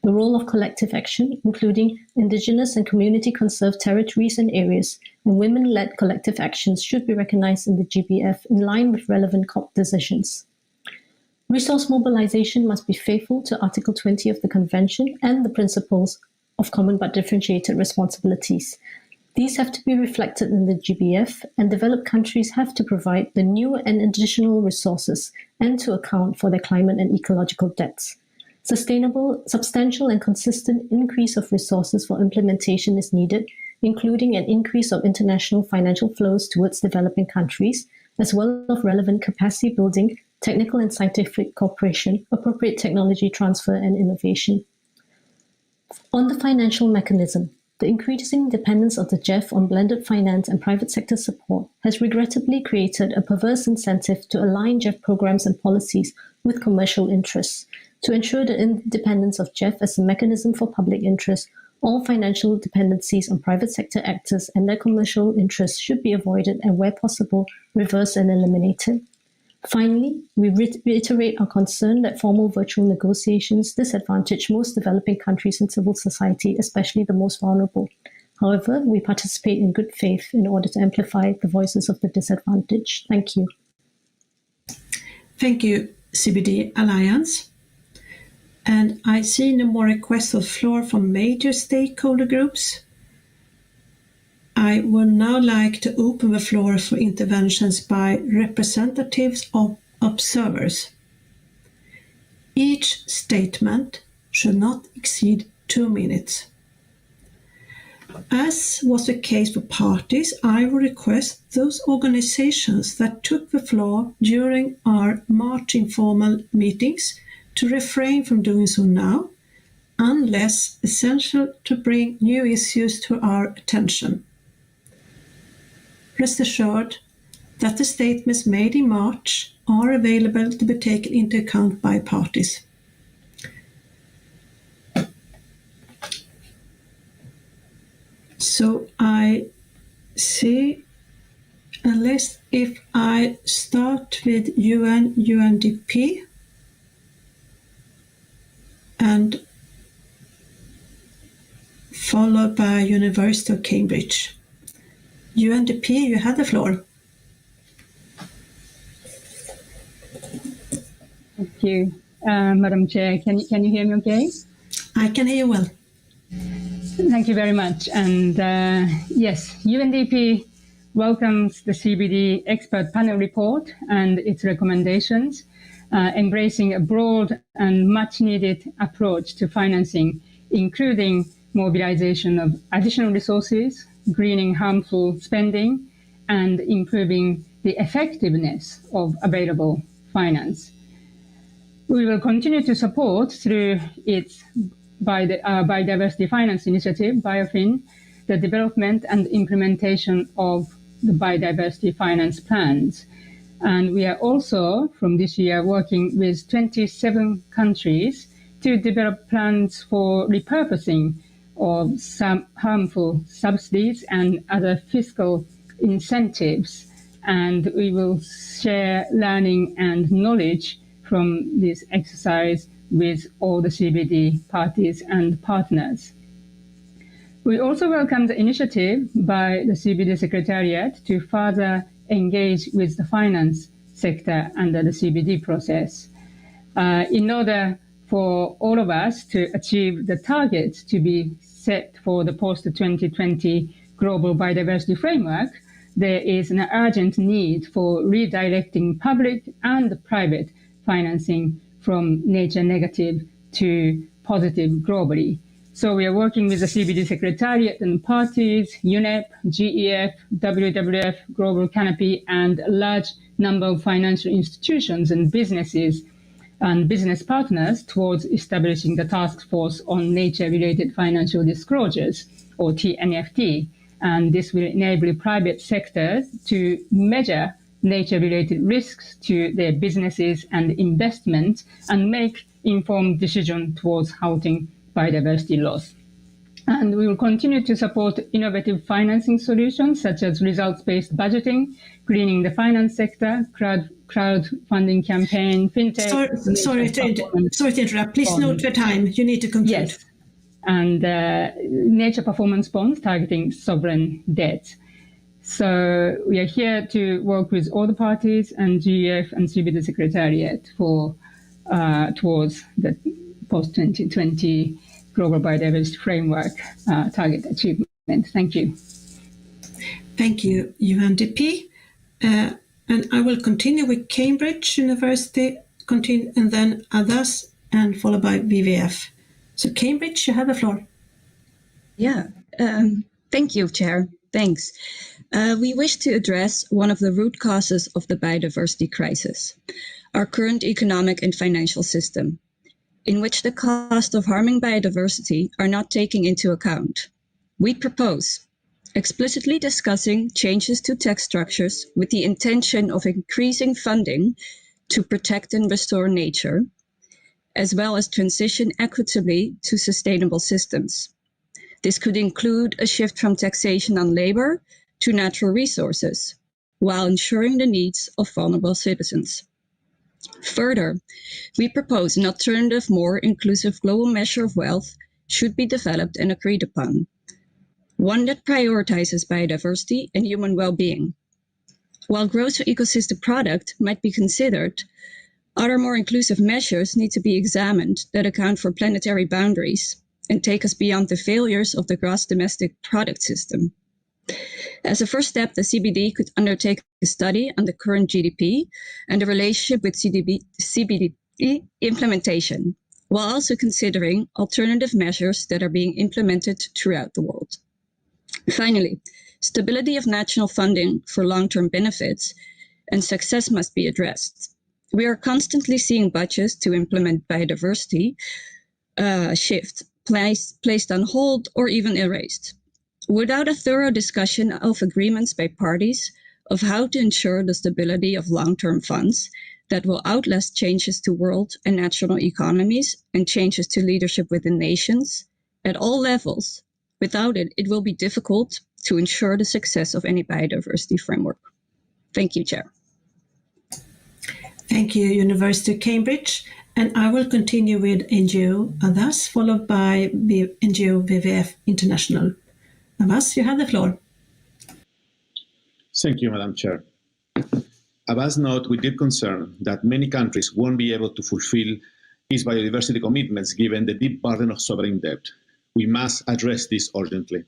The role of collective action, including indigenous and community-conserved territories and areas, and women-led collective actions should be recognized in the GBF in line with relevant COP decisions. Resource mobilization must be faithful to Article 20 of the Convention and the principles of common but differentiated responsibilities. These have to be reflected in the GBF, and developed countries have to provide the new and additional resources and to account for their climate and ecological debts. Sustainable, substantial and consistent increase of resources for implementation is needed, including an increase of international financial flows towards developing countries, as well as relevant capacity building, technical and scientific cooperation, appropriate technology transfer and innovation. On the financial mechanism, the increasing dependence of the GEF on blended finance and private sector support has regrettably created a perverse incentive to align GEF programs and policies with commercial interests. To ensure the independence of GEF as a mechanism for public interest, all financial dependencies on private sector actors and their commercial interests should be avoided and, where possible, reversed and eliminated. Finally, we reiterate our concern that formal virtual negotiations disadvantage most developing countries and civil society, especially the most vulnerable. However, we participate in good faith in order to amplify the voices of the disadvantaged. Thank you.
Thank you, CBD Alliance. And I see no more requests of floor from major stakeholder groups. I would now like to open the floor for interventions by representatives of observers. Each statement should not exceed 2 minutes. As was the case for parties, I will request those organizations that took the floor during our March informal meetings to refrain from doing so now, unless essential to bring new issues to our attention. Rest assured that the statements made in March are available to be taken into account by parties. So I see a list. If I start with UNDP and followed by University of Cambridge. UNDP, you have the floor.
Thank you, Madam Chair. Can you hear me okay?
I can hear you well.
Thank you very much. And yes, UNDP welcomes the CBD expert panel report and its recommendations, embracing a broad and much needed approach to financing, including mobilization of additional resources, greening harmful spending, and improving the effectiveness of available finance. We will continue to support through its Biodiversity Finance Initiative, BioFin, the development and implementation of the biodiversity finance plans. And we are also, from this year, working with 27 countries to develop plans for repurposing of some harmful subsidies and other fiscal incentives. And we will share learning and knowledge from this exercise with all the CBD parties and partners. We also welcome the initiative by the CBD Secretariat to further engage with the finance sector under the CBD process in order for all of us to achieve the targets to be set for the post-2020 Global Biodiversity Framework. There is an urgent need for redirecting public and private financing from nature negative to positive globally. So we are working with the CBD Secretariat and parties, UNEP, GEF, WWF, Global Canopy, and a large number of financial institutions and businesses and business partners towards establishing the Task Force on Nature-Related Financial Disclosures, or TNFD. And this will enable private sector to measure nature-related risks to their businesses and investment and make informed decisions towards halting biodiversity loss. And we will continue to support innovative financing solutions such as results-based budgeting, greening the finance sector, crowdfunding campaign, fintech.
Sorry to interrupt. Please note your time. You need to conclude.
Yes. And nature performance bonds targeting sovereign debt. So we are here to work with all the parties and GEF and CBD Secretariat for towards the post-2020 Global Biodiversity Framework target achievement. Thank you.
Thank you, UNDP. And I will continue with Cambridge University, and then others, and followed by WWF. So Cambridge, you have the floor.
Yeah, thank you, Chair. Thanks. We wish to address one of the root causes of the biodiversity crisis, our current economic and financial system, in which the cost of harming biodiversity are not taken into account. We propose explicitly discussing changes to tax structures with the intention of increasing funding to protect and restore nature, as well as transition equitably to sustainable systems. This could include a shift from taxation on labor to natural resources, while ensuring the needs of vulnerable citizens. Further, we propose an alternative, more inclusive global measure of wealth should be developed and agreed upon, one that prioritizes biodiversity and human well-being. While gross ecosystem product might be considered, other more inclusive measures need to be examined that account for planetary boundaries and take us beyond the failures of the gross domestic product system. As a first step, the CBD could undertake a study on the current GDP and the relationship with CBD implementation, while also considering alternative measures that are being implemented throughout the world. Finally, stability of national funding for long-term benefits and success must be addressed. We are constantly seeing budgets to implement biodiversity shift placed on hold or even erased, without a thorough discussion of agreements by parties of how to ensure the stability of long-term funds that will outlast changes to world and national economies and changes to leadership within nations at all levels. Without it, it will be difficult to ensure the success of any biodiversity framework. Thank you, Chair.
Thank you, University of Cambridge. And I will continue with NGO Adas, followed by NGO WWF International. Abbas, you have the floor.
Thank you, Madam Chair. Abbas note with deep concern that many countries won't be able to fulfill its biodiversity commitments given the deep burden of sovereign debt. We must address this urgently.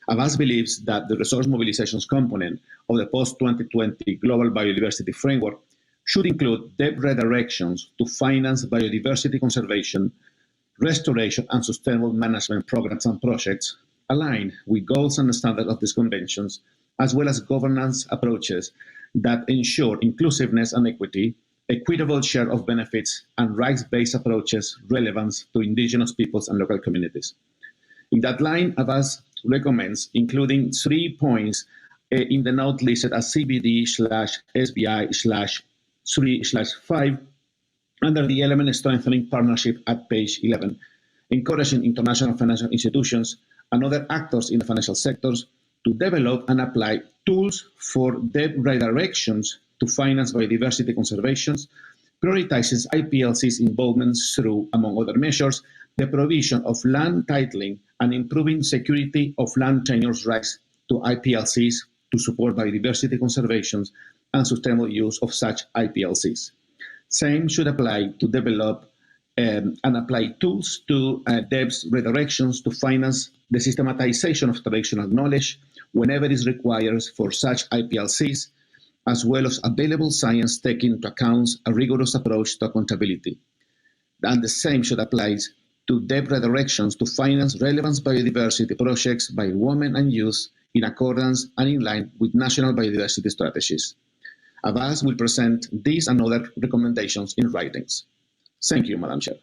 Abbas believes that the resource mobilizations component of the post-2020 Global Biodiversity Framework should include debt redirections to finance biodiversity conservation, restoration, and sustainable management programs and projects aligned with goals and standards of these conventions, as well as governance approaches that ensure inclusiveness and equity, equitable share of benefits, and rights-based approaches relevant to indigenous peoples and local communities. In that line, Abbas recommends including 3 points in the note listed as CBD/SBI/3/5 under the element strengthening partnership at page 11, encouraging international financial institutions and other actors in the financial sectors to develop and apply tools for debt redirections to finance biodiversity conservations, prioritizes IPLC's involvement through, among other measures, the provision of land titling and improving security of land tenures rights to IPLCs to support biodiversity conservation and sustainable use of such IPLCs. Same should apply to develop and apply tools to debt redirections to finance the systematization of traditional knowledge whenever it is required for such IPLCs, as well as available science taking into account a rigorous approach to accountability. And the same should apply to debt redirections to finance relevant biodiversity projects by women and youth in accordance and in line with national biodiversity strategies. Abbas will present these and other recommendations in writings. Thank you, Madam Chair.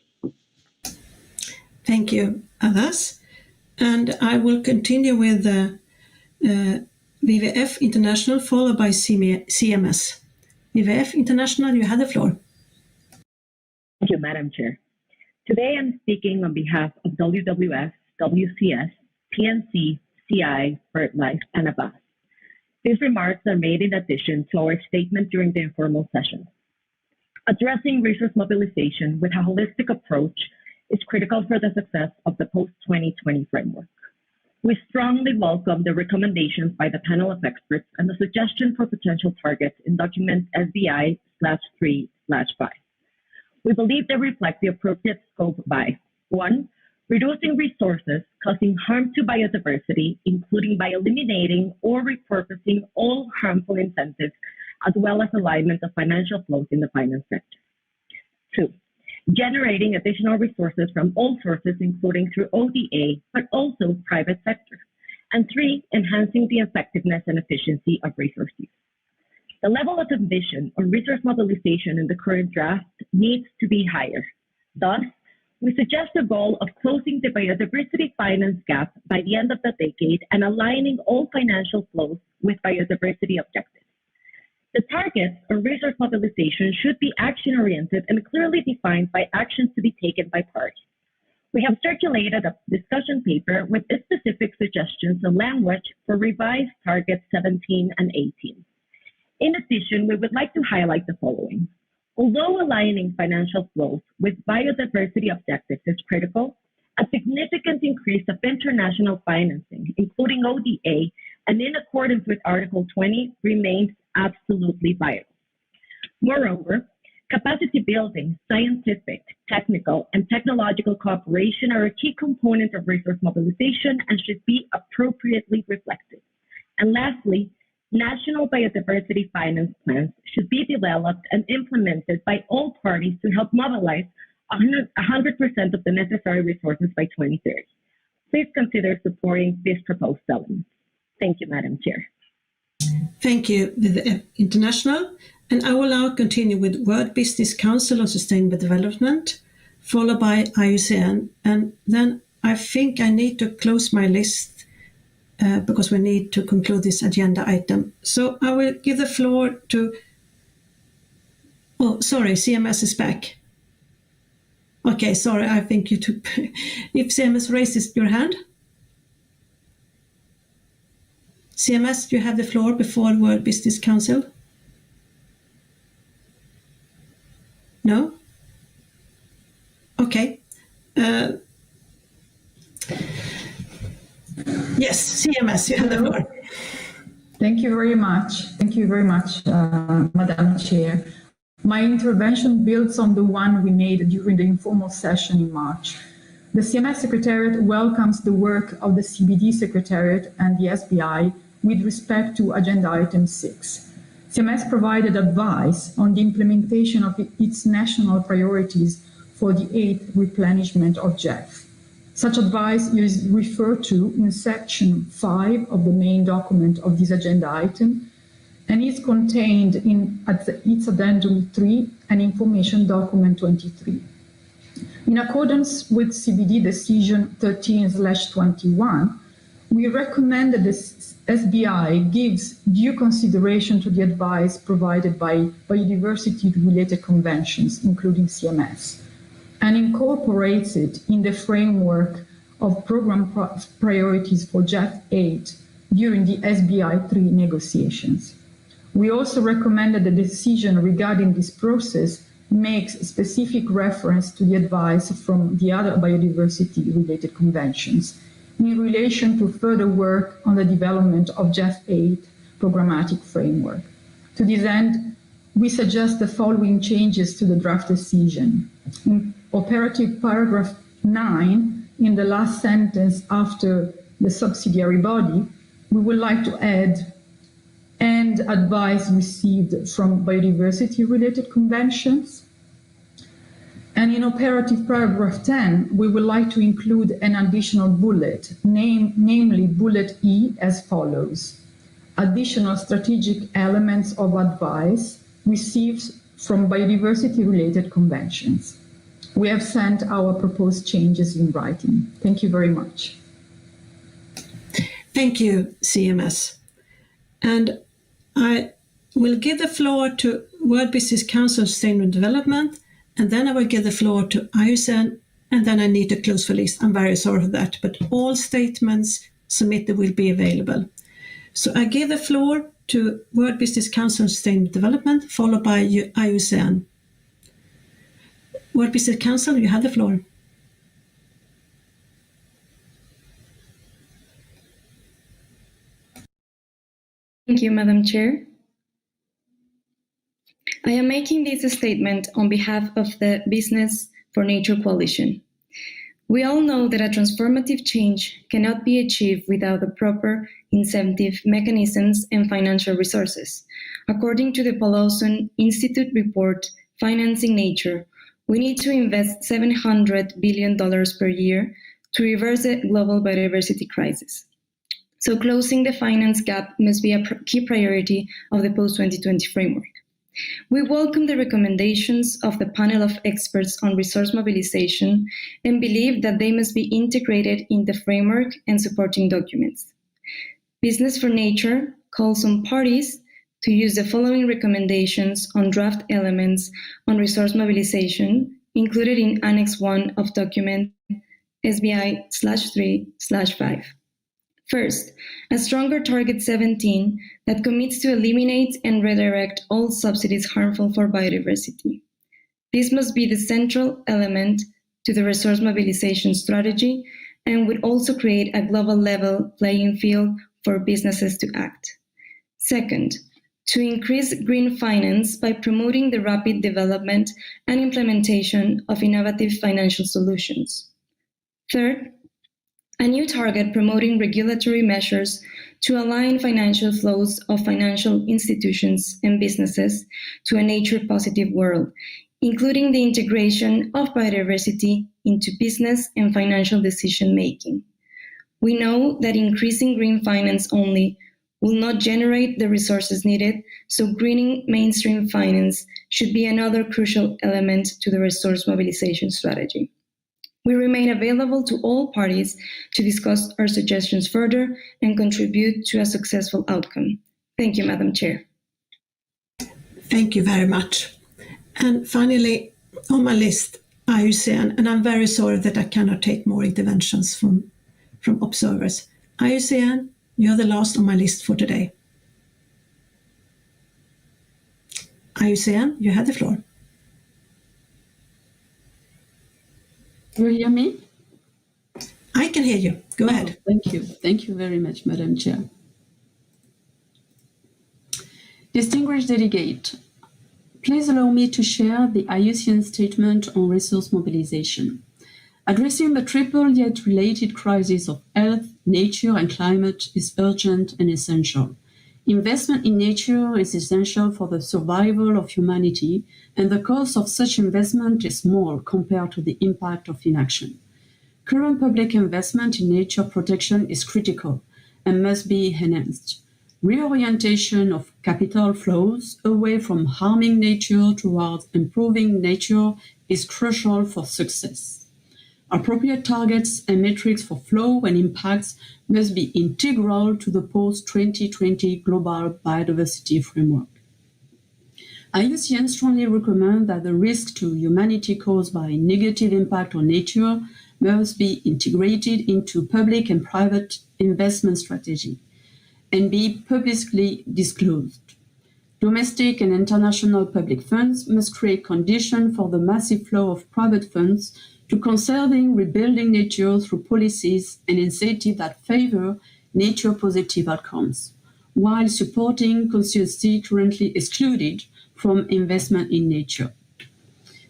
Thank you, Abbas. And I will continue with WWF International, followed by CMS. WWF International, you have the floor.
Thank you, Madam Chair. Today I'm speaking on behalf of WWF, WCS, PNC, CI, BirdLife, and Abbas. These remarks are made in addition to our statement during the informal session. Addressing resource mobilization with a holistic approach is critical for the success of the post-2020 framework. We strongly welcome the recommendations by the panel of experts and the suggestion for potential targets in document SBI-3/5. We believe they reflect the appropriate scope by 1. Reducing resources causing harm to biodiversity, including by eliminating or repurposing all harmful incentives, as well as alignment of financial flows in the finance sector. 2. Generating additional resources from all sources, including through ODA, but also private sector. And 3. Enhancing the effectiveness and efficiency of resource use. The level of ambition on resource mobilization in the current draft needs to be higher. Thus, we suggest a goal of closing the biodiversity finance gap by the end of the decade and aligning all financial flows with biodiversity objectives. The targets on resource mobilization should be action-oriented and clearly defined by actions to be taken by parties. We have circulated a discussion paper with specific suggestions on language for revised targets 17 and 18. In addition, we would like to highlight the following. Although aligning financial flows with biodiversity objectives is critical, a significant increase of international financing, including ODA, and in accordance with Article 20, remains absolutely vital. Moreover, capacity building, scientific, technical, and technological cooperation are a key component of resource mobilization and should be appropriately reflected. And lastly, national biodiversity finance plans should be developed and implemented by all parties to help mobilize 100% of the necessary resources by 2030. Please consider supporting this proposed element. Thank you, Madam Chair.
Thank you, WWF International. And I will now continue with World Business Council on Sustainable Development, followed by IUCN. And then I think I need to close my list because we need to conclude this agenda item. So I will give the floor to, CMS is back. Okay, sorry, I think you took, if CMS raises your hand. CMS, you have the floor before World Business Council. No? Okay. Yes, CMS, you have the floor.
Thank you very much. Thank you very much, Madam Chair. My intervention builds on the one we made during the informal session in March. The CMS Secretariat welcomes the work of the CBD Secretariat and the SBI with respect to Agenda Item 6. CMS provided advice on the implementation of its national priorities for the 8th replenishment of JEF. Such advice is referred to in Section 5 of the main document of this agenda item and is contained in its Addendum 3 and Information Document 23. In accordance with CBD Decision 13/21, we recommend that the SBI gives due consideration to the advice provided by biodiversity-related conventions, including CMS, and incorporates it in the framework of program priorities for JEF 8 during the SBI-3 negotiations. We also recommend that the decision regarding this process makes specific reference to the advice from the other biodiversity-related conventions in relation to further work on the development of JEF 8 programmatic framework. To this end, we suggest the following changes to the draft decision. In operative paragraph 9, in the last sentence after the subsidiary body, we would like to add, and and advice received from biodiversity-related conventions. And in operative paragraph 10, we would like to include an additional bullet, namely bullet E, as follows. Additional strategic elements of advice received from biodiversity-related conventions. We have sent our proposed changes in writing. Thank you very much.
Thank you, CMS. And I will give the floor to World Business Council Sustainable Development, and then I will give the floor to IUCN, and then I need to close the list. I'm very sorry for that, but all statements submitted will be available. So I give the floor to World Business Council Sustainable Development, followed by IUCN. World Business Council, you have the floor.
Thank you, Madam Chair. I am making this statement on behalf of the Business for Nature Coalition. We all know that a transformative change cannot be achieved without the proper incentive mechanisms and financial resources. According to the Paulson Institute report, Financing Nature, we need to invest $700 billion per year to reverse the global biodiversity crisis. So closing the finance gap must be a key priority of the post-2020 framework. We welcome the recommendations of the panel of experts on resource mobilization and believe that they must be integrated in the framework and supporting documents. Business for Nature calls on parties to use the following recommendations on draft elements on resource mobilization included in Annex 1 of document SBI-3/5. First, a stronger Target 17 that commits to eliminate and redirect all subsidies harmful for biodiversity. This must be the central element to the resource mobilization strategy and would also create a global level playing field for businesses to act. Second, to increase green finance by promoting the rapid development and implementation of innovative financial solutions. Third, a new target promoting regulatory measures to align financial flows of financial institutions and businesses to a nature-positive world, including the integration of biodiversity into business and financial decision-making. We know that increasing green finance only will not generate the resources needed, so greening mainstream finance should be another crucial element to the resource mobilization strategy. We remain available to all parties to discuss our suggestions further and contribute to a successful outcome. Thank you, Madam Chair.
Thank you very much. And finally, on my list, IUCN, and I'm very sorry that I cannot take more interventions from observers. IUCN, you're the last on my list for today. IUCN, you have the floor.
Can you hear me?
I can hear you. Go ahead.
Thank you. Thank you very much, Madam Chair. Distinguished delegate, please allow me to share the IUCN statement on resource mobilization. Addressing the triple yet related crisis of health, nature, and climate is urgent and essential. Investment in nature is essential for the survival of humanity, and the cost of such investment is small compared to the impact of inaction. Current public investment in nature protection is critical and must be enhanced. Reorientation of capital flows away from harming nature towards improving nature is crucial for success. Appropriate targets and metrics for flow and impacts must be integral to the post-2020 global biodiversity framework. IUCN strongly recommends that the risk to humanity caused by negative impact on nature must be integrated into public and private investment strategy and be publicly disclosed. Domestic and international public funds must create conditions for the massive flow of private funds to conserving rebuilding nature through policies and incentives that favor nature-positive outcomes, while supporting constituencies currently excluded from investment in nature.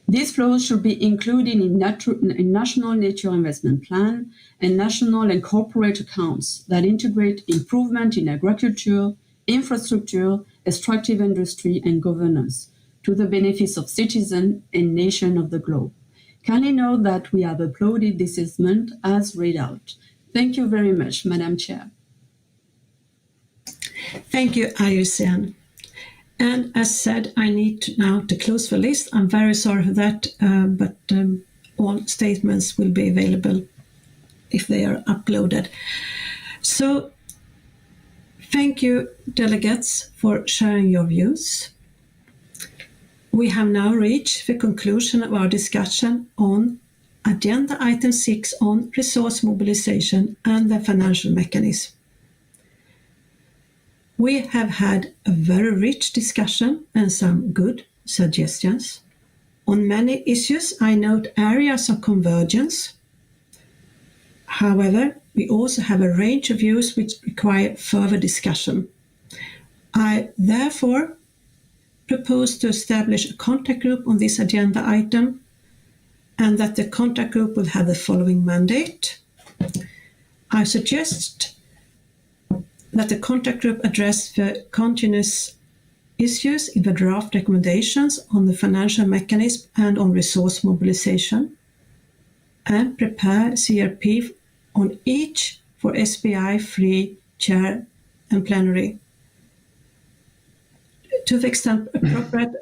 These flows should be included in national nature investment plan and national and corporate accounts that integrate improvement in agriculture, infrastructure, extractive industry and governance to the benefits of citizens and nations of the globe. Kindly note that we have uploaded this assessment as read out. Thank you very much, Madam Chair.
Thank you, Ayusen. And as said, I need now to close the list. I'm very sorry for that, but all statements will be available if they are uploaded. So, thank you, delegates, for sharing your views. We have now reached the conclusion of our discussion on Agenda Item 6 on resource mobilization and the financial mechanism. We have had a very rich discussion and some good suggestions. On many issues, I note areas of convergence. However, we also have a range of views which require further discussion. I therefore propose to establish a contact group on this agenda item, and that the contact group will have the following mandate. I suggest that the contact group address the continuous issues in the draft recommendations on the financial mechanism and on resource mobilization, and prepare CRP on each for SBI-3 chair and plenary to the extent appropriate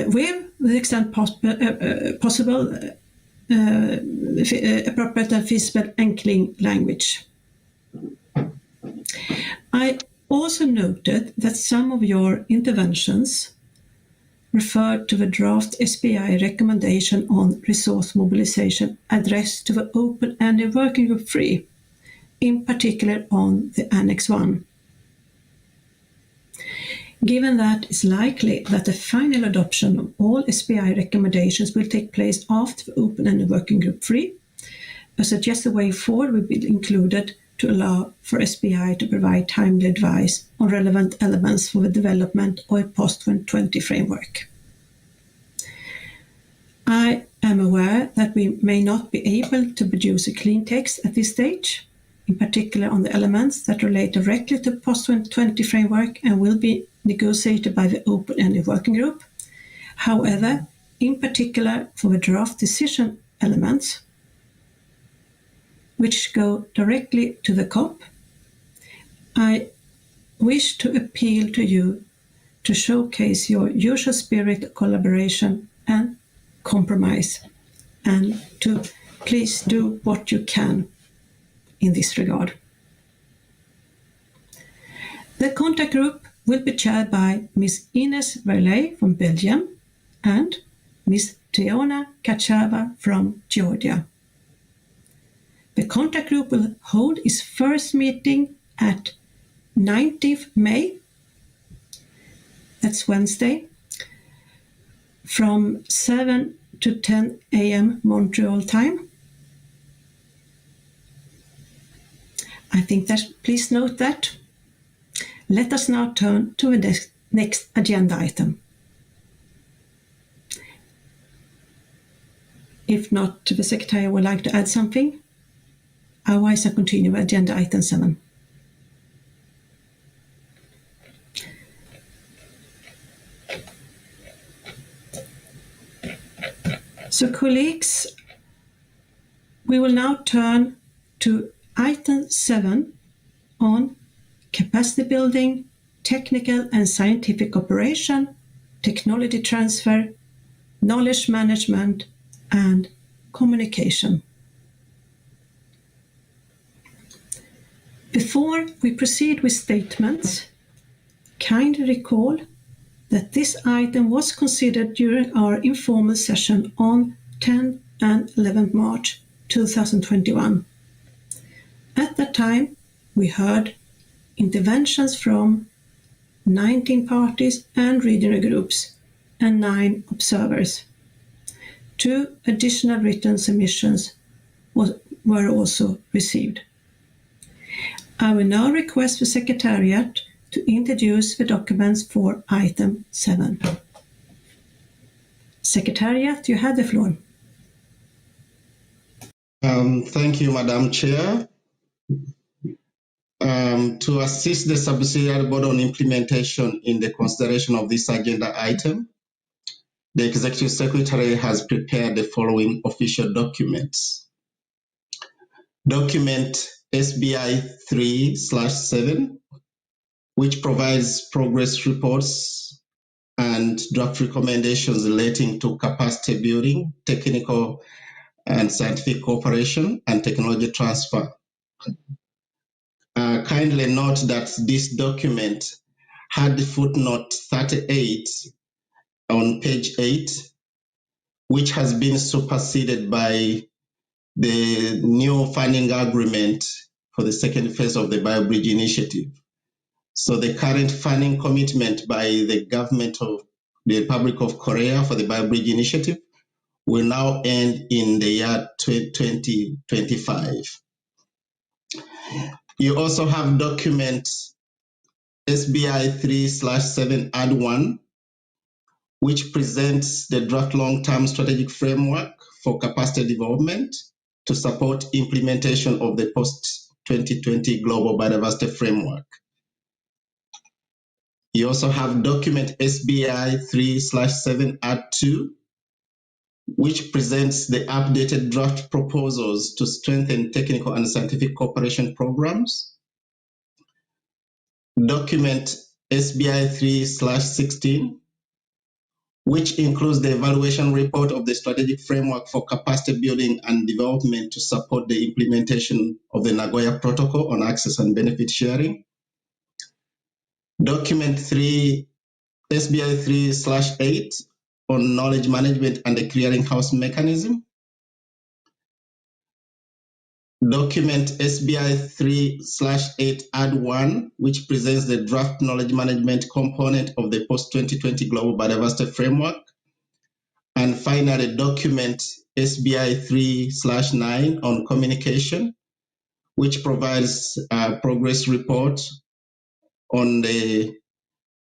with the extent possible appropriate and feasible and clean language. I also noted that some of your interventions referred to the draft SBI recommendation on resource mobilization addressed to the open-ended working group 3, in particular on the Annex 1. Given that it's likely that the final adoption of all SBI recommendations will take place after the open-ended working group 3, a suggested way forward will be included to allow for SBI to provide timely advice on relevant elements for the development of a post-2020 framework. I am aware that we may not be able to produce a clean text at this stage, in particular on the elements that relate directly to the post-2020 framework and will be negotiated by the open-ended working group. However, in particular for the draft decision elements, which go directly to the COP, I wish to appeal to you to showcase your usual spirit of collaboration and compromise, and to please do what you can in this regard. The contact group will be chaired by Ms. Ines Verley from Belgium and Ms. Teona Kachava from Georgia. The contact group will hold its first meeting at 19th May, that's Wednesday, from 7 to 10 a.m. Montreal time. I think that, please note that. Let us now turn to the next agenda item. If not, the Secretary would like to add something. Otherwise, I continue with agenda item 7. So, colleagues, we will now turn to item 7 on capacity building, technical and scientific cooperation, technology transfer, knowledge management, and communication. Before we proceed with statements, kindly recall that this item was considered during our informal session on 10 and 11 March 2021. At that time, we heard interventions from 19 parties and regional groups and 9 observers. 2 additional written submissions were also received. I will now request the Secretariat to introduce the documents for item 7. Secretariat, you have the floor.
Thank you, Madam Chair. to assist the subsidiary body on implementation in the consideration of this agenda item, the Executive Secretary has prepared the following official documents. Document SBI-3/7, which provides progress reports and draft recommendations relating to capacity building, technical and scientific cooperation, and technology transfer. Kindly note that this document had the footnote 38 on page 8, which has been superseded by the new funding agreement for the second phase of the BioBridge initiative. So the current funding commitment by the government of the Republic of Korea for the BioBridge initiative will now end in the year 2025. You also have document SBI-3/7 Add 1, which presents the draft long-term strategic framework for capacity development to support implementation of the post-2020 Global Biodiversity Framework. You also have document SBI-3/7 Add 2, which presents the updated draft proposals to strengthen technical and scientific cooperation programs. Document SBI-3/16, which includes the evaluation report of the strategic framework for capacity building and development to support the implementation of the Nagoya Protocol on access and benefit sharing. Document SBI-3/8 on knowledge management and the clearinghouse mechanism. Document SBI-3/8 Add 1, which presents the draft knowledge management component of the post-2020 Global Biodiversity Framework. And finally, document SBI-3/9 on communication, which provides a progress report on the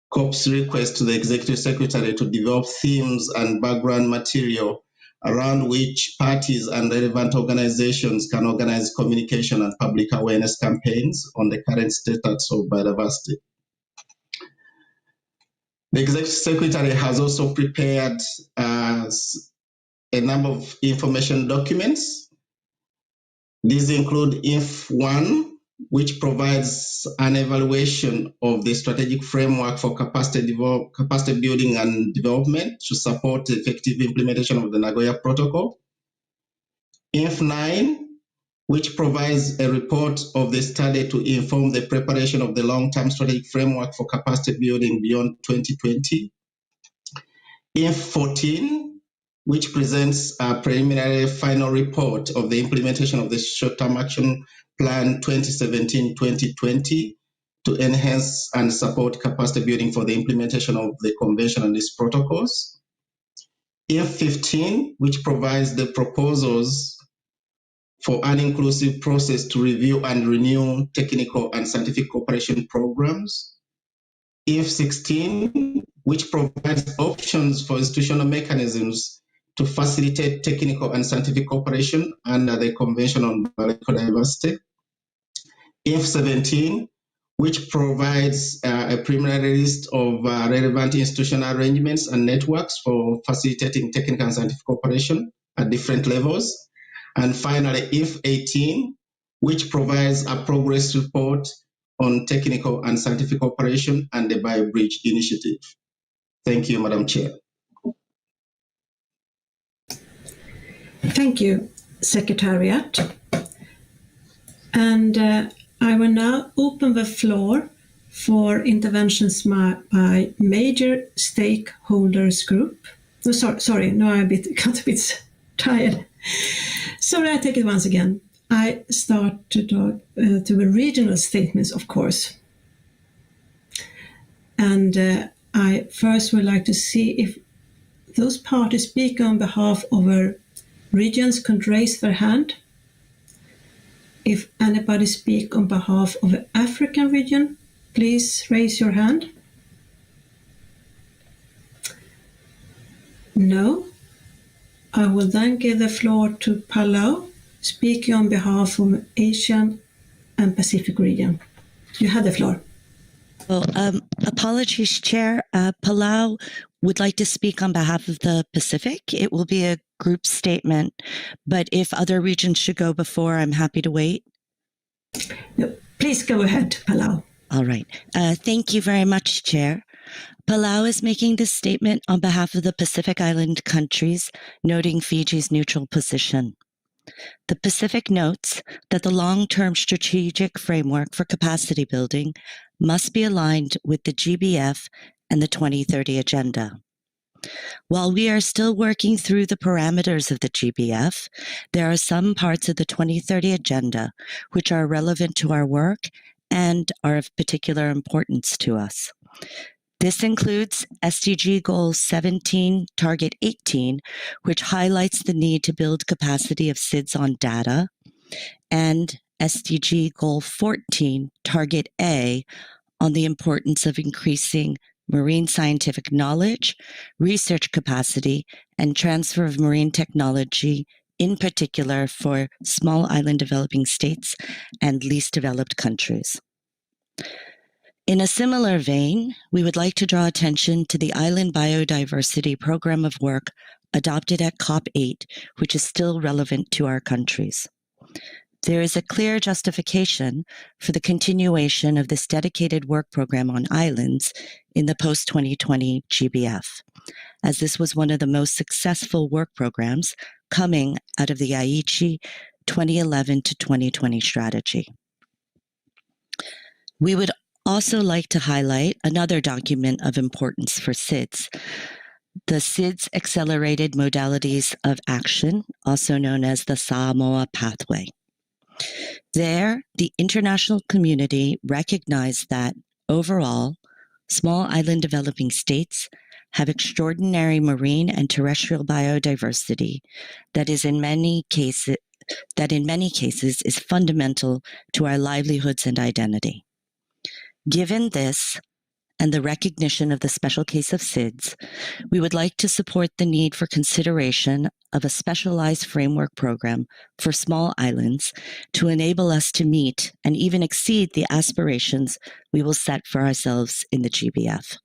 COP's request to the Executive Secretary to develop themes and background material around which parties and relevant organizations can organize communication and public awareness campaigns on the current status of biodiversity. The Executive Secretary has also prepared a number of information documents. These include INF1, which provides an evaluation of the strategic framework for capacity building and development to support the effective implementation of the Nagoya Protocol. INF9, which provides a report of the study to inform the preparation of the long-term strategic framework for capacity building beyond 2020. INF14, which presents a preliminary final report of the implementation of the short-term action Plan 2017-2020 to enhance and support capacity building for the implementation of the Convention and its protocols. INF15, which provides the proposals for an inclusive process to review and renew technical and scientific cooperation programs. INF16, which provides options for institutional mechanisms to facilitate technical and scientific cooperation under the Convention on Biological Diversity. INF17, which provides a preliminary list of relevant institutional arrangements and networks for facilitating technical and scientific cooperation at different levels. And finally, INF18, which provides a progress report on technical and scientific cooperation and the BioBridge initiative. Thank you, Madam Chair.
Thank you, Secretariat. And I will now open the floor for interventions by major stakeholders group. No, sorry, no, I got a bit tired. Sorry, I take it once again. I start to talk to the regional statements, of course. And I first would like to see if those parties speak on behalf of our regions could raise their hand. If anybody speak on behalf of the African region, please raise your hand. No. I will then give the floor to Palau, speaking on behalf of Asian and Pacific region. you have the floor.
Well, apologies, Chair. Palau would like to speak on behalf of the Pacific. It will be a group statement, but if other regions should go before, I'm happy to wait.
No, please go ahead, Palau.
All right. Thank you very much, Chair. Palau is making this statement on behalf of the Pacific Island countries, noting Fiji's neutral position. The Pacific notes that the long-term strategic framework for capacity building must be aligned with the GBF and the 2030 Agenda. While we are still working through the parameters of the GBF, there are some parts of the 2030 Agenda which are relevant to our work and are of particular importance to us. This includes SDG Goal 17, Target 18, which highlights the need to build capacity of SIDS on data, and SDG Goal 14, Target A, on the importance of increasing marine scientific knowledge, research capacity, and transfer of marine technology, in particular for small island developing states and least developed countries. In a similar vein, we would like to draw attention to the Island Biodiversity Program of Work adopted at COP8, which is still relevant to our countries. There is a clear justification for the continuation of this dedicated work program on islands in the post-2020 GBF, as this was one of the most successful work programs coming out of the Aichi 2011 to 2020 strategy. We would also like to highlight another document of importance for SIDS, the SIDS Accelerated Modalities of Action, also known as the Samoa Pathway. There, the international community recognized that overall, small island developing states have extraordinary marine and terrestrial biodiversity that in many cases is fundamental to our livelihoods and identity. Given this, and the recognition of the special case of SIDS, we would like to support the need for consideration of a specialized framework program for small islands to enable us to meet and even exceed the aspirations we will set for ourselves in the GBF.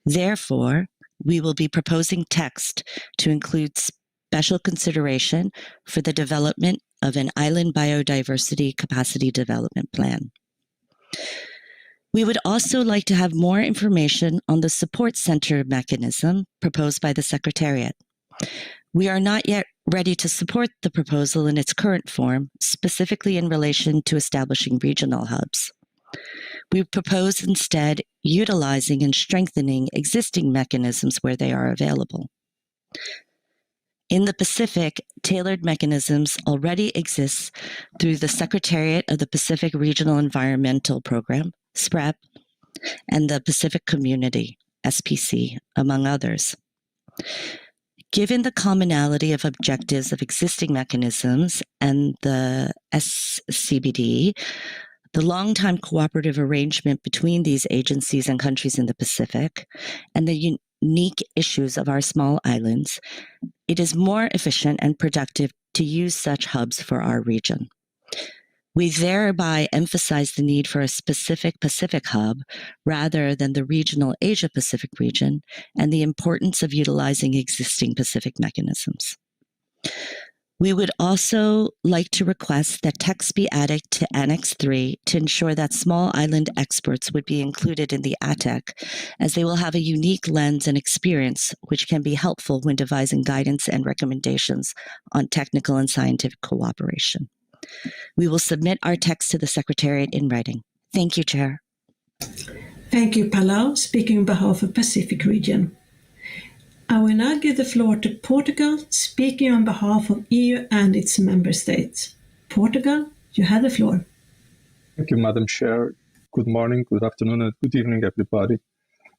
Therefore, we will be proposing text to include special consideration for the development of an island biodiversity capacity development plan. We would also like to have more information on the support center mechanism proposed by the Secretariat. We are not yet ready to support the proposal in its current form, specifically in relation to establishing regional hubs. We propose instead utilizing and strengthening existing mechanisms where they are available. In the Pacific, tailored mechanisms already exist through the Secretariat of the Pacific Regional Environmental Program, SPREP, and the Pacific Community, SPC, among others. Given the commonality of objectives of existing mechanisms and the SCBD, the long-time cooperative arrangement between these agencies and countries in the Pacific, and the unique issues of our small islands, it is more efficient and productive to use such hubs for our region. We thereby emphasize the need for a specific Pacific hub rather than the regional Asia-Pacific region and the importance of utilizing existing Pacific mechanisms. We would also like to request that text be added to Annex 3 to ensure that small island experts would be included in the ATEC, as they will have a unique lens and experience which can be helpful when devising guidance and recommendations on technical and scientific cooperation. We will submit our text to the Secretariat in writing. Thank you, Chair.
Thank you, Palau, speaking on behalf of Pacific region. I will now give the floor to Portugal, speaking on behalf of EU and its member states. Portugal, you have the floor.
Thank you, Madam Chair. Good morning, good afternoon, and good evening, everybody.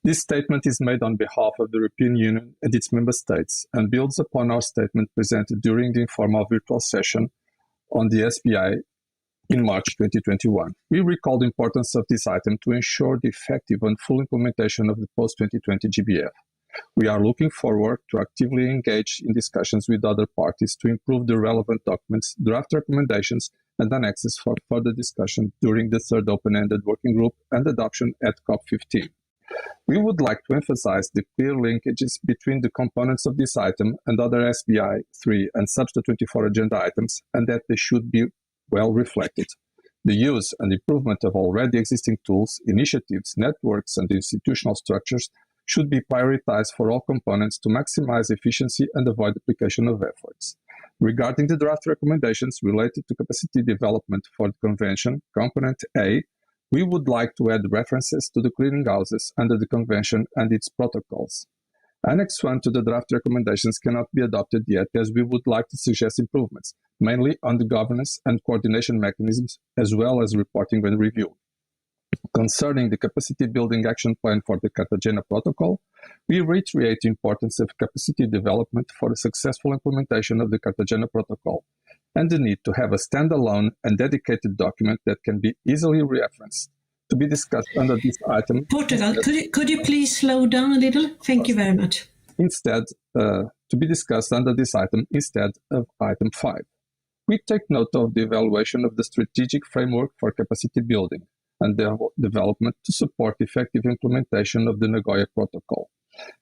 This statement is made on behalf of the European Union and its member states and builds upon our statement presented during the informal virtual session on the SBI in March 2021. We recall the importance of this item to ensure the effective and full implementation of the post-2020 GBF. We are looking forward to actively engage in discussions with other parties to improve the relevant documents, draft recommendations, and annexes for further discussion during the third open-ended working group and adoption at COP15. We would like to emphasize the clear linkages between the components of this item and other SBI-3 and Subsidiary-24 agenda items, and that they should be well reflected. The use and improvement of already existing tools, initiatives, networks, and institutional structures should be prioritized for all components to maximize efficiency and avoid duplication of efforts. Regarding the draft recommendations related to capacity development for the Convention, Component A, we would like to add references to the clearinghouses under the Convention and its protocols. Annex 1 to the draft recommendations cannot be adopted yet, as we would like to suggest improvements, mainly on the governance and coordination mechanisms, as well as reporting and review. Concerning the capacity building action plan for the Cartagena Protocol, we reiterate the importance of capacity development for the successful implementation of the Cartagena Protocol, and the need to have a standalone and dedicated document that can be easily referenced to be discussed under this item.
Portugal, could you please slow down a little? Thank you very much.
Instead, to be discussed under this item instead of item 5. We take note of the evaluation of the strategic framework for capacity building and development to support effective implementation of the Nagoya Protocol.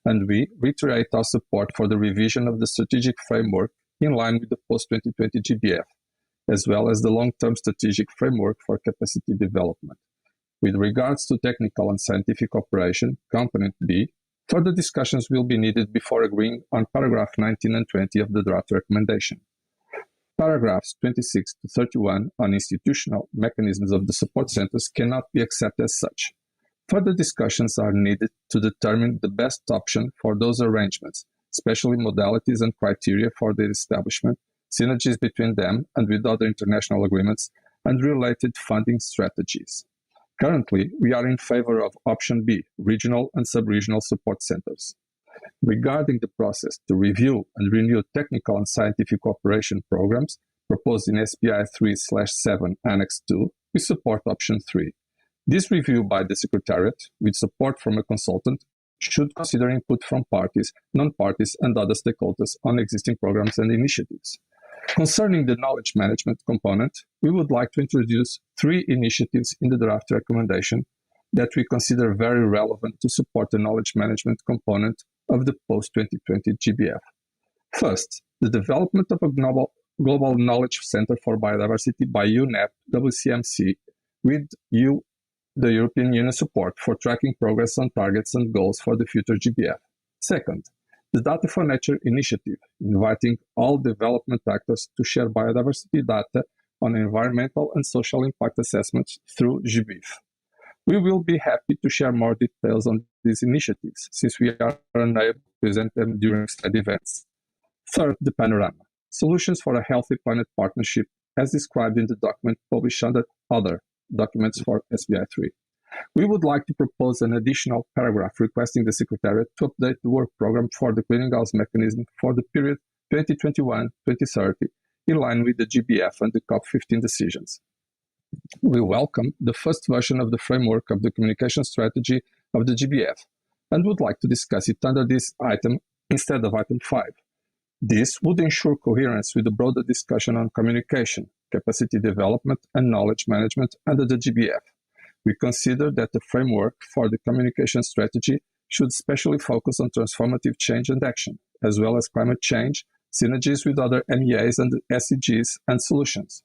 And we reiterate our support for the revision of the strategic framework in line with the post-2020 GBF, as well as the long-term strategic framework for capacity development. With regards to technical and scientific cooperation, Component B, further discussions will be needed before agreeing on paragraph 19 and 20 of the draft recommendation. Paragraphs 26 to 31 on institutional mechanisms of the support centers cannot be accepted as such. Further discussions are needed to determine the best option for those arrangements, especially modalities and criteria for their establishment, synergies between them and with other international agreements, and related funding strategies. Currently, we are in favor of option B, regional and sub-regional support centers. Regarding the process to review and renew technical and scientific cooperation programs proposed in SBI-3/7 Annex 2, we support option 3. This review by the Secretariat, with support from a consultant, should consider input from parties, non-parties, and other stakeholders on existing programs and initiatives. Concerning the knowledge management component, we would like to introduce 3 initiatives in the draft recommendation that we consider very relevant to support the knowledge management component of the post-2020 GBF. First, the development of a global knowledge center for biodiversity by UNEP WCMC with the European Union support for tracking progress on targets and goals for the future GBF. Second, the Data for Nature initiative, inviting all development actors to share biodiversity data on environmental and social impact assessments through GBIF. We will be happy to share more details on these initiatives, since we are unable to present them during side events. Third, the panorama, solutions for a healthy planet partnership, as described in the document published under other documents for SBI-3. We would like to propose an additional paragraph requesting the Secretariat to update the work program for the clearinghouse mechanism for the period 2021-2030, in line with the GBF and the COP15 decisions. We welcome the first version of the framework of the communication strategy of the GBF and would like to discuss it under this item instead of item 5. This would ensure coherence with the broader discussion on communication, capacity development, and knowledge management under the GBF. We consider that the framework for the communication strategy should especially focus on transformative change and action, as well as climate change, synergies with other MEAs and SDGs, and solutions.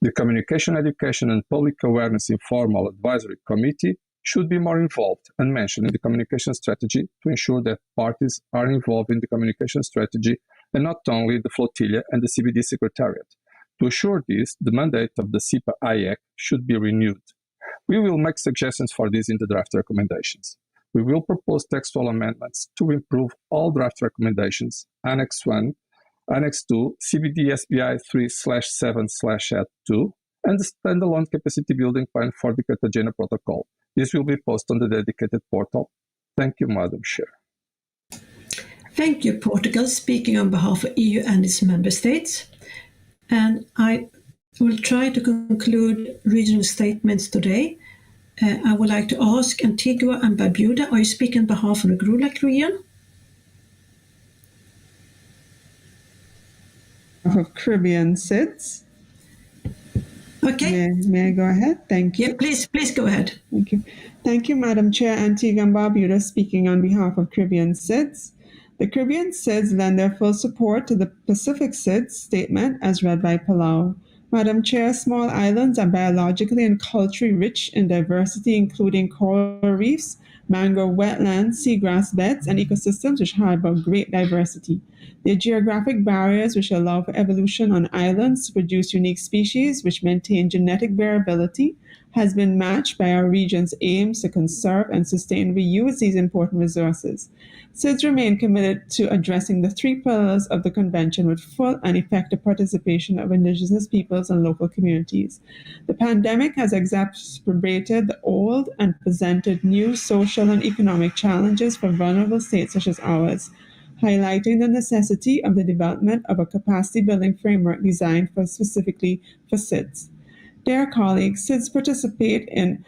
The Communication, Education and Public Awareness Informal Advisory Committee should be more involved and mentioned in the communication strategy to ensure that parties are involved in the communication strategy and not only the flotilla and the CBD Secretariat. To assure this, the mandate of the CIPA-IEC should be renewed. We will make suggestions for this in the draft recommendations. We will propose textual amendments to improve all draft recommendations, Annex 1, Annex 2, CBD SBI 3/7/2, and the standalone capacity building plan for the Cartagena Protocol. This will be posted on the dedicated portal. Thank you, Madam Chair.
Thank you, Portugal, speaking on behalf of EU and its member states. And I will try to conclude regional statements today. I would like to ask Antigua and Barbuda, are you speaking on behalf of the GRULAC region?
of Caribbean SIDS.
Okay.
May I go ahead? Thank you.
Yeah, please go ahead.
Thank you. Thank you, Madam Chair. Antigua and Barbuda speaking on behalf of Caribbean SIDS. The Caribbean SIDS lend their full support to the Pacific SIDS statement as read by Palau. Madam Chair, small islands are biologically and culturally rich in diversity, including coral reefs, mangrove wetlands, seagrass beds, and ecosystems which harbor great diversity. The geographic barriers which allow for evolution on islands to produce unique species which maintain genetic variability has been matched by our region's aims to conserve and sustainably use these important resources. SIDS remain committed to addressing the three pillars of the Convention with full and effective participation of Indigenous peoples and local communities. The pandemic has exacerbated the old and presented new social and economic challenges for vulnerable states such as ours, highlighting the necessity of the development of a capacity building framework designed specifically for SIDS. Dear colleagues, SIDS participate in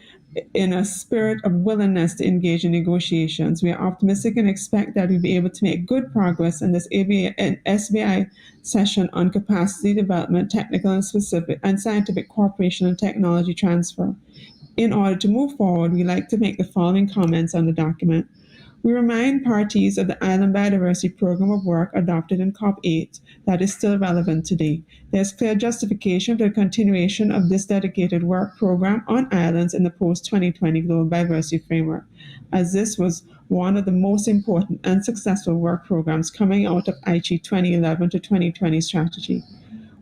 a spirit of willingness to engage in negotiations. We are optimistic and expect that we'll be able to make good progress in this SBI session on capacity development, technical and specific, and scientific cooperation and technology transfer. In order to move forward, we'd like to make the following comments on the document. We remind parties of the Island Biodiversity Program of Work adopted in COP8 that is still relevant today. There's clear justification for the continuation of this dedicated work program on islands in the post-2020 Global Biodiversity Framework, as this was one of the most important and successful work programs coming out of Aichi 2011 to 2020 strategy.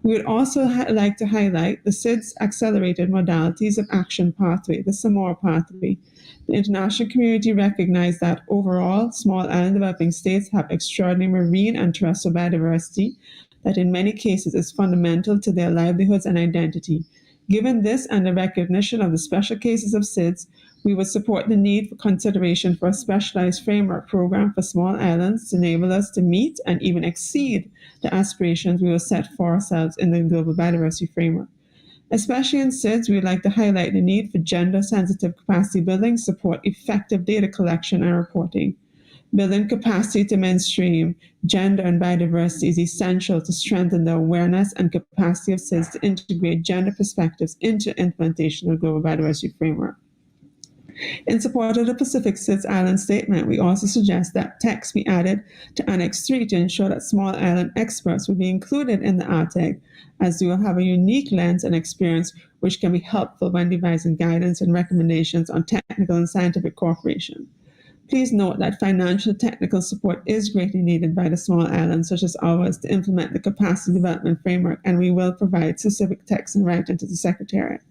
We would also like to highlight the SIDS Accelerated Modalities of Action Pathway, the Samoa Pathway. The international community recognized that overall, small island developing states have extraordinary marine and terrestrial biodiversity that in many cases is fundamental to their livelihoods and identity. Given this and the recognition of the special cases of SIDS, we would support the need for consideration for a specialized framework program for small islands to enable us to meet and even exceed the aspirations we will set for ourselves in the Global Biodiversity Framework. Especially in SIDS, we would like to highlight the need for gender-sensitive capacity building, support effective data collection and reporting. Building capacity to mainstream gender and biodiversity is essential to strengthen the awareness and capacity of SIDS to integrate gender perspectives into implementation of the Global Biodiversity Framework. In support of the Pacific SIDS Island Statement, we also suggest that text be added to Annex 3 to ensure that small island experts will be included in the RTEG, as they will have a unique lens and experience which can be helpful when devising guidance and recommendations on technical and scientific cooperation. Please note that financial technical support is greatly needed by the small islands such as ours to implement the capacity development framework, and we will provide specific text in writing to the Secretariat.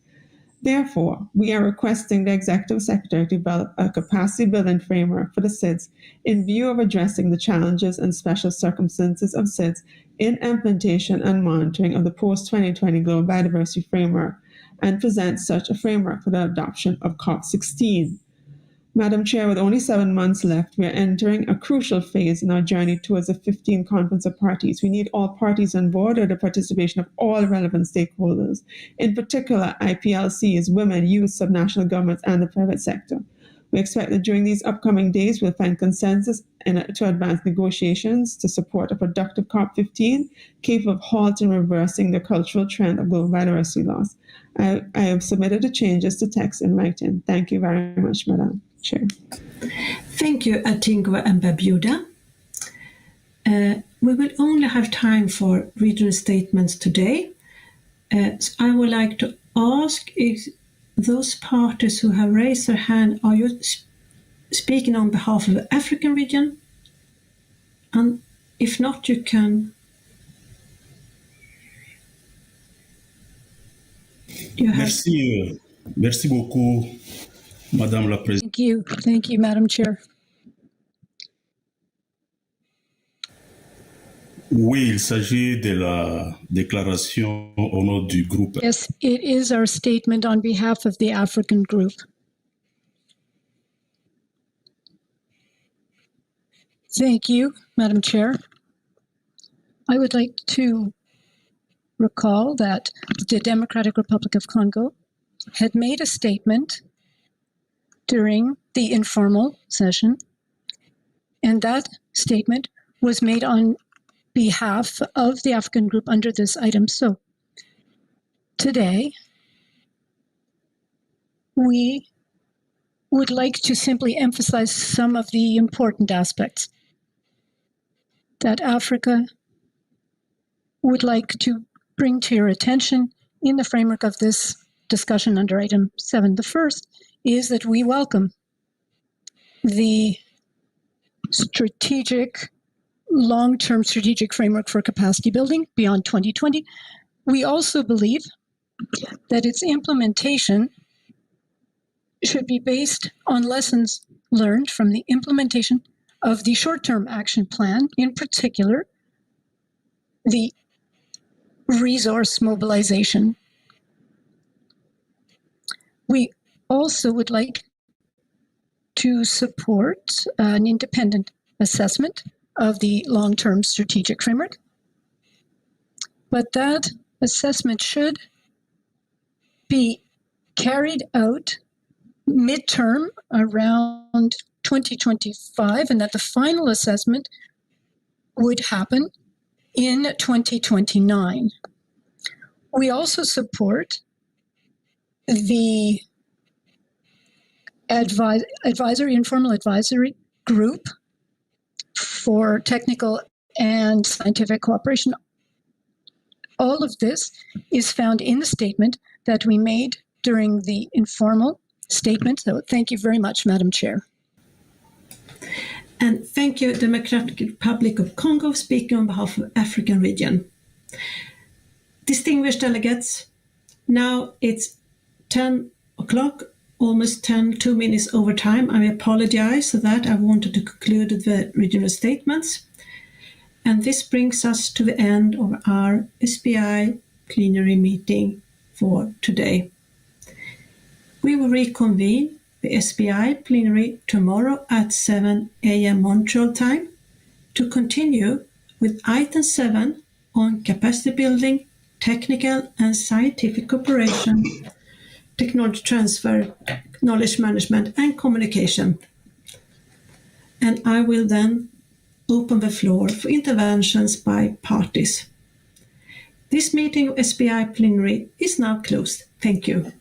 Therefore, we are requesting the Executive Secretary to develop a capacity building framework for the SIDS in view of addressing the challenges and special circumstances of SIDS in implementation and monitoring of the post-2020 Global Biodiversity Framework and present such a framework for the adoption of COP16. Madam Chair, with only 7 months left, we are entering a crucial phase in our journey towards the 15th Conference of Parties. We need all parties on board with the participation of all relevant stakeholders, in particular IPLCs, women, youth, subnational governments, and the private sector. We expect that during these upcoming days, we'll find consensus to advance negotiations to support a productive COP15 capable of halting and reversing the cultural trend of global biodiversity loss. I have submitted the changes to text in writing. Thank you very much, Madam Chair.
Thank you, Atingwa and Barbuda. We will only have time for regional statements today. So I would like to ask if those parties who have raised their hand, are you speaking on behalf of the African region? And if not, you can...
Merci beaucoup, Madame la Présidente.
Thank you, Madam Chair.
Oui, il s'agit de la déclaration au nom du groupe.
Yes, it is our statement on behalf of the African group. Thank you, Madam Chair. I would like to recall that the Democratic Republic of Congo had made a statement during the informal session, and that statement was made on behalf of the African group under this item. So today, we would like to simply emphasize some of the important aspects that Africa would like to bring to your attention in the framework of this discussion under item 7. The first is that we welcome the long-term strategic framework for capacity building beyond 2020. We also believe that its implementation should be based on lessons learned from the implementation of the short-term action plan, in particular, the resource mobilization. We also would like to support an independent assessment of the long-term strategic framework, but that assessment should be carried out midterm around 2025, and that the final assessment would happen in 2029. We also support the informal advisory group for technical and scientific cooperation. All of this is found in the statement that we made during the informal statement. So thank you very much, Madam Chair.
And thank you, Democratic Republic of Congo, speaking on behalf of African region. Distinguished delegates, now it's 10 o'clock, almost 2 minutes over time. I apologize for that. I wanted to conclude the regional statements. And this brings us to the end of our SBI plenary meeting for today. We will reconvene the SBI plenary tomorrow at 7 a.m. Montreal time to continue with item 7 on capacity building, technical and scientific cooperation, technology transfer, knowledge management and communication. And I will then open the floor for interventions by parties. This meeting of SBI plenary is now closed. Thank you.